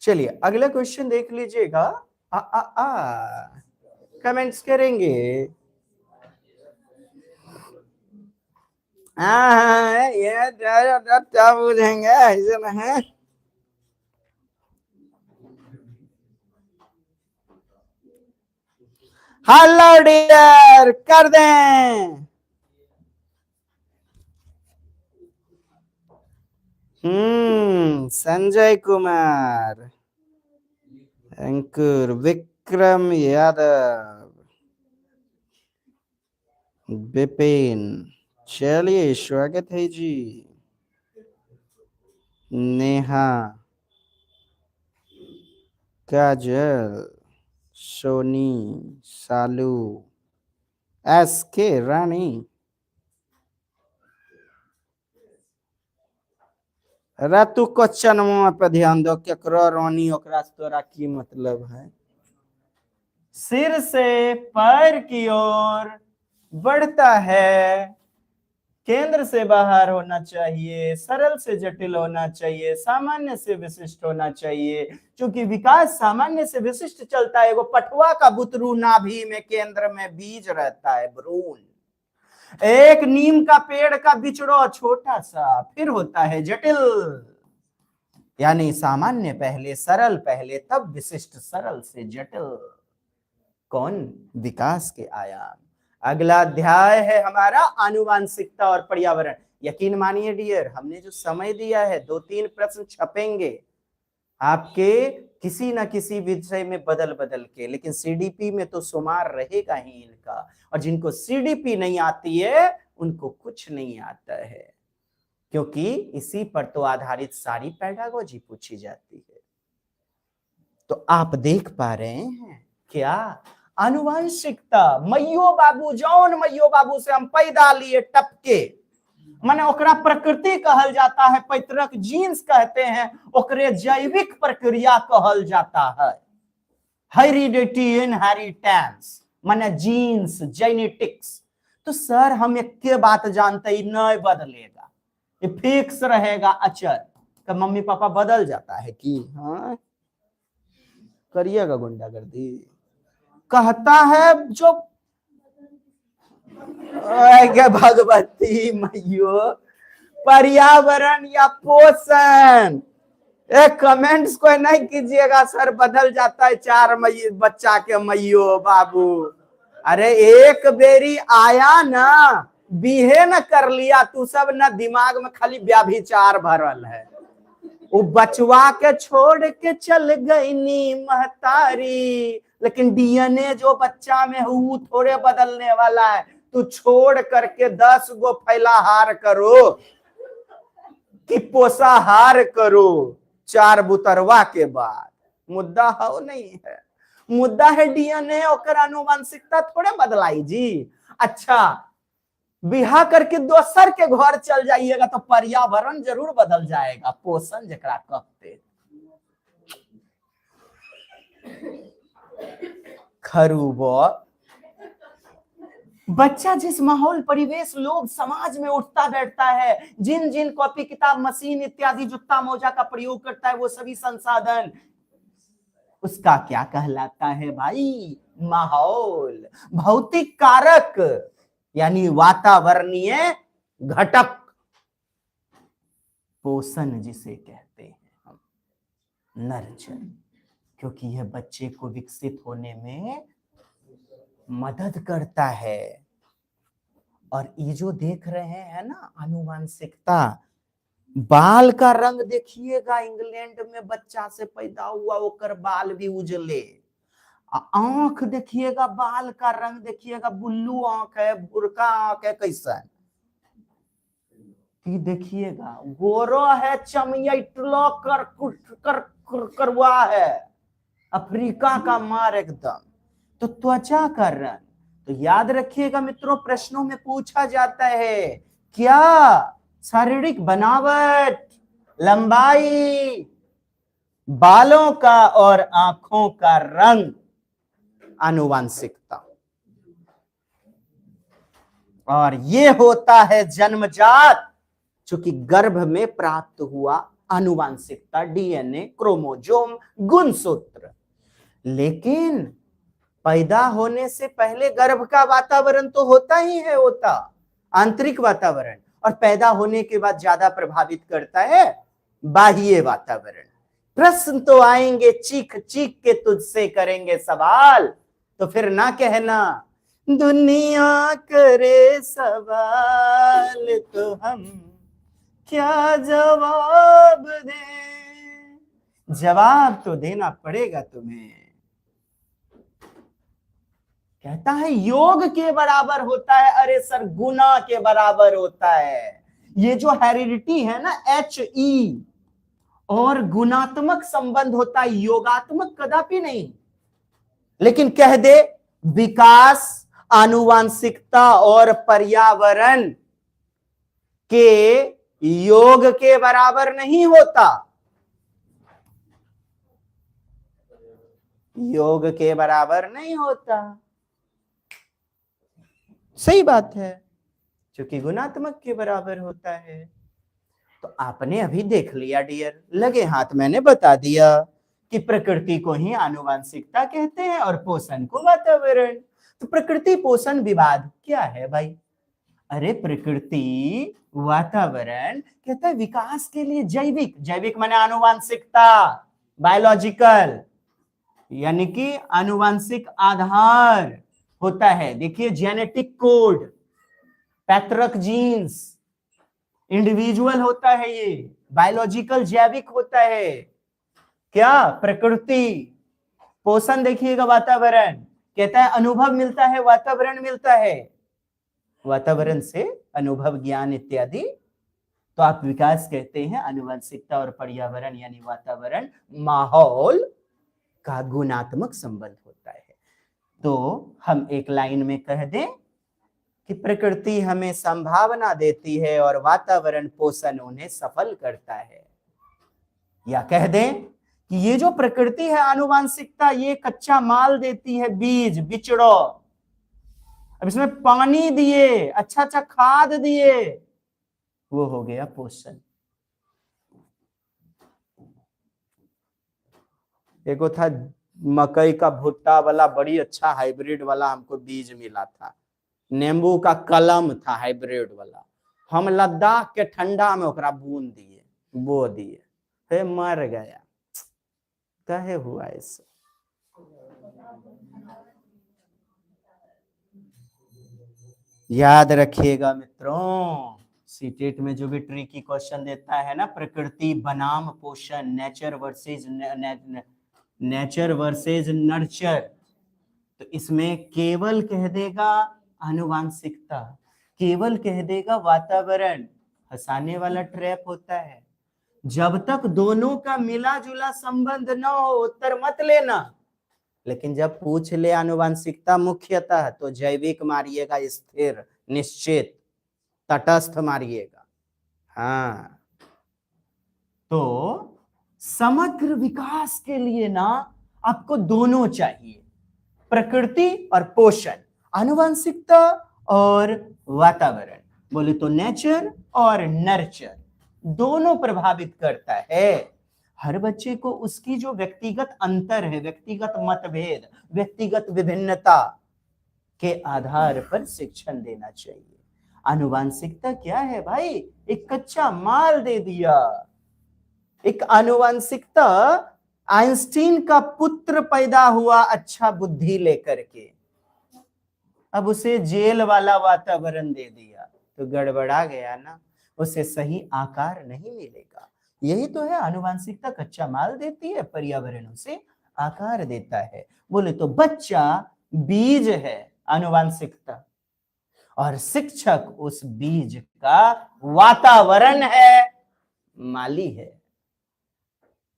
चलिए अगला क्वेश्चन देख लीजिएगा। कमेंट्स करेंगे। ये क्या बुझेंगे, ऐसे नहीं। हेलो डियर, कर दें। संजय कुमार, अंकुर, विक्रम यादव, विपिन, चलिए स्वागत है जी। नेहा, काजल, सोनी, सालू, एसके रानी। अरे तू क्वेश्चन पे ध्यान दो, केकरो रानी ओकरा से तोरा की मतलब है? सिर से पैर की ओर बढ़ता है, केंद्र से बाहर होना चाहिए, सरल से जटिल होना चाहिए, सामान्य से विशिष्ट होना चाहिए। क्योंकि विकास सामान्य से विशिष्ट चलता है। वो पटुआ का बुतरू नाभि में केंद्र में बीज रहता है, भ्रूण। एक नीम का पेड़ का बिचड़ो छोटा सा, फिर होता है जटिल। यानी सामान्य पहले, सरल पहले, तब विशिष्ट, सरल से जटिल। कौन? विकास के आयाम। अगला अध्याय है हमारा आनुवांशिकता और पर्यावरण। यकीन मानिए डियर, हमने जो समय दिया है 2-3 प्रश्न छपेंगे आपके किसी ना किसी विषय में बदल बदल के, लेकिन सीडीपी में तो शुमार रहेगा ही इनका। और जिनको सीडीपी नहीं आती है उनको कुछ नहीं आता है, क्योंकि इसी पर तो आधारित सारी पेडागोजी पूछी जाती है। तो आप देख पा रहे हैं क्या? आनुवांशिकता, मैयो बाबू, जौन मैयो बाबू से हम पैदा लिए टपके, माने ओकरा प्रकृति कहल जाता है, पैतृक जीन्स कहते हैं, ओकरे जैविक प्रक्रिया कहल जाता है। हेरिडिटी, इनहेरिटेंस, माने जीन्स, जेनेटिक्स। तो सर हम एक बात जानते ही, नहीं बदलेगा, ये फिक्स रहेगा, अचर। तो मम्मी पापा बदल जाता है कि? हाँ, करिएगा गुंडागर्दी। कहता है जो भगवती मैयो, पर्यावरण या पोषण। एक कमेंट्स कोई नहीं कीजिएगा सर बदल जाता है 4 मई बच्चा के मैयो बाबू। अरे एक बेरी आया ना, बीहे न कर लिया, तू सब न दिमाग में खाली व्याभिचार भरल है। वो बचवा के छोड़ के चल गई नी महतारी, लेकिन डीएनए जो बच्चा में वो थोड़े बदलने वाला है। तू छोड़ करके 10 गो फैलाहार करो कि पोषाहार करो 4 बुतरवा के बाद। मुद्दा हो नहीं है, मुद्दा है डीएनए और आनुवंशिकता थोड़े बदलाई जी। अच्छा, बिहा करके दोसर के घर चल जाइएगा तो पर्यावरण जरूर बदल जाएगा। पोषण जकरा कहते खरूबो। बच्चा जिस माहौल, परिवेश, लोग, समाज में उठता बैठता है, जिन जिन कॉपी किताब, मशीन इत्यादि, जूता मोजा का प्रयोग करता है, वो सभी संसाधन उसका क्या कहलाता है भाई? माहौल। भौतिक कारक यानी वातावरणीय घटक पोषण जिसे कहते हैं हम, नर्चर, क्योंकि यह बच्चे को विकसित होने में मदद करता है। और ये जो देख रहे हैं ना आनुवांशिकता, बाल का रंग देखिएगा, इंग्लैंड में बच्चा से पैदा हुआ ओकर बाल भी उजले। आंख देखिएगा, बाल का रंग देखिएगा, बुल्लू आंख है, भुरका आंख है, कैसा है देखिएगा, गोरो है, चमयटलो करवा है, अफ्रीका का मार एकदम। तो त्वचा का रंग, तो याद रखिएगा मित्रों, प्रश्नों में पूछा जाता है क्या? शारीरिक बनावट, लंबाई, बालों का और आंखों का रंग, आनुवांशिकता। और ये होता है जन्मजात, चूंकि गर्भ में प्राप्त हुआ आनुवांशिकता, डीएनए, क्रोमोजोम, गुणसूत्र। लेकिन पैदा होने से पहले गर्भ का वातावरण तो होता ही है, होता आंतरिक वातावरण, और पैदा होने के बाद ज्यादा प्रभावित करता है बाह्य वातावरण। प्रश्न तो आएंगे, चीख चीख के तुझसे करेंगे सवाल, तो फिर ना कहना दुनिया करे सवाल तो हम क्या जवाब दें। जवाब तो देना पड़ेगा तुम्हें। कहता है योग के बराबर होता है, अरे सर गुना के बराबर होता है। ये जो हेरिडिटी है ना, HE, और गुणात्मक संबंध होता है, योगात्मक कदापि नहीं। लेकिन कह दे विकास, आनुवांशिकता और पर्यावरण के योग के बराबर नहीं होता, योग के बराबर नहीं होता। सही बात है, क्योंकि गुणात्मक के बराबर होता है। तो आपने अभी देख लिया डियर, लगे हाथ मैंने बता दिया कि प्रकृति को ही आनुवांशिकता कहते हैं और पोषण को वातावरण। तो प्रकृति पोषण विवाद क्या है भाई? अरे प्रकृति, वातावरण कहता है विकास के लिए जैविक, जैविक माने आनुवांशिकता, बायोलॉजिकल, यानी कि आनुवांशिक आधार होता है। देखिए जेनेटिक कोड, पैतृक जीन्स, इंडिविजुअल होता है, ये बायोलॉजिकल जैविक होता है। क्या? प्रकृति। पोषण देखिएगा वातावरण, कहता है अनुभव मिलता है, वातावरण मिलता है, वातावरण से अनुभव, ज्ञान इत्यादि। तो आप विकास कहते हैं आनुवंशिकता और पर्यावरण यानी वातावरण, माहौल का गुणात्मक संबंध होता है। तो हम एक लाइन में कह दें कि प्रकृति हमें संभावना देती है और वातावरण पोषण उन्हें सफल करता है। या कह दें कि ये जो प्रकृति है आनुवंशिकता, ये कच्चा माल देती है, बीज, बिचड़ो, अब इसमें पानी दिए, अच्छा अच्छा खाद दिए, वो हो गया पोषण। एक था मकई का भुट्टा वाला, बड़ी अच्छा हाइब्रिड वाला हमको बीज मिला था, नींबू का कलम था हाइब्रिड वाला, हम लद्दाख के ठंडा में ओकरा बून दिए, बो दिए, फिर मर गया। कहे हुआ ऐसे? याद रखिएगा मित्रों, सीटेट में जो भी ट्रिकी क्वेश्चन देता है ना, प्रकृति बनाम पोषण, नेचर वर्सेज नर्चर, तो इसमें केवल कह देगा आनुवंशिकता, केवल कह देगा वातावरण, फंसाने वाला ट्रैप होता है। जब तक दोनों का मिला जुला संबंध न हो उत्तर मत लेना, लेकिन जब पूछ ले आनुवंशिकता मुख्यतः, तो जैविक मारिएगा स्थिर, निश्चित, तटस्थ मारिएगा। हाँ, तो समग्र विकास के लिए ना आपको दोनों चाहिए, प्रकृति और पोषण, आनुवंशिकता और वातावरण। बोले तो नेचर और नर्चर दोनों प्रभावित करता है। हर बच्चे को उसकी जो व्यक्तिगत अंतर है, व्यक्तिगत मतभेद, व्यक्तिगत विभिन्नता के आधार पर शिक्षण देना चाहिए। आनुवंशिकता क्या है भाई? एक कच्चा माल दे दिया। एक आनुवंशिकता, आइंस्टीन का पुत्र पैदा हुआ अच्छा बुद्धि लेकर के, अब उसे जेल वाला वातावरण दे दिया तो गड़बड़ा गया ना, उसे सही आकार नहीं मिलेगा। यही तो है आनुवंशिकता, कच्चा माल देती है, पर्यावरण उसे आकार देता है। बोले तो बच्चा बीज है आनुवंशिकता, और शिक्षक उस बीज का वातावरण है, माली है।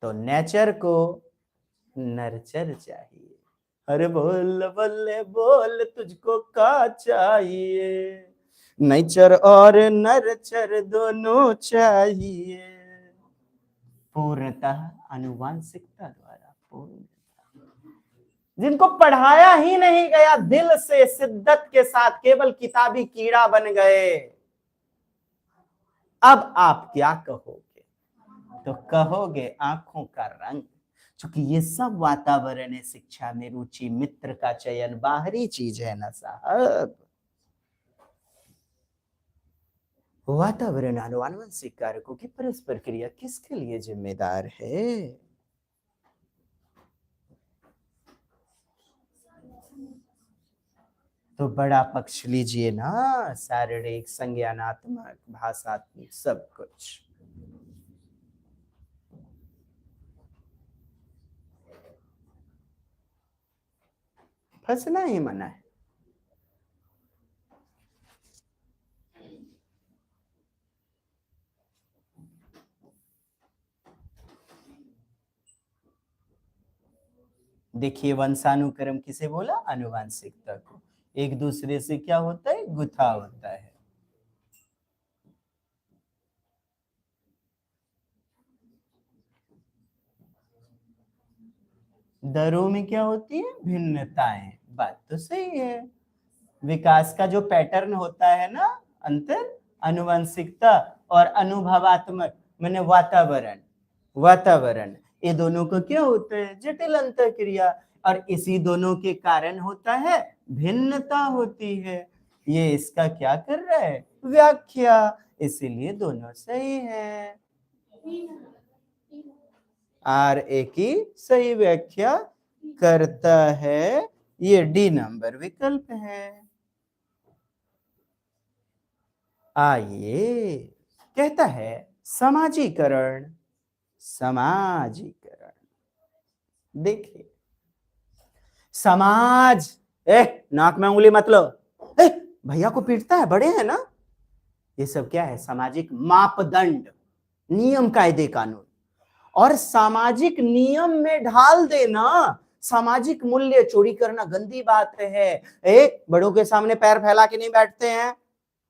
तो नेचर को नर्चर चाहिए। अरे बोल बोले बोल तुझको का चाहिए, नेचर और नर्चर दोनों चाहिए। पूर्णतः आनुवंशिकता द्वारा पूर्ण। जिनको पढ़ाया ही नहीं गया दिल से, शिद्दत के साथ, केवल किताबी कीड़ा बन गए, अब आप क्या कहोगे? तो कहोगे आंखों का रंग। क्योंकि ये सब वातावरण है, शिक्षा में रुचि, मित्र का चयन बाहरी चीज है ना साहब। वातावरण आनुवंशिक कारकों की परस्पर क्रिया किसके लिए जिम्मेदार है? तो बड़ा पक्ष लीजिए ना, शारीरिक, संज्ञानात्मक, भाषात्मक, सब कुछ। फंसना ही मना है। देखिए, वंशानुक्रम किसे बोला? आनुवंशिकता को। एक दूसरे से क्या होता है? गुथा होता है। दरों में क्या होती है? भिन्नताएं। बात तो सही है। विकास का जो पैटर्न होता है ना, अंतर, आनुवंशिकता और अनुभवात्मक माने वातावरण, वातावरण, ये दोनों को क्या होता है? जटिल अंतर क्रिया। और इसी दोनों के कारण होता है भिन्नता होती है। ये इसका क्या कर रहा है? व्याख्या। इसीलिए दोनों सही है। आर ए की सही व्याख्या करता है, ये डी नंबर विकल्प है। आइए, कहता है समाजीकरण। समाजीकरण, देखिए, समाज, नाक में उंगली मत लो, भैया को पीटता है, बड़े हैं ना। ये सब क्या है? सामाजिक मापदंड, नियम, कायदे, कानून। और सामाजिक नियम में ढाल देना सामाजिक मूल्य, चोरी करना गंदी बात है। बड़ों के सामने पैर फैला के नहीं बैठते हैं,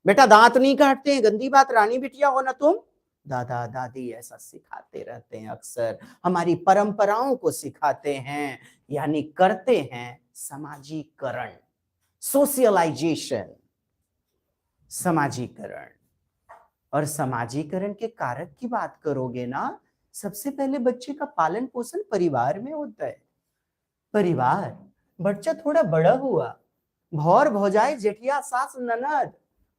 बेटा दांत नहीं काटते हैं, गंदी बात, रानी बिटिया हो ना तुम। दादा दादी ऐसा सिखाते रहते हैं, अक्सर हमारी परंपराओं को सिखाते हैं, यानी करते हैं समाजीकरण, सोशलाइजेशन, समाजीकरण। और समाजीकरण के कारक की बात करोगे ना, सबसे पहले बच्चे का पालन पोषण परिवार में होता है। परिवार, बच्चा थोड़ा बड़ा हुआ, भौर भौजाई, जेठिया, सास, ननद,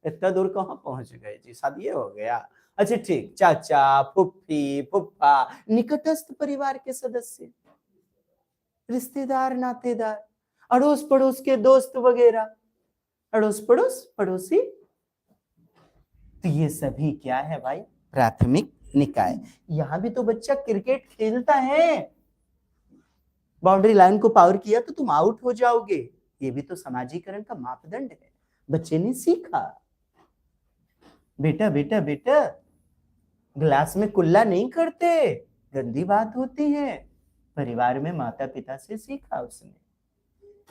इतना दूर कहां पहुंच गए जी? शादी हो गया, अच्छा ठीक, चाचा, फुफ्फी, फुफ्फा, निकटस्थ परिवार के सदस्य, रिश्तेदार, नातेदार, अड़ोस पड़ोस के दोस्त वगैरह, अड़ोस पड़ोस, पड़ोसी। तो ये सभी क्या है भाई? प्राथमिक निकाय। यहां भी तो बच्चा क्रिकेट खेलता है, बाउंड्री लाइन को पार किया तो तुम आउट हो जाओगे, ये भी तो समाजीकरण का मापदंड है। बच्चे ने सीखा, बेटा बेटा बेटा ग्लास में कुल्ला नहीं करते, गंदी बात होती है। परिवार में माता पिता से सीखा उसने।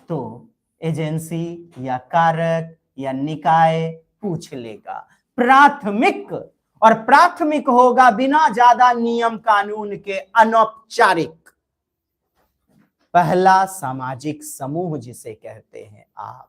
तो एजेंसी या कारक या निकाय पूछ लेगा, प्राथमिक, और प्राथमिक होगा बिना ज्यादा नियम कानून के अनौपचारिक। पहला सामाजिक समूह जिसे कहते हैं आप,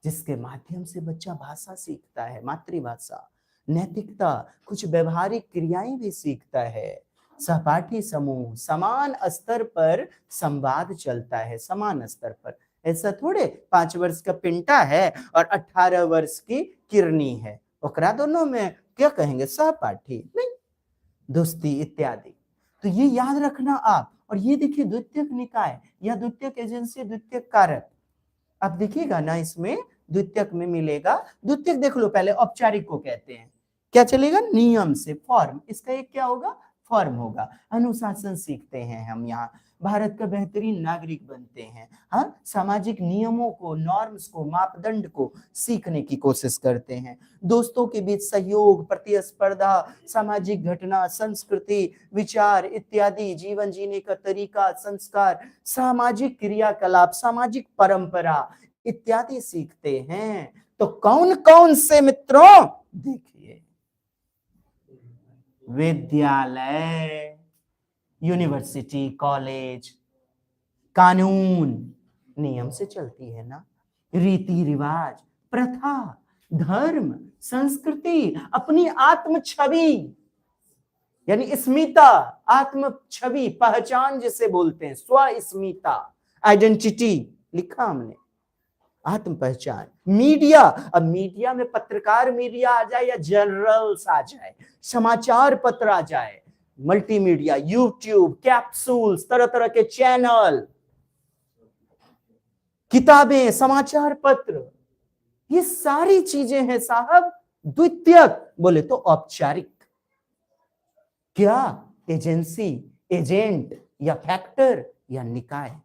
जिसके माध्यम से बच्चा भाषा सीखता है, मातृभाषा, नैतिकता, कुछ व्यवहारिक क्रियाएं भी सीखता है। सहपाठी समूह, समान स्तर पर संवाद चलता है, समान स्तर पर। ऐसा थोड़े 5 वर्ष का पिंटा है और 18 वर्ष की किरनी है, ओकरा दोनों में क्या कहेंगे, सहपाठी नहीं, दोस्ती इत्यादि। तो ये याद रखना आप। और ये देखिए द्वितीयक निकाय या द्वितीयक एजेंसी, द्वितीयक कारक, आप देखिएगा ना, इसमें द्वितीयक में मिलेगा। द्वितीयक देख लो पहले, औपचारिक को कहते हैं, क्या चलेगा, नियम से, फॉर्म, इसका एक क्या होगा, फॉर्म होगा। अनुशासन सीखते हैं हम यहाँ, भारत का बेहतरीन नागरिक बनते हैं। हाँ, सामाजिक नियमों को, नॉर्म्स को, मापदंड को सीखने की कोशिश करते हैं। दोस्तों के बीच सहयोग, प्रतिस्पर्धा, सामाजिक घटना, संस्कृति, विचार इत्यादि, जीवन जीने का तरीका, संस्कार, सामाजिक क्रियाकलाप, सामाजिक परंपरा इत्यादि सीखते हैं। तो कौन कौन से मित्रों, देखिए, विद्यालय, यूनिवर्सिटी, कॉलेज, कानून नियम से चलती है ना, रीति रिवाज, प्रथा, धर्म, संस्कृति, अपनी आत्म छवि यानी स्मिता, आत्म छवि, पहचान जिसे बोलते हैं, स्वस्मिता, आइडेंटिटी लिखा हमने, आत्म पहचान। मीडिया, अब मीडिया में पत्रकार मीडिया आ जाए या जर्नल्स आ जाए, समाचार पत्र आ जाए, मल्टीमीडिया, यूट्यूब, कैप्सूल्स, तरह तरह के चैनल, किताबें, समाचार पत्र, ये सारी चीजें हैं साहब द्वितीयक। बोले तो औपचारिक। क्या, एजेंसी, एजेंट या फैक्टर या निकाय।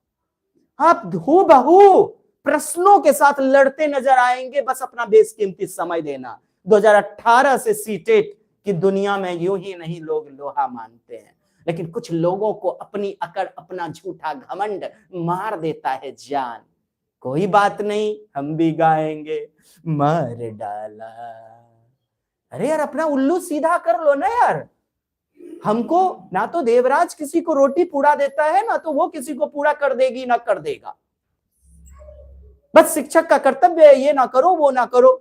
आप हूबहू प्रश्नों के साथ लड़ते नजर आएंगे, बस अपना बेशकीमती समय देना। 2018 से सीटेट की दुनिया में यूं ही नहीं लोग लोहा मानते हैं, लेकिन कुछ लोगों को अपनी अकड़, अपना झूठा घमंड मार देता है जान। कोई बात नहीं, हम भी गाएंगे, मार डाला। अरे यार, अपना उल्लू सीधा कर लो ना यार। हमको ना तो देवराज किसी को रोटी पूरा देता है, ना तो वो किसी को पूरा कर देगी ना कर देगा। बस शिक्षक का कर्तव्य है, ये ना करो वो ना करो।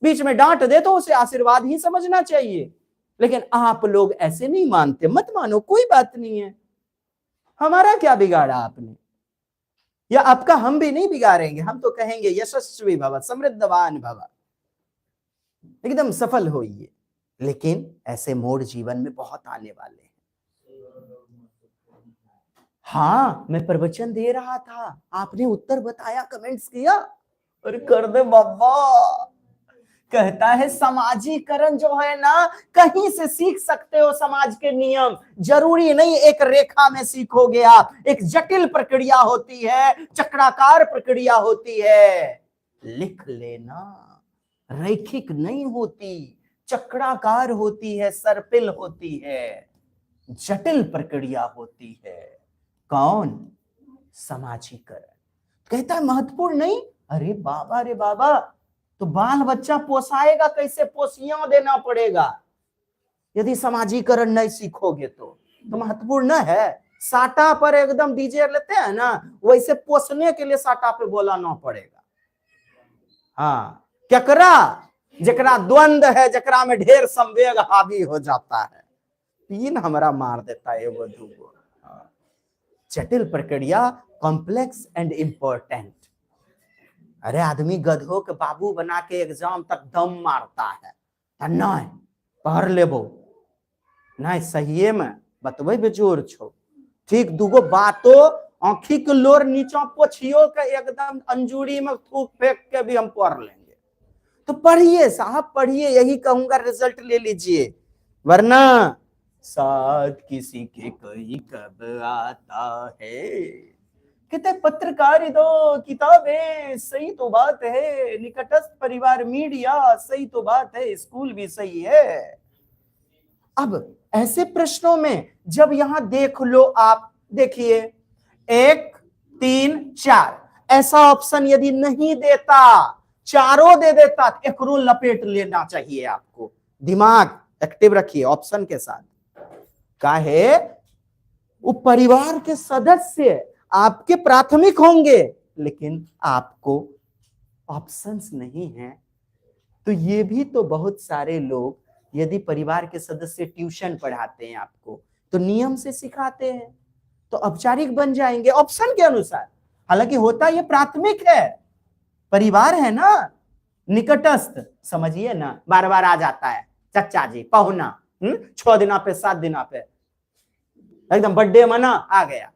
बीच में डांट दे तो उसे आशीर्वाद ही समझना चाहिए। लेकिन आप लोग ऐसे नहीं मानते, मत मानो, कोई बात नहीं है। हमारा क्या बिगाड़ा आपने, या आपका हम भी नहीं बिगाड़ेंगे। हम तो कहेंगे यशस्वी भव, समृद्धवान भव, एकदम सफल होइए। लेकिन ऐसे मोड़ जीवन में बहुत आने वाले हैं। हाँ, मैं प्रवचन दे रहा था, आपने उत्तर बताया, कमेंट्स किया, और कर दे बाबा। कहता है समाजीकरण जो है ना, कहीं से सीख सकते हो समाज के नियम, जरूरी नहीं एक रेखा में सीखोगे आप। एक जटिल प्रक्रिया होती है, चक्राकार प्रक्रिया होती है, लिख लेना। रैखिक नहीं होती, चक्राकार होती है, सर्पिल होती है, जटिल प्रक्रिया होती है। कौन, समाजीकरण। कहता है महत्वपूर्ण नहीं, अरे बाबा रे बाबा, तो बाल बच्चा पोसाएगा कैसे, पोसियां देना पड़ेगा। यदि समाजीकरण नहीं सीखोगे तो महत्वपूर्ण न है। साटा पर एकदम डीजे लेते हैं ना, वैसे पोसने के लिए साटा पे बोलाना पड़ेगा। हाँ, केकरा, जकरा द्वंद है, जकरा में ढेर संवेग हावी हो जाता है, तीन हमरा मार देता है वो दूगो। जटिल प्रक्रिया, कॉम्प्लेक्स एंड इंपॉर्टेंट। अरे आदमी गधों के बाबू बना के एग्जाम तक दम मारता है, नहीं पढ़ लेबो, नहीं सही में बतबे बेजोर छो, ठीक दूगो बातो आंखी के लोर नीचा पोछियो के एकदम अंजूरी में थूक फेंक के भी हम पढ़ लेंगे। तो पढ़िए साहब, पढ़िए, यही कहूंगा, रिजल्ट ले लीजिए। वरना साथ किसी के कोई कब आता है। कहते पत्रकार दो किताबें, सही तो बात है, निकटस्थ परिवार मीडिया, सही तो बात है, स्कूल भी सही है। अब ऐसे प्रश्नों में जब यहां देख लो आप, देखिए 1, 3, 4 ऐसा ऑप्शन यदि नहीं देता, चारों दे देता, एकरो लपेट लेना चाहिए आपको। दिमाग एक्टिव रखिए ऑप्शन के साथ। काहे वो परिवार के सदस्य आपके प्राथमिक होंगे, लेकिन आपको ऑप्शंस नहीं है। तो ये भी तो बहुत सारे लोग, यदि परिवार के सदस्य ट्यूशन पढ़ाते हैं आपको, तो नियम से सिखाते हैं, तो औपचारिक बन जाएंगे ऑप्शन के अनुसार। हालांकि होता ये प्राथमिक है, परिवार है ना, निकटस्थ, समझिए ना, बार बार आ जाता है चचा जी, पहुना, 6 दिना पे 7 दिना पे, एकदम बर्थडे मना आ गया,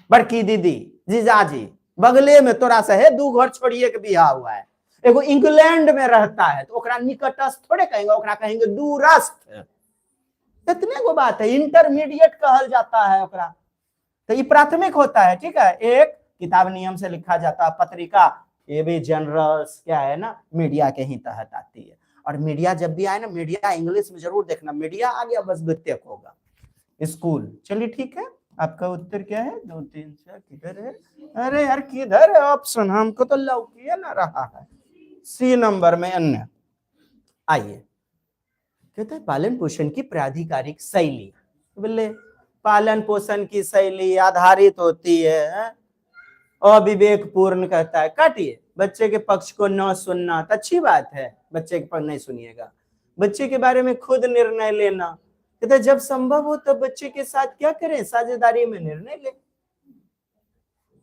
बड़की दीदी, जीजाजी, बगले में तोरा से है 2 घर छोड़िए के बियाह हुआ है, एगो इंग्लैंड में रहता है, तो ओकरा निकटस्थ थोड़े कहेंगे, ओकरा कहेंगे दूरस्थ। इतने को बात है, इंटरमीडिएट कहल जाता है ओकरा। तो ये प्राथमिक होता है, ठीक है। एक किताब नियम से लिखा जाता है, पत्रिका ये भी जनरल्स क्या है ना, मीडिया के ही तहत आती है। और मीडिया जब भी आए ना, मीडिया इंग्लिश में जरूर देखना, मीडिया आ गया बस द्वितीयक होगा। स्कूल, चलिए ठीक है, आपका उत्तर क्या है? 2 3 4 किधर है? अरे यार किधर है ऑप्शन, हमको तो लौकिए ना रहा है। सी नंबर में अन्य। आइए, कहते हैं पालन पोषण की प्राधिकारिक शैली। बोले पालन पोषण की शैली आधारित होती है अविवेकपूर्ण, कहता है काटिए, बच्चे के पक्ष को न सुनना, तो अच्छी बात है, बच्चे के पक्ष नहीं सुनिएगा, बच्चे के बारे में खुद निर्णय लेना, कहते जब संभव हो तब बच्चे के साथ क्या करें, साझेदारी में निर्णय ले।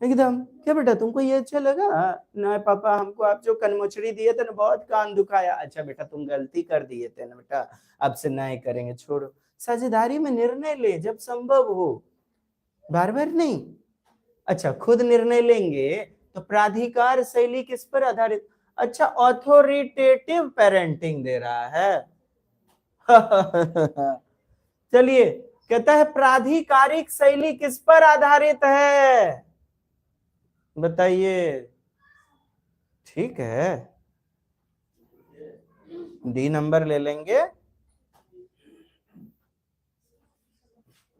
एकदम, क्या बेटा तुमको ये अच्छा लगा? ना पापा, हमको आप जो कनमोचड़ी दिए थे ना, बहुत कान दुखाया। अच्छा बेटा तुम गलती कर दिए थे ना बेटा, अब से नहीं करेंगे, छोड़ो। साझेदारी में निर्णय ले जब संभव हो, बार बार नहीं। अच्छा, खुद निर्णय लेंगे तो प्राधिकार शैली किस पर आधारित? अच्छा, ऑथोरिटेटिव पेरेंटिंग दे रहा है। चलिए, कहता है प्राधिकारिक शैली किस पर आधारित है, बताइए। ठीक है, डी नंबर ले लेंगे,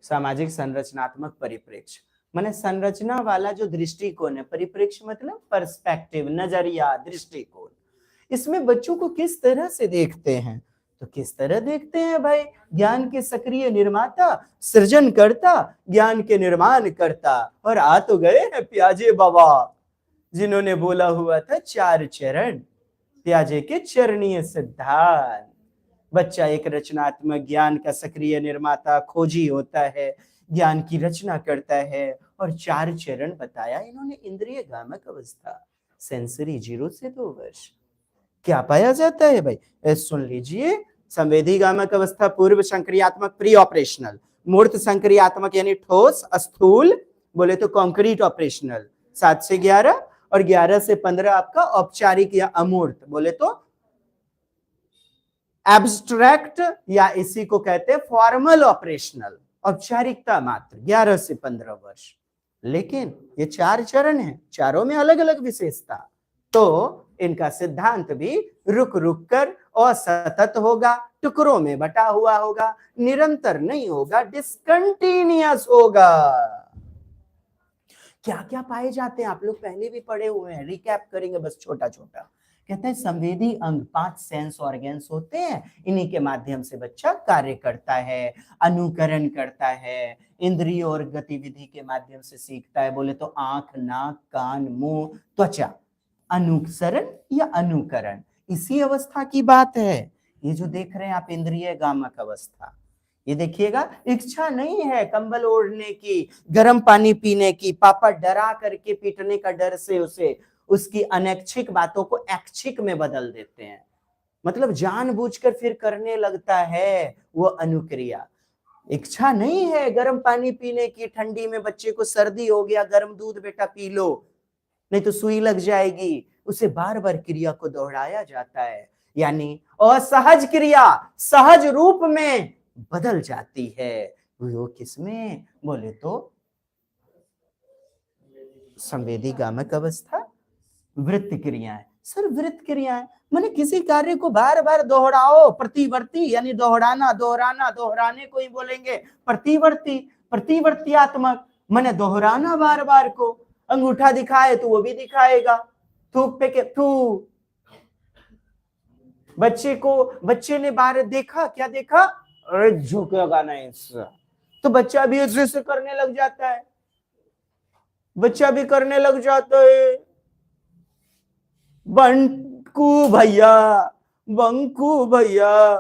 सामाजिक संरचनात्मक परिप्रेक्ष्य, माने संरचना वाला जो दृष्टिकोण है, परिप्रेक्ष्य मतलब पर्सपेक्टिव, नजरिया, दृष्टिकोण। इसमें बच्चों को किस तरह से देखते हैं, तो किस तरह देखते हैं भाई? ज्ञान के सक्रिय निर्माता, सृजन करता, ज्ञान के निर्माण करता। और आ तो गए हैं प्याजे बाबा, जिन्होंने बोला हुआ था 4 चरण, प्याजे के चरणीय सिद्धांत। बच्चा एक रचनात्मक ज्ञान का सक्रिय निर्माता, खोजी होता है, ज्ञान की रचना करता है। और 4 चरण बताया इन्होंने, इंद्रिय गामक अवस्था, सेंसरी 0 से 2 वर्ष। क्या पाया जाता है भाई? सुन लीजिए, संवेदी गामक अवस्था पूर्व संक्रियात्मक, प्री ऑपरेशनल, मूर्त संक्रियात्मक यानी ठोस स्थूल, बोले तो कॉन्क्रीट ऑपरेशनल 7 से 11, और 11 से 15 आपका औपचारिक या अमूर्त, बोले तो एब्स्ट्रैक्ट, या इसी को कहते हैं फॉर्मल ऑपरेशनल, औपचारिकता मात्र 11 से 15 वर्ष। लेकिन ये 4 चरण हैं, चारों में अलग अलग विशेषता, तो इनका सिद्धांत भी रुक रुक कर असतत होगा, टुकड़ों में बटा हुआ होगा, निरंतर नहीं होगा, डिसकंटिन्यूअस होगा। क्या क्या पाए जाते हैं आप लोग पहले भी पढ़े हुए हैं, रिकैप करेंगे बस छोटा छोटा। कहते हैं संवेदी अंग 5 सेंस ऑर्गन्स होते हैं, इन्हीं के माध्यम से बच्चा कार्य करता है, अनुकरण करता है, इंद्रियों और गतिविधि के माध्यम से सीखता है, बोले तो आंख, नाक, कान, मुंह, त्वचा, अनुसरण या अनुकरण, इसी अवस्था की बात है। ये जो देख रहे हैं आप इंद्रिय गामक अवस्था, ये देखिएगा, इच्छा नहीं है कंबल ओढ़ने की, गर्म पानी पीने की, पापा डरा करके पीटने का डर से उसे उसकी अनैच्छिक बातों को ऐच्छिक में बदल देते हैं, मतलब जानबूझकर फिर करने लगता है वो अनुक्रिया। इच्छा नहीं है गर्म पानी पीने की, ठंडी में बच्चे को सर्दी हो गया, गर्म दूध बेटा पी लो नहीं तो सुई लग जाएगी, उसे बार बार क्रिया को दोहराया जाता है, यानी असहज क्रिया सहज रूप में बदल जाती है। वो किसमें, बोले तो संवेदी गामक अवस्था, वृत्त क्रियाएं। सर वृत्त क्रियाएं माने किसी कार्य को बार बार दोहराओ, प्रतिवर्ती यानी दोहराना, दोहराना, दोहराने को ही बोलेंगे प्रतिवर्ती, प्रतिवर्तीयात्मक माने दोहराना बार बार को। अंगूठा दिखाए तो वो भी दिखाएगा, थूक पे के थू, बच्चे ने बाहर देखा, क्या देखा, अरे झुकेगा नहीं इससे, तो बच्चा भी ऐसे करने लग जाता है, बच्चा भी करने लग जाता है। बंकू भैया, बंकू भैया,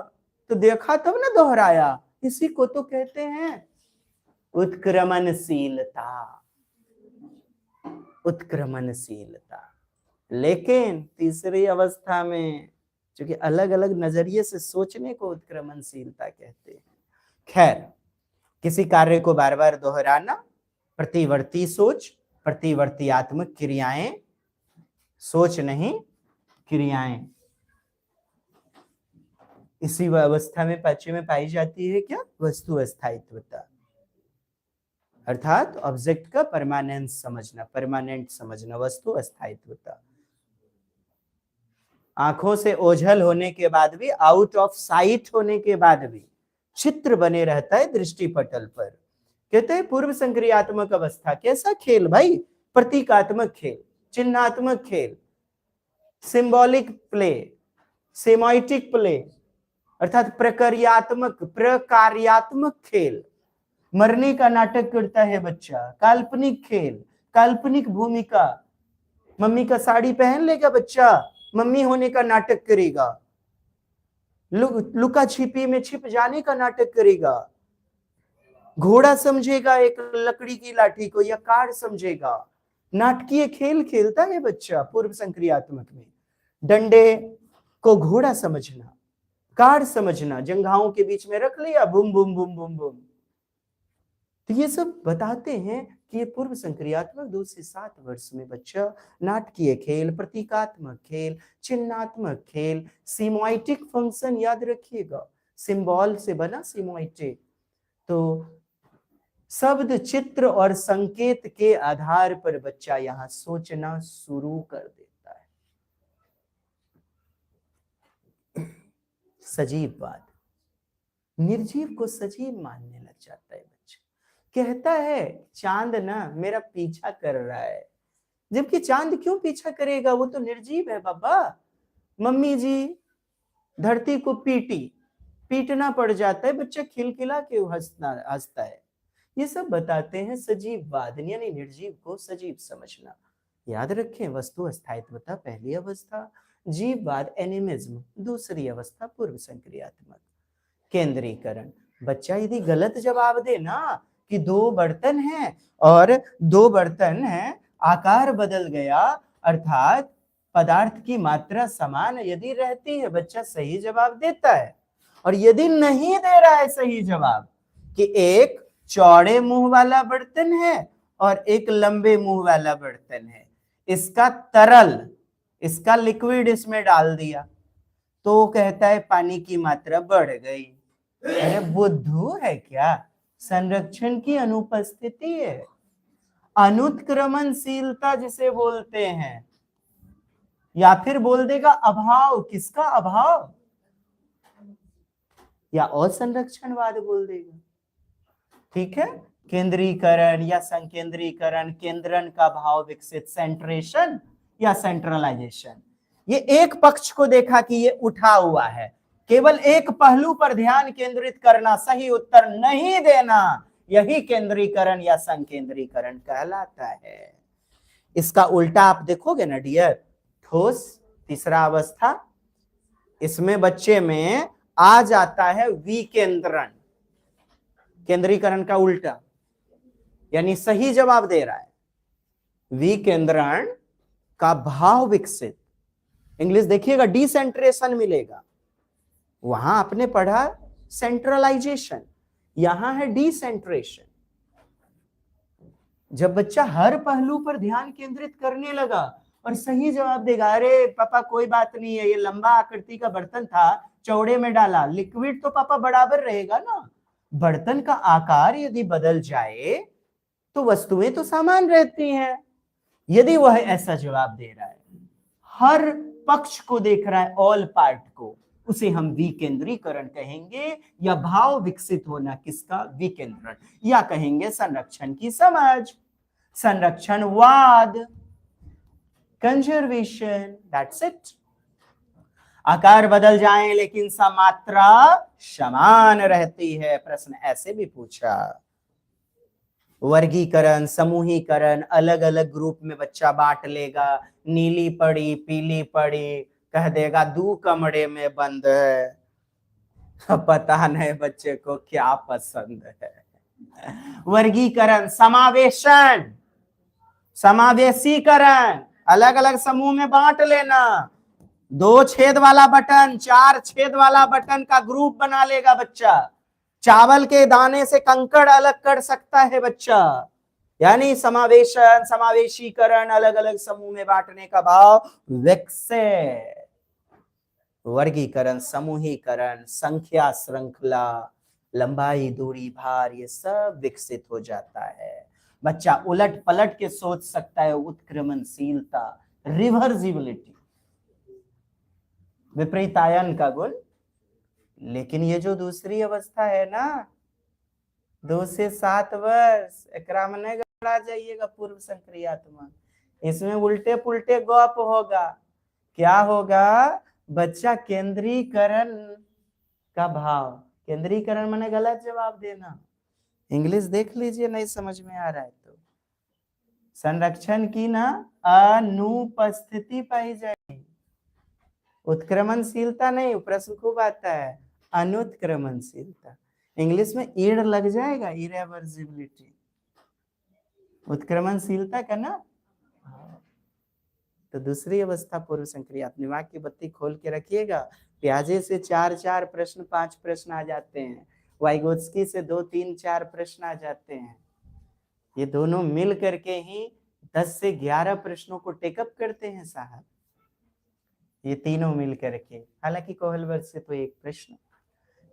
तो देखा तब ना दोहराया। इसी को तो कहते हैं उत्क्रमणशीलता, उत्क्रमणशीलता। लेकिन तीसरी अवस्था में क्योंकि अलग अलग नजरिए से सोचने को उत्क्रमणशीलता कहते हैं। खैर, किसी कार्य को बार बार दोहराना, प्रतिवर्ती सोच, प्रतिवर्तीयात्मक क्रियाएं, सोच नहीं क्रियाएं, इसी अवस्था में पांचवें में पाई जाती है क्या, वस्तु अस्थायित्वता, अर्थात ऑब्जेक्ट का परमानेंट समझना, परमानेंट समझना, वस्तु अस्थायित्वता। आंखों से ओझल होने के बाद भी, आउट ऑफ साइट होने के बाद भी चित्र बने रहता है दृष्टिपटल पर। कहते हैं पूर्व संक्रियात्मक अवस्था। कैसा खेल भाई, प्रतीकात्मक खेल, चिन्हात्मक खेल, सिंबॉलिक प्ले, सेमाइटिक प्ले, अर्थात प्रकार्यात्मक खेल। मरने का नाटक करता है बच्चा, काल्पनिक खेल, काल्पनिक भूमिका। मम्मी का साड़ी पहन लेगा बच्चा, मम्मी होने का नाटक करेगा, लुका छिपी में छिप जाने का नाटक करेगा, घोड़ा समझेगा एक लकड़ी की लाठी को, या कार समझेगा। नाटकीय खेल खेलता है बच्चा पूर्व संक्रियात्मक में। डंडे को घोड़ा समझना, कार समझना, जंघाओं के बीच में रख लिया, बुम बुम बुम बुम बुम। तो ये सब बताते हैं कि ये पूर्व संक्रियात्मक 2 से 7 वर्ष में बच्चा नाटकीय खेल, प्रतीकात्मक खेल, चिन्हात्मक खेल, सिमोइटिक फंक्शन याद रखिएगा, सिंबल से बना सिमोइटिक। तो शब्द, चित्र और संकेत के आधार पर बच्चा यहां सोचना शुरू कर देता है। सजीववाद, निर्जीव को सजीव मानने लग जाता है बच्चा। कहता है चांद ना मेरा पीछा कर रहा है, जबकि चांद क्यों पीछा करेगा, वो तो निर्जीव है बाबा। मम्मी जी धरती को पीटना पड़ जाता है, बच्चा खिलखिला के हंसता है। ये सब बताते हैं सजीववाद, यानी निर्जीव को सजीव समझना। याद रखें, वस्तु अस्थायित्वता पहली अवस्था, जीववाद एनिमिज्म दूसरी अवस्था, पूर्व संक्रियात्मक। केंद्रीकरण, बच्चा यदि गलत जवाब दे ना कि 2 बर्तन हैं और 2 बर्तन हैं, आकार बदल गया, अर्थात पदार्थ की मात्रा समान यदि रहती है, बच्चा सही जवाब देता है। और यदि नहीं दे रहा है सही जवाब कि एक चौड़े मुंह वाला बर्तन है और एक लंबे मुंह वाला बर्तन है, इसका तरल, इसका लिक्विड इसमें डाल दिया, तो कहता है पानी की मात्रा बढ़ गई। अरे बुद्धू है क्या, संरक्षण की अनुपस्थिति है, अनुत्क्रमणशीलता जिसे बोलते हैं। या फिर बोल देगा अभाव, किसका अभाव, या असंरक्षणवाद बोल देगा। ठीक है, केंद्रीकरण या संकेंद्रीकरण, केंद्रन का भाव विकसित, सेंट्रेशन या सेंट्रलाइजेशन। ये एक पक्ष को देखा कि ये उठा हुआ है, केवल एक पहलू पर ध्यान केंद्रित करना, सही उत्तर नहीं देना, यही केंद्रीकरण या संकेंद्रीकरण कहलाता है। इसका उल्टा आप देखोगे ना डियर, ठोस तीसरा अवस्था, इसमें बच्चे में आ जाता है विकेंद्रण, केंद्रीकरण का उल्टा, यानी सही जवाब दे रहा है, विकेंद्रण का भाव विकसित। इंग्लिश देखिएगा, डिसेंट्रेशन मिलेगा, वहां आपने पढ़ा सेंट्रलाइजेशन, यहां है डिसेंट्रेशन। जब बच्चा हर पहलू पर ध्यान केंद्रित करने लगा और सही जवाब देगा, अरे पापा कोई बात नहीं है, ये लंबा आकृति का बर्तन था, चौड़े में डाला, लिक्विड तो पापा बराबर रहेगा ना। बर्तन का आकार यदि बदल जाए तो वस्तुएं तो समान रहती हैं। यदि वह ऐसा जवाब दे रहा है, हर पक्ष को देख रहा है, ऑल पार्ट को, उसे हम विकेंद्रीकरण कहेंगे, या भाव विकसित होना, किसका, विकेंद्रण, या कहेंगे संरक्षण की समझ, संरक्षणवाद, कंजर्वेशन, दैट्स इट। आकार बदल जाएं लेकिन मात्रा समान रहती है। प्रश्न ऐसे भी पूछा। वर्गीकरण, समूहीकरण, अलग अलग ग्रुप में बच्चा बांट लेगा। नीली पड़ी, पीली पड़ी, कह देगा दू कमरे में बंद है। पता नहीं बच्चे को क्या पसंद है। वर्गीकरण, समावेशन, समावेशीकरण, अलग अलग समूह में बांट लेना। 2 छेद वाला बटन, 4 छेद वाला बटन का ग्रुप बना लेगा बच्चा। चावल के दाने से कंकड़ अलग कर सकता है बच्चा। यानी समावेशन, समावेशीकरण, अलग अलग समूह में बांटने का भाव विकसित। वर्गीकरण, समूहीकरण, संख्या, श्रृंखला, लंबाई, दूरी, भार, ये सब विकसित हो जाता है। बच्चा उलट पलट के सोच सकता है। उत्क्रमणशीलता, रिवर्सिबिलिटी, विपरीतायन का गुण। लेकिन ये जो दूसरी अवस्था है ना, 2 से 7 वर्ष, एकरा में नहीं गड़ा जाइएगा पूर्व संक्रियात्मक। इसमें उल्टे पुल्टे गप होगा। क्या होगा? बच्चा केंद्रीकरण का भाव। केंद्रीकरण माने गलत जवाब देना। इंग्लिश देख लीजिए, नहीं समझ में आ रहा है तो। संरक्षण की ना अनुपस्थिति पाई जाएगी। उत्क्रमणशीलता नहीं, प्रश्न खूब आता है। अनुत्क्रमणशीलता, इंग्लिश में ईड़ लग जाएगा, इरेवर्सिबिलिटी। उत्क्रमणशीलता का ना, तो दूसरी अवस्था पूर्व संक्रियात्मक। दिमाग की बत्ती खोल के रखिएगा। प्याजे से 4 प्रश्न, 5 प्रश्न आ जाते हैं। वाइगोत्स्की से 2, 3, 4 प्रश्न आ जाते हैं। ये दोनों मिल करके ही 10 से 11 प्रश्नों को टेकअप करते हैं साहब, ये तीनों मिल करके। हालांकि कोहलबर्ग से तो 1 प्रश्न।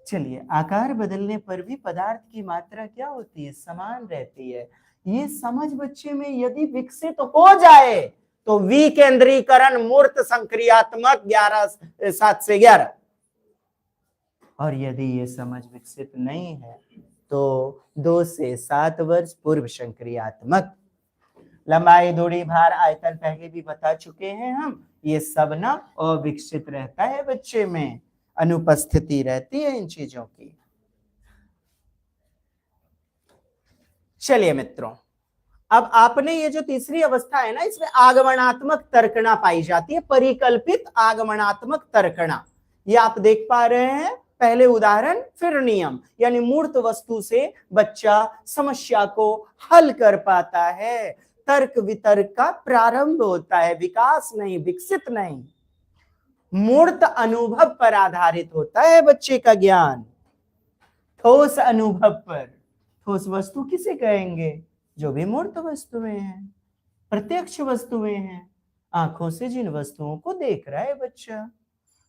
चलिए, आकार बदलने पर भी पदार्थ की मात्रा क्या होती है? समान रहती है। ये समझ बच्चे में यदि विकसित हो जाए तो विकेंद्रीकरण, मूर्त संक्रियात्मक 7 से 11। और यदि ये समझ विकसित नहीं है तो 2 से 7 वर्ष पूर्व संक्रियात्मक। लंबाई, दूरी, भार, आयतन पहले भी बता चुके हैं हम। ये सब ना अविकसित रहता है बच्चे में, अनुपस्थिति रहती है इन चीजों की। चलिए मित्रों, अब आपने ये जो तीसरी अवस्था है ना, इसमें आगमनात्मक तर्कणा पाई जाती है। परिकल्पित आगमनात्मक तर्कणा, ये आप देख पा रहे हैं। पहले उदाहरण फिर नियम, यानी मूर्त वस्तु से बच्चा समस्या को हल कर पाता है। तर्क वितर्क का प्रारंभ होता है, विकास नहीं, विकसित नहीं। मूर्त अनुभव पर आधारित होता है बच्चे का ज्ञान, ठोस अनुभव पर। ठोस वस्तु किसे कहेंगे? जो भी मूर्त वस्तुएं हैं, प्रत्यक्ष वस्तुएं हैं, आंखों से जिन वस्तुओं को देख रहा है बच्चा।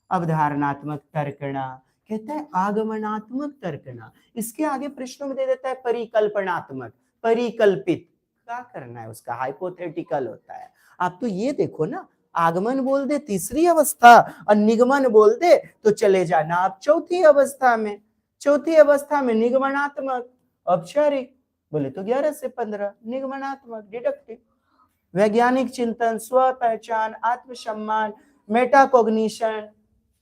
अवधारणात्मक तर्कणा, कहता है आगमनात्मक तर्कणा। इसके आगे प्रश्नों में दे देता है परिकल्पनात्मक, परिकल्पित। क्या करना है उसका? हाइपोथेटिकल होता है। आप तो ये देखो ना, आगमन बोल दे तीसरी अवस्था और निगमन बोल दे तो चले जाना आप चौथी अवस्था में। चौथी अवस्था में निगमनात्मक, औपचारिक बोले तो 11 से 15, निगमनात्मक, डिडक्टिव। वैज्ञानिक चिंतन, स्व पहचान, आत्मसम्मान, मेटाकॉग्निशन,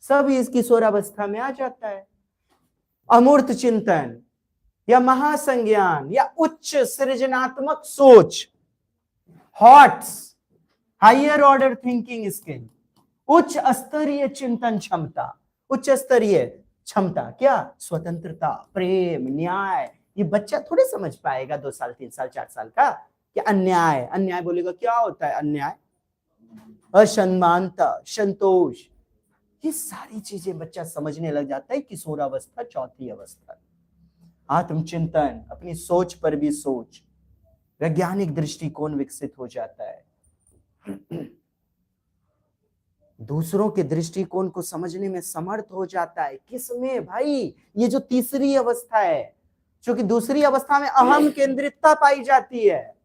सब इस किशोरावस्था में आ जाता है। अमूर्त चिंतन या महासंज्ञान या उच्च सृजनात्मक सोच, HOTS, higher order thinking skill, उच्च स्तरीय चिंतन क्षमता। उच्च स्तरीय क्षमता क्या? स्वतंत्रता, प्रेम, न्याय। ये बच्चा थोड़े समझ पाएगा 2 साल, 3 साल, 4 साल का। क्या अन्याय? अन्याय बोलेगा क्या होता है अन्याय? असम्मानता, संतोष, ये सारी चीजें बच्चा समझने लग जाता है किशोरावस्था, चौथी अवस्था। आत्मचिंतन, अपनी सोच पर भी सोच, वैज्ञानिक दृष्टिकोण विकसित हो जाता है। दूसरों के दृष्टिकोण को समझने में समर्थ हो जाता है। किसमें भाई? ये जो तीसरी अवस्था है, क्योंकि दूसरी अवस्था में अहम केंद्रितता पाई जाती है।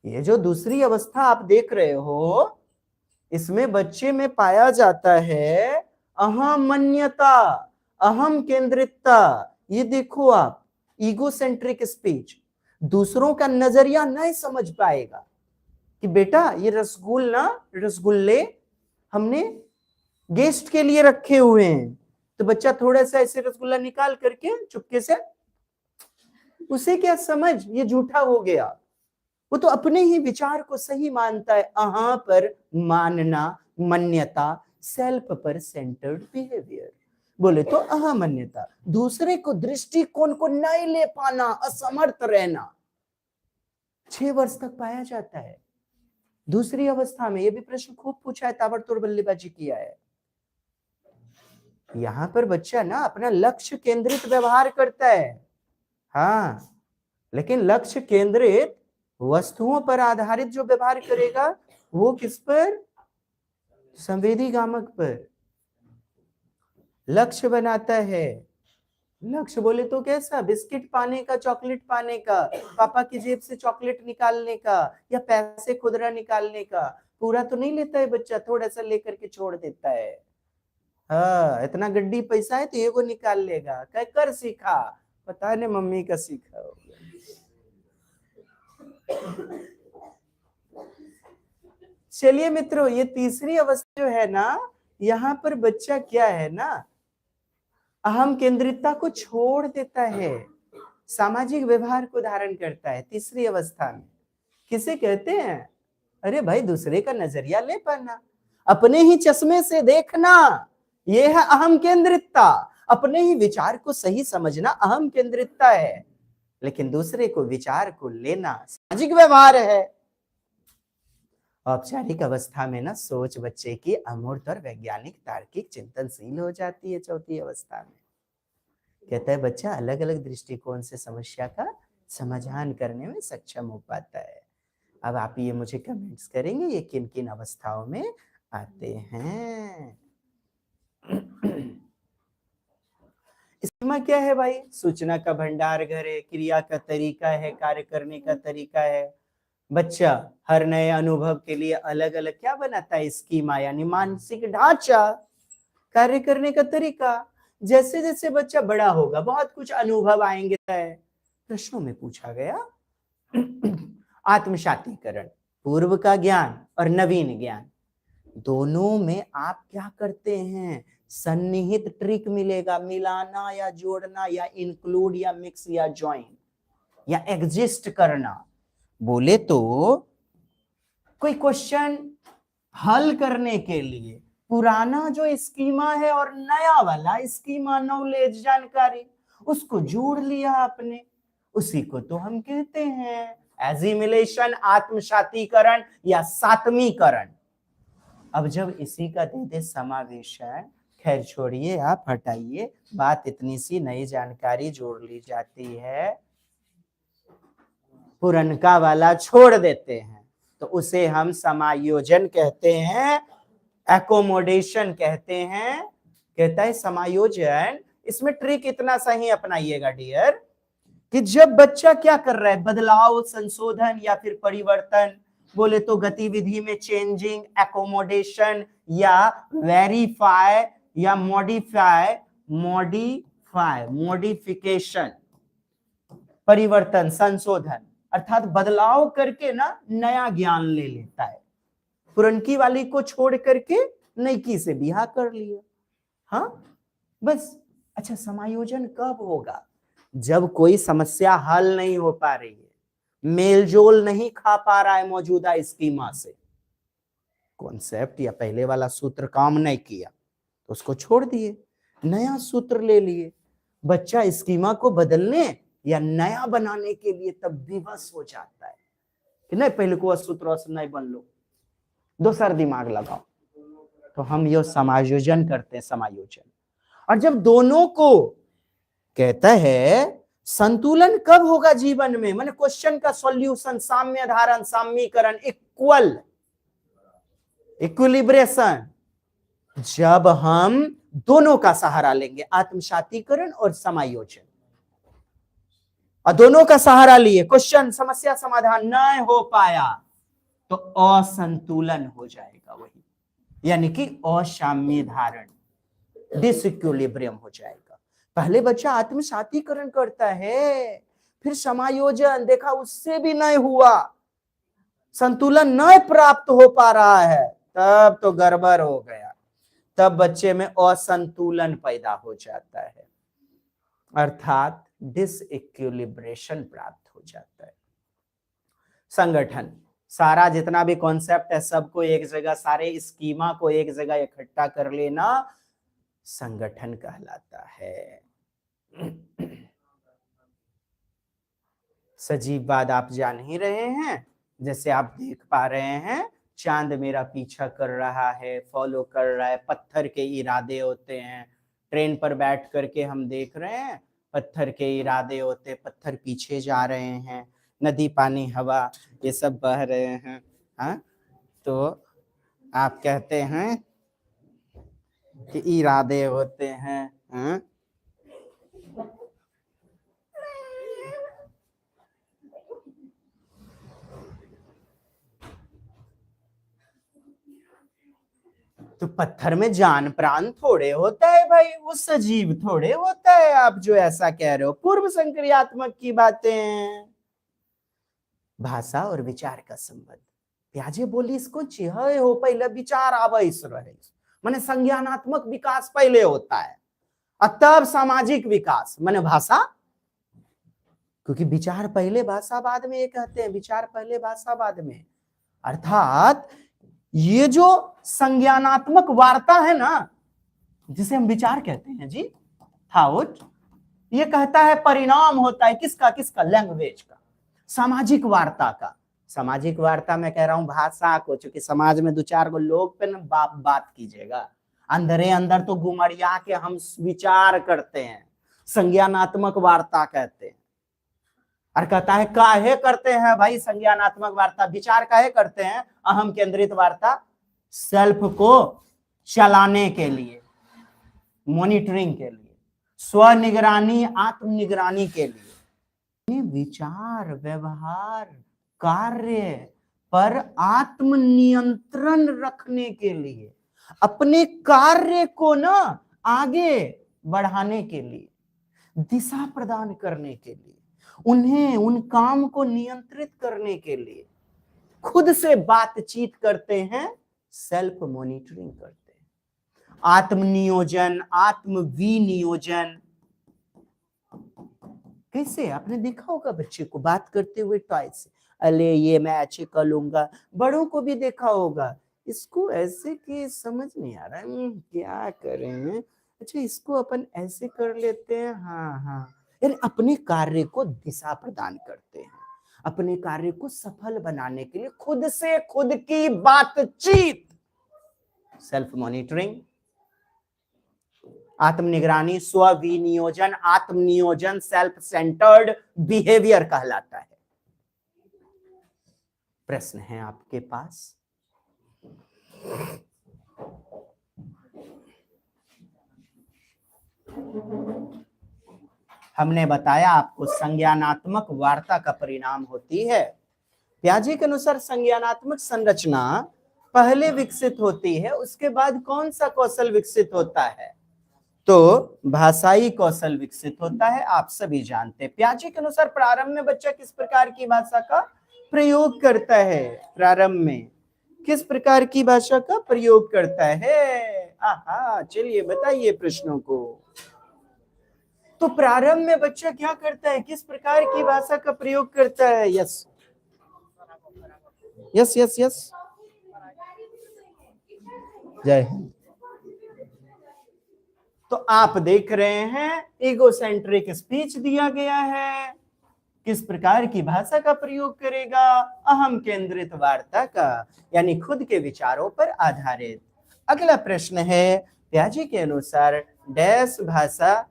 ये जो दूसरी अवस्था आप देख रहे हो, इसमें बच्चे में पाया जाता है अहमन्यता, अहम केंद्रितता। ये देखो आप, ईगोसेंट्रिक स्पीच, दूसरों का नजरिया नहीं समझ पाएगा कि बेटा ये रसगुल्ले हमने गेस्ट के लिए रखे हुए हैं, तो बच्चा थोड़ा सा ऐसे रसगुल्ला निकाल करके चुपके से, उसे क्या समझ ये झूठा हो गया। वो तो अपने ही विचार को सही मानता है। अहा पर मानना, मान्यता, सेल्फ पर सेंटर्ड बिहेवियर। बोले तो अहमन्यता, दूसरे को दृष्टिकोण को नहीं ले पाना, असमर्थ रहना, 6 वर्ष तक पाया जाता है। दूसरी अवस्था में, ये भी प्रश्न खूब पूछा है, ताबड़तोड़ बल्लेबाजी किया है। यहां पर बच्चा ना अपना लक्ष्य केंद्रित व्यवहार करता है, हाँ, लेकिन लक्ष्य केंद्रित वस्तुओं पर आधारित जो व्यवहार करेगा वो किस पर? संवेदी गामक पर। लक्ष्य बनाता है। लक्ष्य बोले तो कैसा? बिस्किट पाने का, चॉकलेट पाने का, पापा की जेब से चॉकलेट निकालने का, या पैसे खुदरा निकालने का। पूरा तो नहीं लेता है बच्चा, थोड़ा सा लेकर के छोड़ देता है। हाँ, इतना गड्डी पैसा है तो ये को निकाल लेगा। कह कर सीखा, पता नहीं मम्मी का सीखा होगा। चलिए मित्रों, ये तीसरी अवस्था जो है ना, यहाँ पर बच्चा क्या है ना, अहम केंद्रितता को छोड़ देता है, सामाजिक व्यवहार को धारण करता है तीसरी अवस्था में। किसे कहते हैं? अरे भाई, दूसरे का नजरिया ले पाना, अपने ही चश्मे से देखना, यह है अहम केंद्रितता। अपने ही विचार को सही समझना अहम केंद्रितता है, लेकिन दूसरे को विचार को लेना सामाजिक व्यवहार है। औपचारिक अवस्था में ना सोच बच्चे की अमूर्त और वैज्ञानिक तार्किक चिंतनशील हो जाती है। चौथी अवस्था में कहता है बच्चा अलग अलग दृष्टिकोण से समस्या का समाधान करने में सक्षम हो पाता है। अब आप ये मुझे कमेंट्स करेंगे ये किन किन अवस्थाओं में आते हैं। इसमें क्या है भाई? सूचना का भंडार घर है, क्रिया का तरीका है, कार्य करने का तरीका है। बच्चा हर नए अनुभव के लिए अलग अलग क्या बनाता है? स्कीमा, यानी मानसिक ढांचा, कार्य करने का तरीका। जैसे जैसे बच्चा बड़ा होगा बहुत कुछ अनुभव आएंगे। प्रश्नों में पूछा गया आत्मसातीकरण, पूर्व का ज्ञान और नवीन ज्ञान, दोनों में आप क्या करते हैं? सन्निहित ट्रिक मिलेगा, मिलाना या जोड़ना या इंक्लूड या मिक्स या ज्वाइन या एग्जिस्ट करना। बोले तो कोई क्वेश्चन हल करने के लिए पुराना जो स्कीमा है और नया वाला स्कीमा, नॉलेज, जानकारी, उसको जोड़ लिया आपने, उसी को तो हम कहते हैं एजिमिलेशन, आत्मसातीकरण या सातमीकरण। अब जब इसी का दे दे समावेशन, खैर छोड़िए, आप हटाइए, बात इतनी सी, नई जानकारी जोड़ ली जाती है, पुरनका वाला छोड़ देते हैं, तो उसे हम समायोजन कहते हैं, एकोमोडेशन कहते हैं। कहता है समायोजन। इसमें ट्रिक इतना सही अपनाइएगा डियर, कि जब बच्चा क्या कर रहा है, बदलाव, संशोधन या फिर परिवर्तन, बोले तो गतिविधि में चेंजिंग, एकोमोडेशन या वेरीफाई या मॉडिफिकेशन, परिवर्तन, संशोधन, अर्थात बदलाव करके ना नया ज्ञान ले लेता है। पुरनकी वाली को छोड़ करके नईकी से बिहा कर लिया। हाँ बस। अच्छा, समायोजन कब होगा? जब कोई समस्या हल नहीं हो पा रही है, मेलजोल नहीं खा पा रहा है मौजूदा स्कीमा से, कॉन्सेप्ट या पहले वाला सूत्र काम नहीं किया तो उसको छोड़ दिए, नया सूत्र ले लिए। बच्चा स्कीमा को बदलने या नया बनाने के लिए तब विवश हो जाता है कि नहीं, पहले को सूत्र से नहीं बन लो, दूसरा दिमाग लगाओ। तो हम ये समायोजन करते हैं, समायोजन। और जब दोनों को कहता है संतुलन कब होगा जीवन में, माने क्वेश्चन का सॉल्यूशन, साम्य धारण, साम्यीकरण, इक्विलिब्रेशन, जब हम दोनों का सहारा लेंगे, आत्मसातीकरण और समायोजन, और दोनों का सहारा लिए क्वेश्चन, समस्या समाधान नहीं हो पाया तो असंतुलन हो जाएगा, वही यानी कि असाम्य धारण, डिसइक्विलिब्रियम हो जाएगा। पहले बच्चा आत्मसातीकरण करता है, फिर समायोजन, देखा उससे भी नहीं हुआ, संतुलन नहीं प्राप्त हो पा रहा है, तब तो गड़बड़ हो गया, तब बच्चे में असंतुलन पैदा हो जाता है, अर्थात डिसइक्विलिब्रेशन प्राप्त हो जाता है। संगठन, सारा जितना भी कॉन्सेप्ट है सबको एक जगह, सारे स्कीमा को एक जगह इकट्ठा कर लेना संगठन कहलाता है। सजीववाद आप जान ही रहे हैं, जैसे आप देख पा रहे हैं चांद मेरा पीछा कर रहा है, फॉलो कर रहा है, पत्थर के इरादे होते हैं। ट्रेन पर बैठ करके हम देख रहे हैं पत्थर के इरादे होते, पत्थर पीछे जा रहे हैं, नदी पानी हवा ये सब बह रहे हैं। हाँ, तो आप कहते हैं कि इरादे होते हैं। हाँ? तो पत्थर में जान प्राण थोड़े होता है भाई, वो सजीव थोड़े होता है। आप जो ऐसा कह रहे हो पूर्व संक्रियात्मक की बातें। भाषा और विचार का संबंध, प्याजे बोली इसको चिहे हो पहले विचार आवेश रहे, माने संज्ञानात्मक विकास पहले होता है और तब सामाजिक विकास माने भाषा, क्योंकि विचार पहले भाषा बाद में, ये कहते हैं विचार पहले भाषा बाद में। अर्थात ये जो संज्ञानात्मक वार्ता है ना, जिसे हम विचार कहते हैं जी, थॉट, ये कहता है परिणाम होता है किसका किसका, लैंग्वेज का, सामाजिक वार्ता का। सामाजिक वार्ता में कह रहा हूं भाषा को, चूंकि समाज में दो चार गो लोग पे ना बात कीजिएगा, अंदरे अंदर तो गुमरिया के हम विचार करते हैं, संज्ञानात्मक वार्ता कहते हैं। और कहता है काहे करते हैं भाई संज्ञानात्मक वार्ता, विचार काहे करते हैं, अहम केंद्रित वार्ता, सेल्फ को चलाने के लिए, मॉनिटरिंग के लिए, स्वनिगरानी आत्मनिगरानी के लिए, विचार व्यवहार कार्य पर आत्मनियंत्रण रखने के लिए, अपने कार्य को ना आगे बढ़ाने के लिए, दिशा प्रदान करने के लिए, उन्हें उन काम को नियंत्रित करने के लिए खुद से बातचीत करते हैं, सेल्फ मॉनिटरिंग करते हैं, आत्मनियोजन, आत्मविनियोजन। कैसे आपने देखा होगा बच्चे को बात करते हुए टॉय से, अरे ये मैं अच्छे कर लूंगा। बड़ों को भी देखा होगा, इसको ऐसे कि समझ नहीं आ रहा है क्या करें, अच्छा इसको अपन ऐसे कर लेते हैं। हाँ हाँ, यानी अपने कार्य को दिशा प्रदान करते हैं, अपने कार्य को सफल बनाने के लिए खुद से खुद की बातचीत, सेल्फ मॉनिटरिंग, आत्मनिगरानी, स्वविनियोजन, आत्मनियोजन, सेल्फ सेंटर्ड बिहेवियर कहलाता है। प्रश्न है आपके पास? हमने बताया आपको संज्ञानात्मक वार्ता का परिणाम होती है। प्याजे के अनुसार संज्ञानात्मक संरचना पहले विकसित होती है, उसके बाद कौन सा कौशल विकसित होता है? तो भाषाई कौशल विकसित होता है। आप सभी जानते हैं प्याजे के अनुसार प्रारंभ में बच्चा किस प्रकार की भाषा का प्रयोग करता है, प्रारंभ में किस प्रकार की भाषा का प्रयोग करता है? आहा, चलिए बताइए प्रश्नों को। तो प्रारंभ में बच्चा क्या करता है, किस प्रकार की भाषा का प्रयोग करता है? यस यस यस यस, जय हिंद। तो आप देख रहे हैं ईगोसेंट्रिक स्पीच दिया गया है, किस प्रकार की भाषा का प्रयोग करेगा? अहम केंद्रित वार्ता का, यानी खुद के विचारों पर आधारित। अगला प्रश्न है, प्याजे के अनुसार डैश भाषा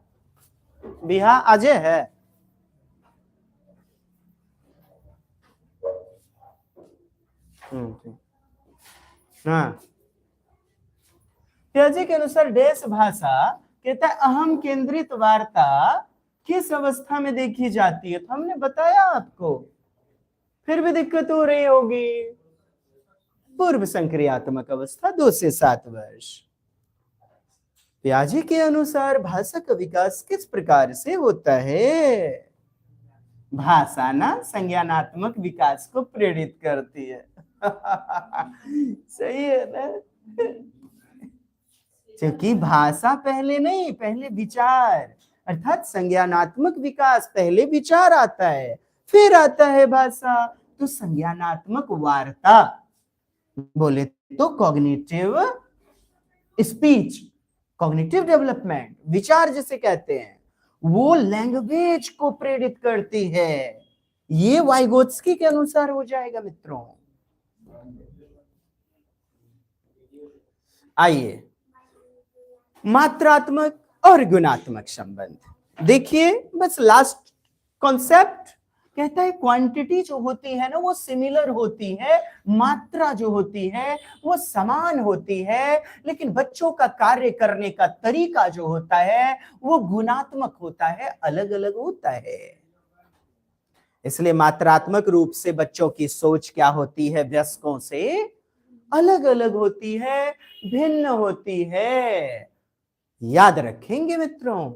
बिहा अजय है? हाँ, प्याजे के अनुसार डैश भाषा कहता है अहम केंद्रित वार्ता किस अवस्था में देखी जाती है? तो हमने बताया आपको, फिर भी दिक्कत हो रही होगी। पूर्व संक्रियात्मक अवस्था 2 से 7 वर्ष। प्याजे के अनुसार भाषा का विकास किस प्रकार से होता है? भाषा ना संज्ञानात्मक विकास को प्रेरित करती है। सही है ना? क्योंकि भाषा पहले नहीं, पहले विचार, अर्थात संज्ञानात्मक विकास पहले विचार आता है, फिर आता है भाषा। तो संज्ञानात्मक वार्ता बोले तो कॉग्निटिव स्पीच, कॉग्निटिव डेवलपमेंट, विचार जिसे कहते हैं, वो लैंग्वेज को प्रेरित करती है। ये वाइगोत्स्की के अनुसार हो जाएगा मित्रों। आइए, मात्रात्मक और गुणात्मक संबंध देखिए, बस लास्ट कॉन्सेप्ट कहता है क्वांटिटी जो होती है ना वो सिमिलर होती है, मात्रा जो होती है वो समान होती है, लेकिन बच्चों का कार्य करने का तरीका जो होता है वो गुणात्मक होता है, अलग अलग होता है। इसलिए मात्रात्मक रूप से बच्चों की सोच क्या होती है, वयस्कों से अलग अलग होती है, भिन्न होती है। याद रखेंगे मित्रों,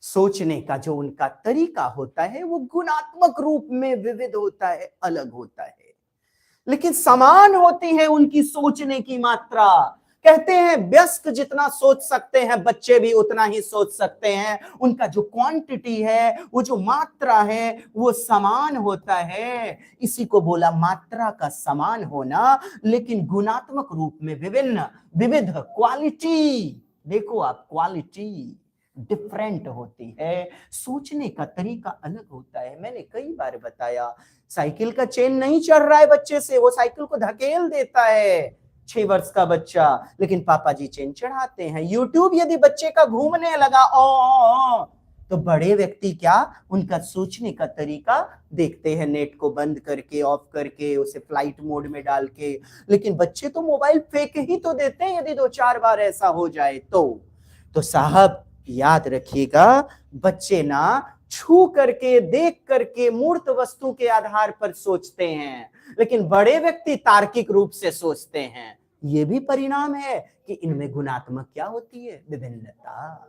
सोचने का जो उनका तरीका होता है वो गुणात्मक रूप में विविध होता है, अलग होता है, लेकिन समान होती है उनकी सोचने की मात्रा। कहते हैं वयस्क जितना सोच सकते हैं बच्चे भी उतना ही सोच सकते हैं, उनका जो क्वांटिटी है, वो जो मात्रा है वो समान होता है। इसी को बोला मात्रा का समान होना, लेकिन गुणात्मक रूप में विभिन्न, विविध, क्वालिटी, देखो आप, क्वालिटी डिफरेंट होती है, सोचने का तरीका अलग होता है। मैंने कई बार बताया, साइकिल का चेन नहीं चढ़ रहा है बच्चे से, वो साइकिल को धकेल देता है 6 वर्ष का बच्चा, लेकिन पापा जी चेन चढ़ाते हैं। यूट्यूब यदि बच्चे का घूमने लगा ओ, तो बड़े व्यक्ति क्या, उनका सोचने का तरीका देखते हैं, नेट को बंद करके, ऑफ करके, उसे फ्लाइट मोड में डाल के, लेकिन बच्चे तो मोबाइल फेंक ही तो देते हैं यदि 2-4 बार ऐसा हो जाए तो साहब याद रखिएगा, बच्चे ना छू करके, देख करके, मूर्त वस्तु के आधार पर सोचते हैं, लेकिन बड़े व्यक्ति तार्किक रूप से सोचते हैं। यह भी परिणाम है कि इनमें गुणात्मक क्या होती है, विभिन्नता।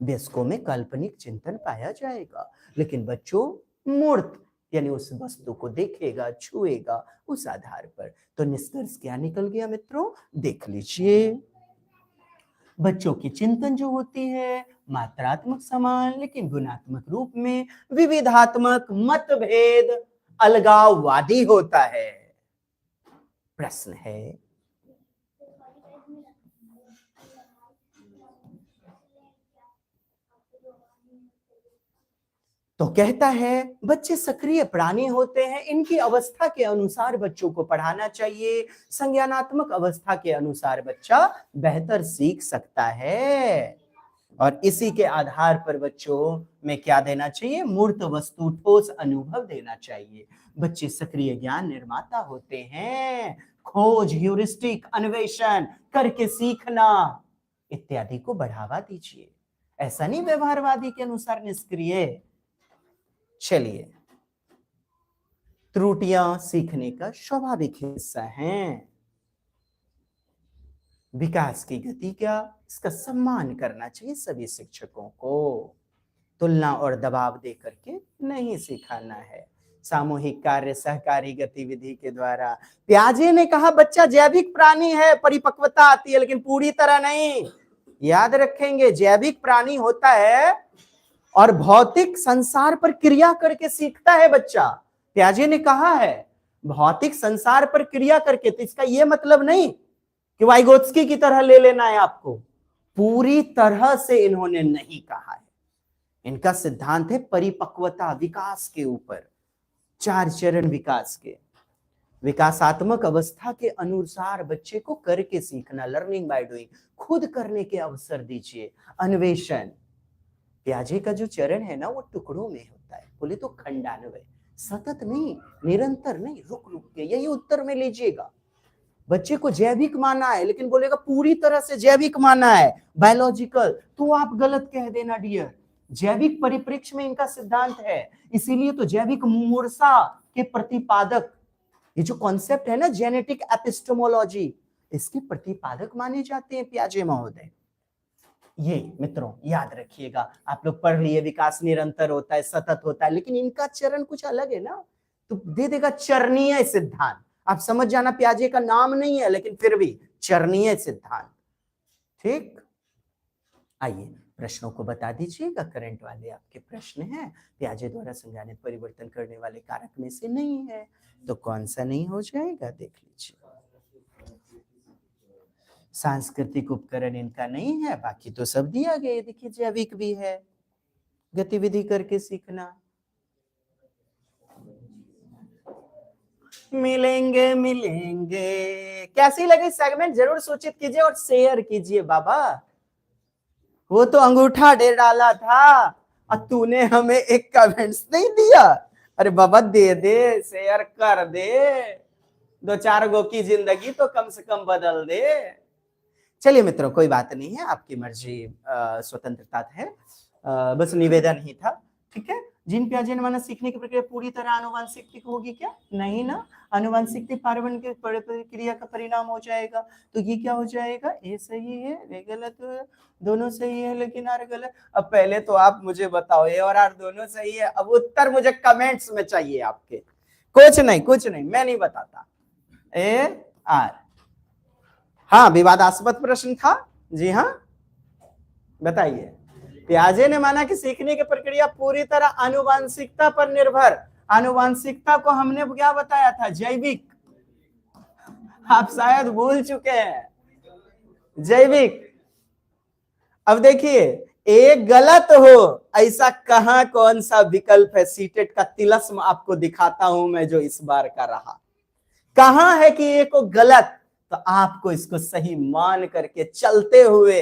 वयस्कों में काल्पनिक चिंतन पाया जाएगा, लेकिन बच्चों मूर्त, यानी उस वस्तु को देखेगा, छुएगा, उस आधार पर। तो निष्कर्ष क्या निकल गया मित्रों, देख लीजिए। बच्चों की चिंतन जो होती है मात्रात्मक समान, लेकिन गुणात्मक रूप में विविधात्मक, मतभेद, अलगाववादी होता है। प्रश्न है, तो कहता है बच्चे सक्रिय प्राणी होते हैं, इनकी अवस्था के अनुसार बच्चों को पढ़ाना चाहिए, संज्ञानात्मक अवस्था के अनुसार बच्चा बेहतर सीख सकता है, और इसी के आधार पर बच्चों में क्या देना चाहिए, मूर्त वस्तु, ठोस अनुभव देना चाहिए। बच्चे सक्रिय ज्ञान निर्माता होते हैं, खोज, ह्यूरिस्टिक, अन्वेषण करके सीखना इत्यादि को बढ़ावा दीजिए, ऐसा नहीं व्यवहारवादी के अनुसार निष्क्रिय। चलिए, त्रुटियां सीखने का स्वाभाविक हिस्सा हैं। विकास की गति क्या, इसका सम्मान करना चाहिए सभी शिक्षकों को, तुलना और दबाव दे करके नहीं सिखाना है। सामूहिक कार्य, सहकारी गतिविधि के द्वारा। प्याजे ने कहा बच्चा जैविक प्राणी है, परिपक्वता आती है, लेकिन पूरी तरह नहीं। याद रखेंगे, जैविक प्राणी होता है और भौतिक संसार पर क्रिया करके सीखता है बच्चा। प्याजे ने कहा है भौतिक संसार पर क्रिया करके, तो इसका यह मतलब नहीं कि वाइगोत्स्की की तरह ले लेना है आपको, पूरी तरह से इन्होंने नहीं कहा है। इनका सिद्धांत है परिपक्वता, विकास के ऊपर, 4 चरण विकास के। विकासात्मक अवस्था के अनुसार बच्चे को करके सीखना, लर्निंग बाय डूइंग, खुद करने के अवसर दीजिए। अन्वेषण, प्याजे का जो चरण है ना वो टुकड़ों में होता है, बोले तो खंडान्वय, सतत नहीं, निरंतर नहीं, रुक रुक के, यही उत्तर में लीजिएगा। बच्चे को जैविक माना है, लेकिन बोलेगा पूरी तरह से जैविक माना है, बायोलॉजिकल, तो आप गलत कह देना डियर। जैविक परिप्रेक्ष्य में इनका सिद्धांत है, इसीलिए तो जैविक मूर्छा के प्रतिपादक, ये जो कॉन्सेप्ट है ना जेनेटिक एपिस्टेमोलॉजी, इसके प्रतिपादक माने जाते हैं प्याजे महोदय। ये मित्रों याद रखिएगा, आप लोग पढ़ लिए विकास निरंतर होता है, सतत होता है, लेकिन इनका चरण कुछ अलग है ना, तो दे देगा चरणीय सिद्धांत। आप समझ जाना, प्याजे का नाम नहीं है, लेकिन फिर भी चरणीय सिद्धांत। ठीक, आइए प्रश्नों को बता दीजिएगा। करंट वाले आपके प्रश्न हैं। पियाजे द्वारा संज्ञानित परिवर्तन करने वाले कारक में से नहीं है, तो कौन सा नहीं हो जाएगा, देख लीजिए। सांस्कृतिक उपकरण इनका नहीं है, बाकी तो सब दिया गया। देखिए जैविक भी है, गतिविधि करके सीखना। मिलेंगे मिलेंगे। कैसी लगी सेगमेंट जरूर सूचित कीजिए और शेयर कीजिए बाबा। वो तो अंगूठा दे डाला था और तूने हमें एक कमेंट्स नहीं दिया। अरे बाबा दे दे, शेयर कर दे, 2-4 गो की जिंदगी तो कम से कम बदल दे। चलिए मित्रों, कोई बात नहीं है, आपकी मर्जी, स्वतंत्रता है। बस निवेदन ही था, ठीक है। जीन पियाजे ने माना सीखने की प्रक्रिया पूरी तरह आनुवंशिक होगी क्या? नहीं ना, आनुवंशिक पारवण की प्रक्रिया का परिणाम हो जाएगा। तो ये क्या हो जाएगा, ए सही है, ए गलत है, दोनों सही है लेकिन आर गलत। अब पहले तो आप मुझे बताओ, ए और आर दोनों सही है। अब उत्तर मुझे कमेंट्स में चाहिए आपके, कुछ नहीं, मैं नहीं बताता। ए आर, हाँ विवादास्पद प्रश्न था जी, हाँ बताइए। पियाजे ने माना कि सीखने की प्रक्रिया पूरी तरह आनुवंशिकता पर निर्भर। आनुवंशिकता को हमने क्या बताया था, जैविक। आप शायद भूल चुके हैं, जैविक। अब देखिए, एक गलत हो ऐसा कहां कौन सा विकल्प है? सीटेट का तिलस्म आपको दिखाता हूं मैं, जो इस बार का रहा। कहां है कि एक गलत, तो आपको इसको सही मान करके चलते हुए